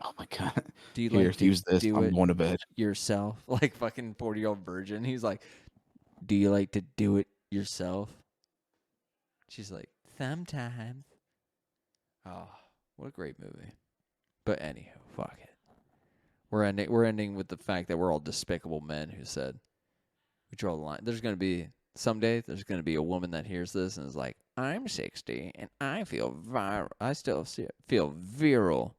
Oh my god! Do you like to use this? do I'm it going to bed. yourself?" Like fucking 40-year-old virgin. He's like, "Do you like to do it yourself?" She's like, "Sometimes." Oh, what a great movie. But anywho, fuck it. We're ending with the fact that we're all despicable men who said we draw the line. There's gonna be a woman that hears this and is like, "I'm 60 and I feel viral. I still feel virile."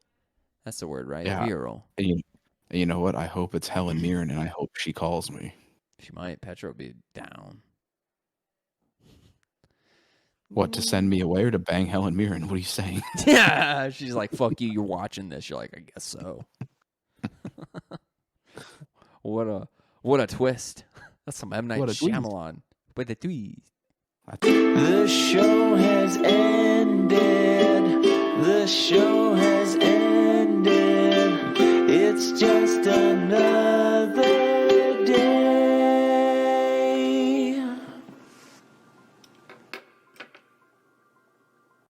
That's the word, right? Yeah. Virile. And you know what? I hope it's Helen Mirren, and I hope she calls me. She might. Petra will be down. What, to send me away or to bang Helen Mirren? What are you saying? Yeah, she's like, "Fuck you, you're watching this." You're like, "I guess so." What a twist. That's some M. Night What a twist. Shyamalan. With a twist. The show has ended. The show